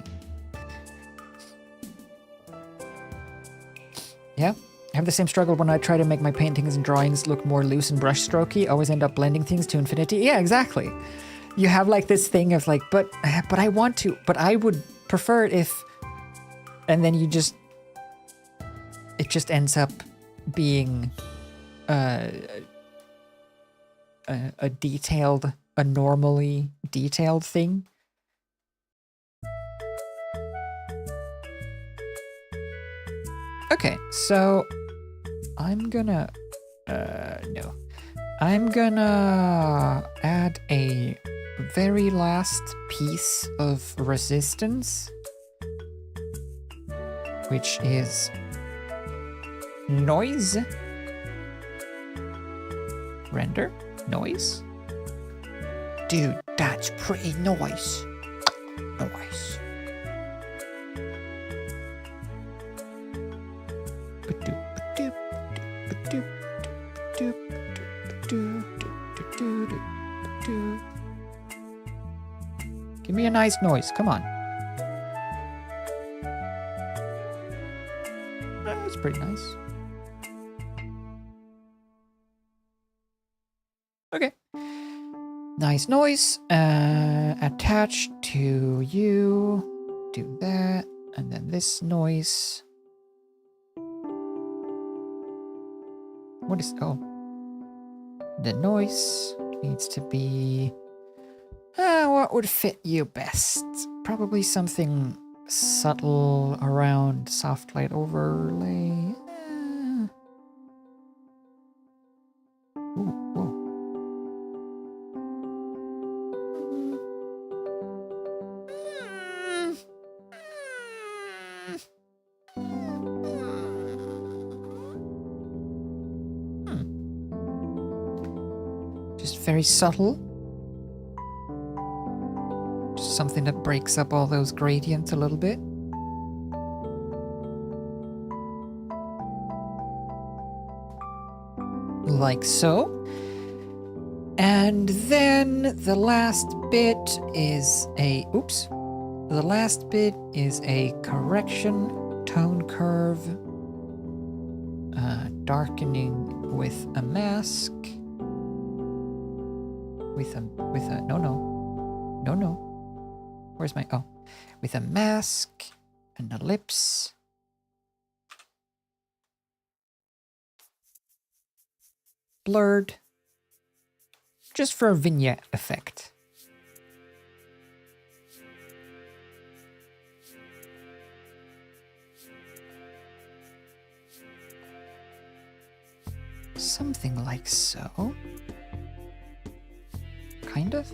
Yeah, I have the same struggle when I try to make my paintings and drawings look more loose and brush strokey. Always end up blending things to infinity. Yeah, exactly. You have like this thing of like, but I want to, but I would prefer it if, and then it just ends up being a normally detailed thing. Okay, so I'm gonna add a very last piece of resistance, which is noise. Render noise. Dude, that's pretty nice. Nice. me a nice noise. Come on. That's pretty nice. Okay. Nice noise. Attached to you. Do that. And then this noise. What is... Oh. The noise needs to be... what would fit you best? Probably something subtle around soft light overlay. Ooh, whoa. Just very subtle. Just something that breaks up all those gradients a little bit. Like so. And then the last bit is a... Oops. The last bit is a correction tone curve. Darkening with a mask. With a no. Where's my... Oh. With a mask and a lips. Blurred. Just for a vignette effect. Something like so. Kind of.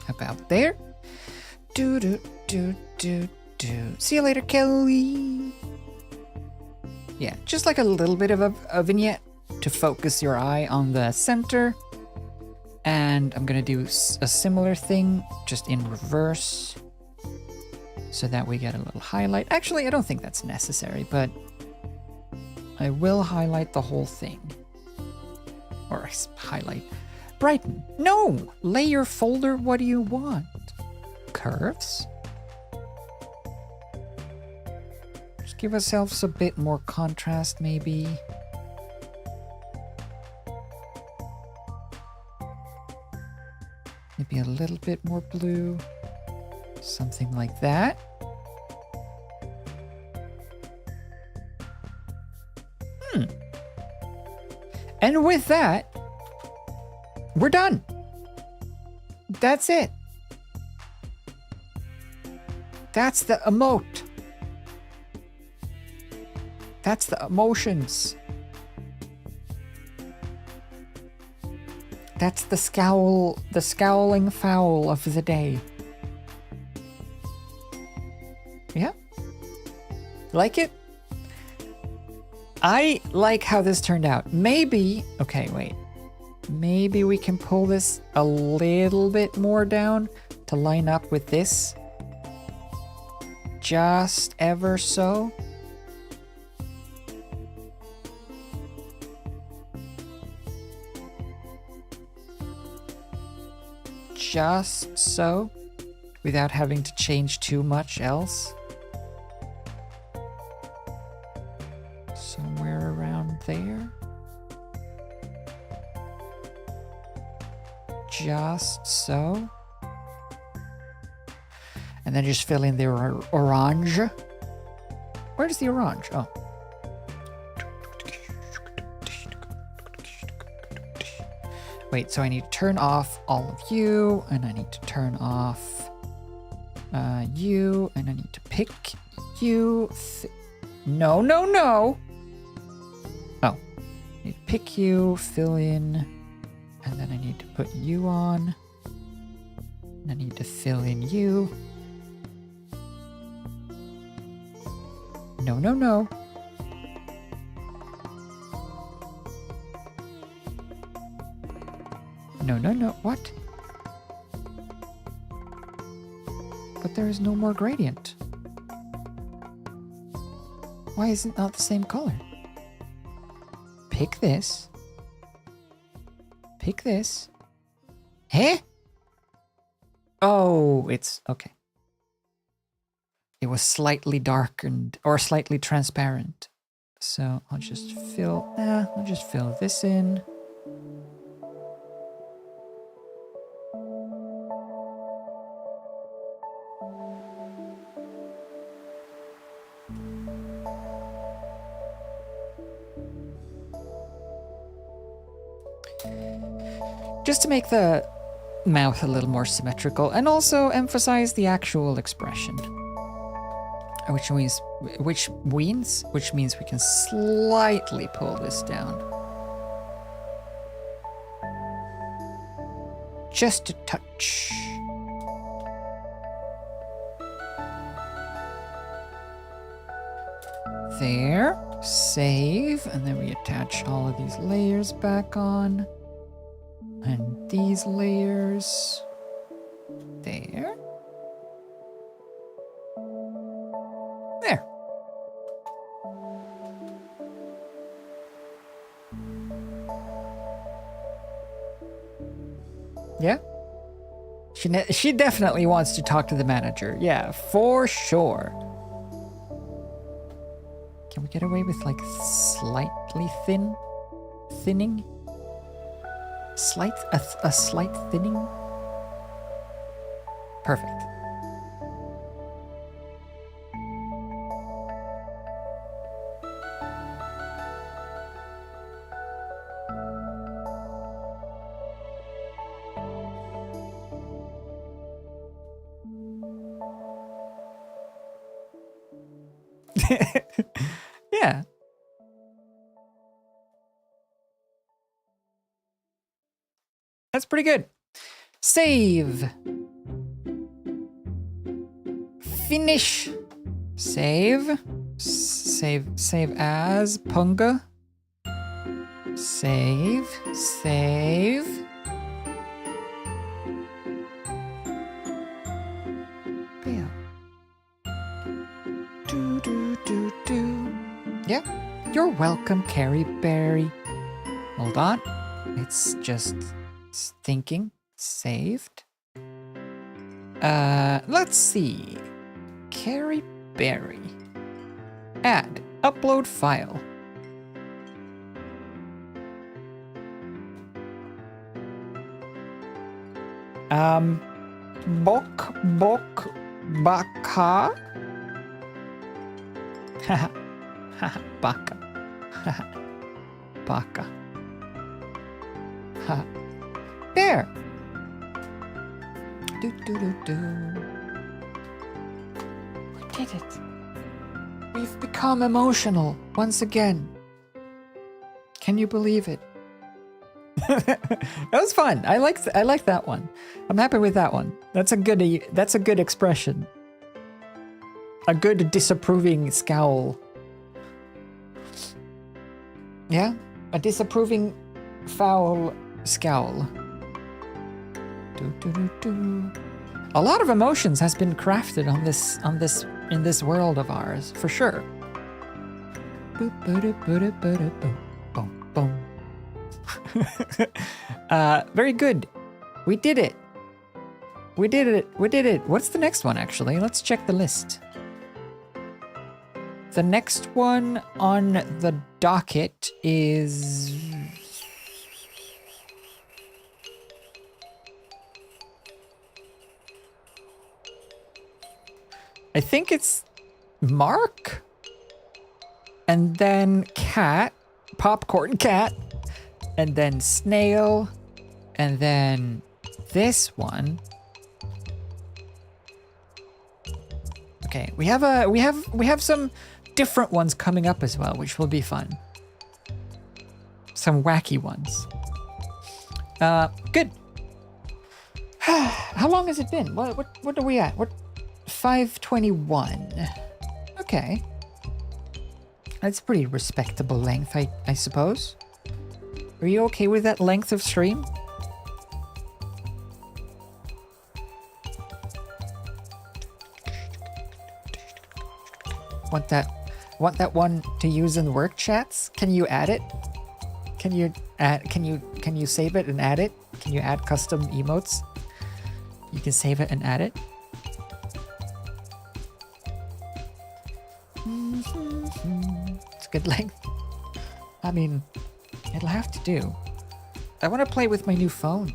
About there. Do. See you later, Kelly. Yeah, just like a little bit of a vignette to focus your eye on the center. And I'm gonna do a similar thing, just in reverse. So that we get a little highlight. Actually, I don't think that's necessary, but I will highlight the whole thing. Or highlight. Brighten. No! Layer folder, what do you want? Curves? Just give ourselves a bit more contrast, maybe. Maybe a little bit more blue. Something like that. And with that, we're done. That's it. That's the emote. That's the emotions. That's the scowl, the scowling fowl of the day. Yeah? Like it? I like how this turned out. Maybe, okay, wait. Maybe we can pull this a little bit more down to line up with this. Just ever so. Just so, without having to change too much else. Somewhere around there. Just so. And then just fill in the orange. Where's the orange? Oh. Wait, so I need to turn off all of you, and I need to turn off you, and I need to pick you. No. Oh. I need to pick you, fill in, and then I need to put you on. And I need to fill in you. No. No. What? But there is no more gradient. Why is it not the same color? Pick this. Pick this. Huh? Oh, it's okay. It was slightly darkened or slightly transparent. So I'll just fill this in. Just to make the mouth a little more symmetrical and also emphasize the actual expression. Which means we can slightly pull this down. Just a touch. There. Save. And then we attach all of these layers back on. And these layers. There. There. Yeah? She definitely wants to talk to the manager. Yeah, for sure. Can we get away with like slightly thinning? A slight thinning? Perfect. Yeah. That's pretty good. Save. Finish. Save. Save as Punga. Save. Yeah. Do. Yeah. You're welcome, Carrie Berry. Hold on. It's just thinking. Saved. Let's see. Carrie Berry. Add. Upload file. Baka. Haha. Baka. Baka. Ha. There. Do. We did it. We've become emotional once again. Can you believe it? That was fun. I like that one. I'm happy with that one. That's a good expression. A good disapproving scowl. Yeah? A disapproving foul scowl. Do. A lot of emotions has been crafted in this world of ours, for sure. Boom. Very good. We did it. What's the next one, actually? Let's check the list. The next one on the docket is... I think it's Mark, and then Cat, Popcorn Cat, and then Snail, and then this one. Okay, we have some different ones coming up as well, which will be fun. Some wacky ones. Good. How long has it been? What are we at? 5:21. Okay. That's a pretty respectable length, I suppose. Are you okay with that length of stream? Want want that one to use in work chats? Can you add it? Can you save it and add it? Can you add custom emotes? You can save it and add it. It's good length. I mean, it'll have to do. I want to play with my new phone.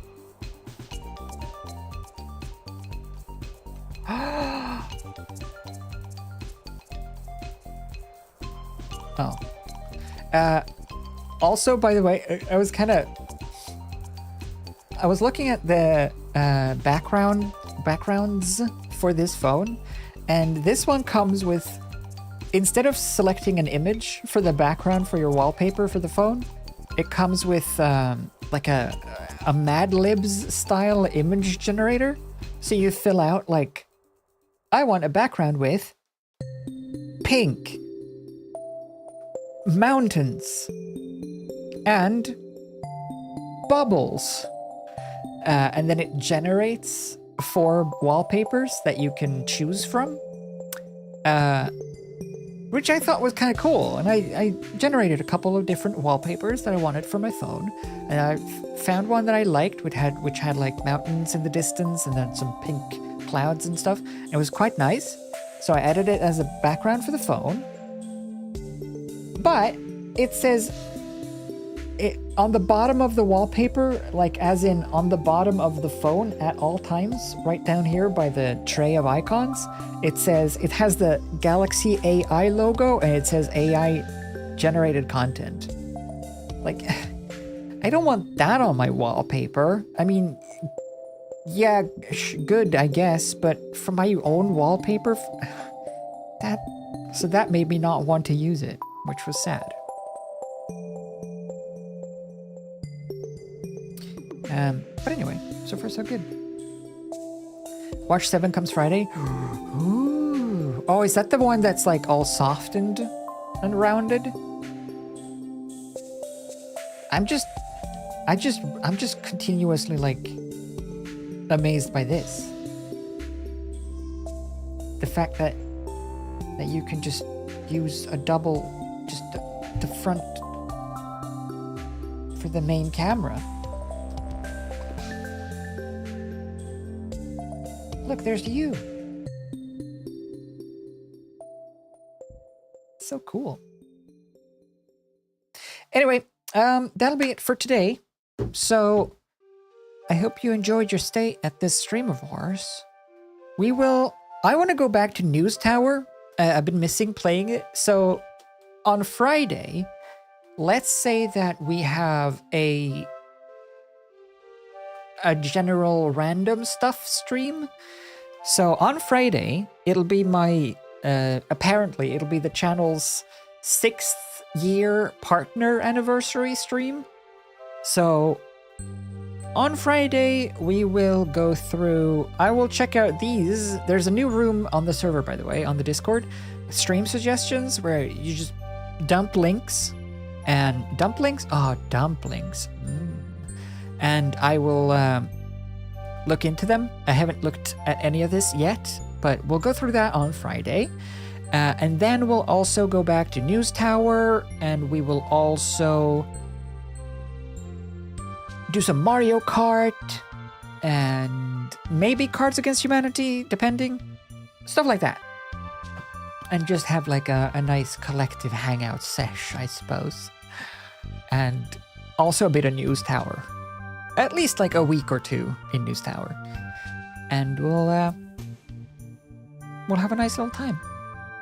Oh. Also, by the way, I was looking at the backgrounds for this phone, and this one comes with, instead of selecting an image for the background for your wallpaper for the phone, it comes with like a Mad Libs style image generator. So you fill out like, I want a background with pink, mountains, and bubbles. And then it generates 4 wallpapers that you can choose from. Which I thought was kind of cool. And I generated a couple of different wallpapers that I wanted for my phone. And I found one that I liked, which had like mountains in the distance and then some pink clouds and stuff. And it was quite nice. So I added it as a background for the phone. But it says on the bottom of the wallpaper, like as in on the bottom of the phone at all times, right down here by the tray of icons, it says, it has the Galaxy AI logo and it says AI generated content. Like, I don't want that on my wallpaper. I mean, yeah, good, I guess, but for my own wallpaper, that made me not want to use it, which was sad. But anyway, so far so good. Watch 7 comes Friday. Ooh. Oh, is that the one that's like all softened and rounded? I'm just continuously like amazed by this. The fact that you can just use a double, just the front for the main camera. Look, there's you. So cool. Anyway, that'll be it for today. So I hope you enjoyed your stay at this stream of ours. I want to go back to News Tower. I've been missing playing it. So on Friday, let's say that we have a general random stuff stream. So on Friday, it'll be my, apparently it'll be the channel's 6th year partner anniversary stream. So on Friday, we will go through, I will check out these. There's a new room on the server, by the way, on the Discord, stream suggestions, where you just dump links and dumplings. And I will look into them. I haven't looked at any of this yet, but we'll go through that on Friday. And then we'll also go back to News Tower, and we will also do some Mario Kart, and maybe Cards Against Humanity, depending. Stuff like that. And just have like a nice collective hangout sesh, I suppose. And also a bit of News Tower. At least like a week or 2 in News Tower. And we'll have a nice little time.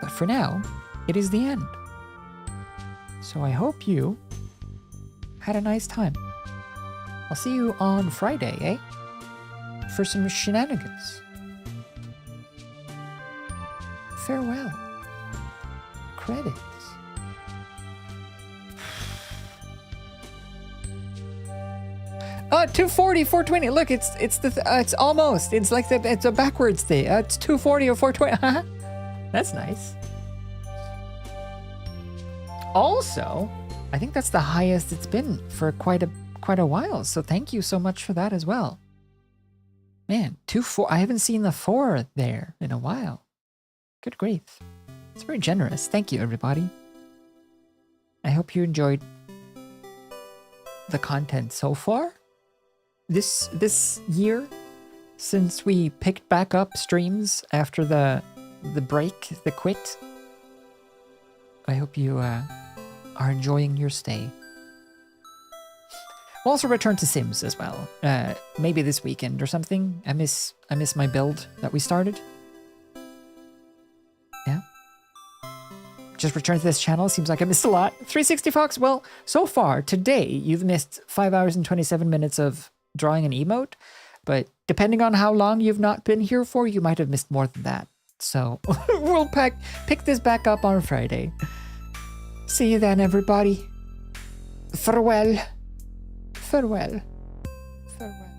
But for now, it is the end. So I hope you had a nice time. I'll see you on Friday, eh? For some shenanigans. Farewell. Credits. 240, 420. Look, it's almost. It's like it's a backwards thing. It's 240 or 420. That's nice. Also, I think that's the highest it's been for quite a while. So thank you so much for that as well. Man, 2-4. I haven't seen the 4 there in a while. Good grief. It's very generous. Thank you, everybody. I hope you enjoyed the content so far. This year, since we picked back up streams after the break, the quit. I hope you are enjoying your stay. We'll also return to Sims as well. Maybe this weekend or something. I miss my build that we started. Yeah. Just return to this channel. Seems like I missed a lot. 360 Fox, well, so far, today, you've missed 5 hours and 27 minutes of drawing an emote. But depending on how long you've not been here for, you might have missed more than that. So we'll pick this back up on Friday. See you then, everybody. Farewell. Farewell. Farewell.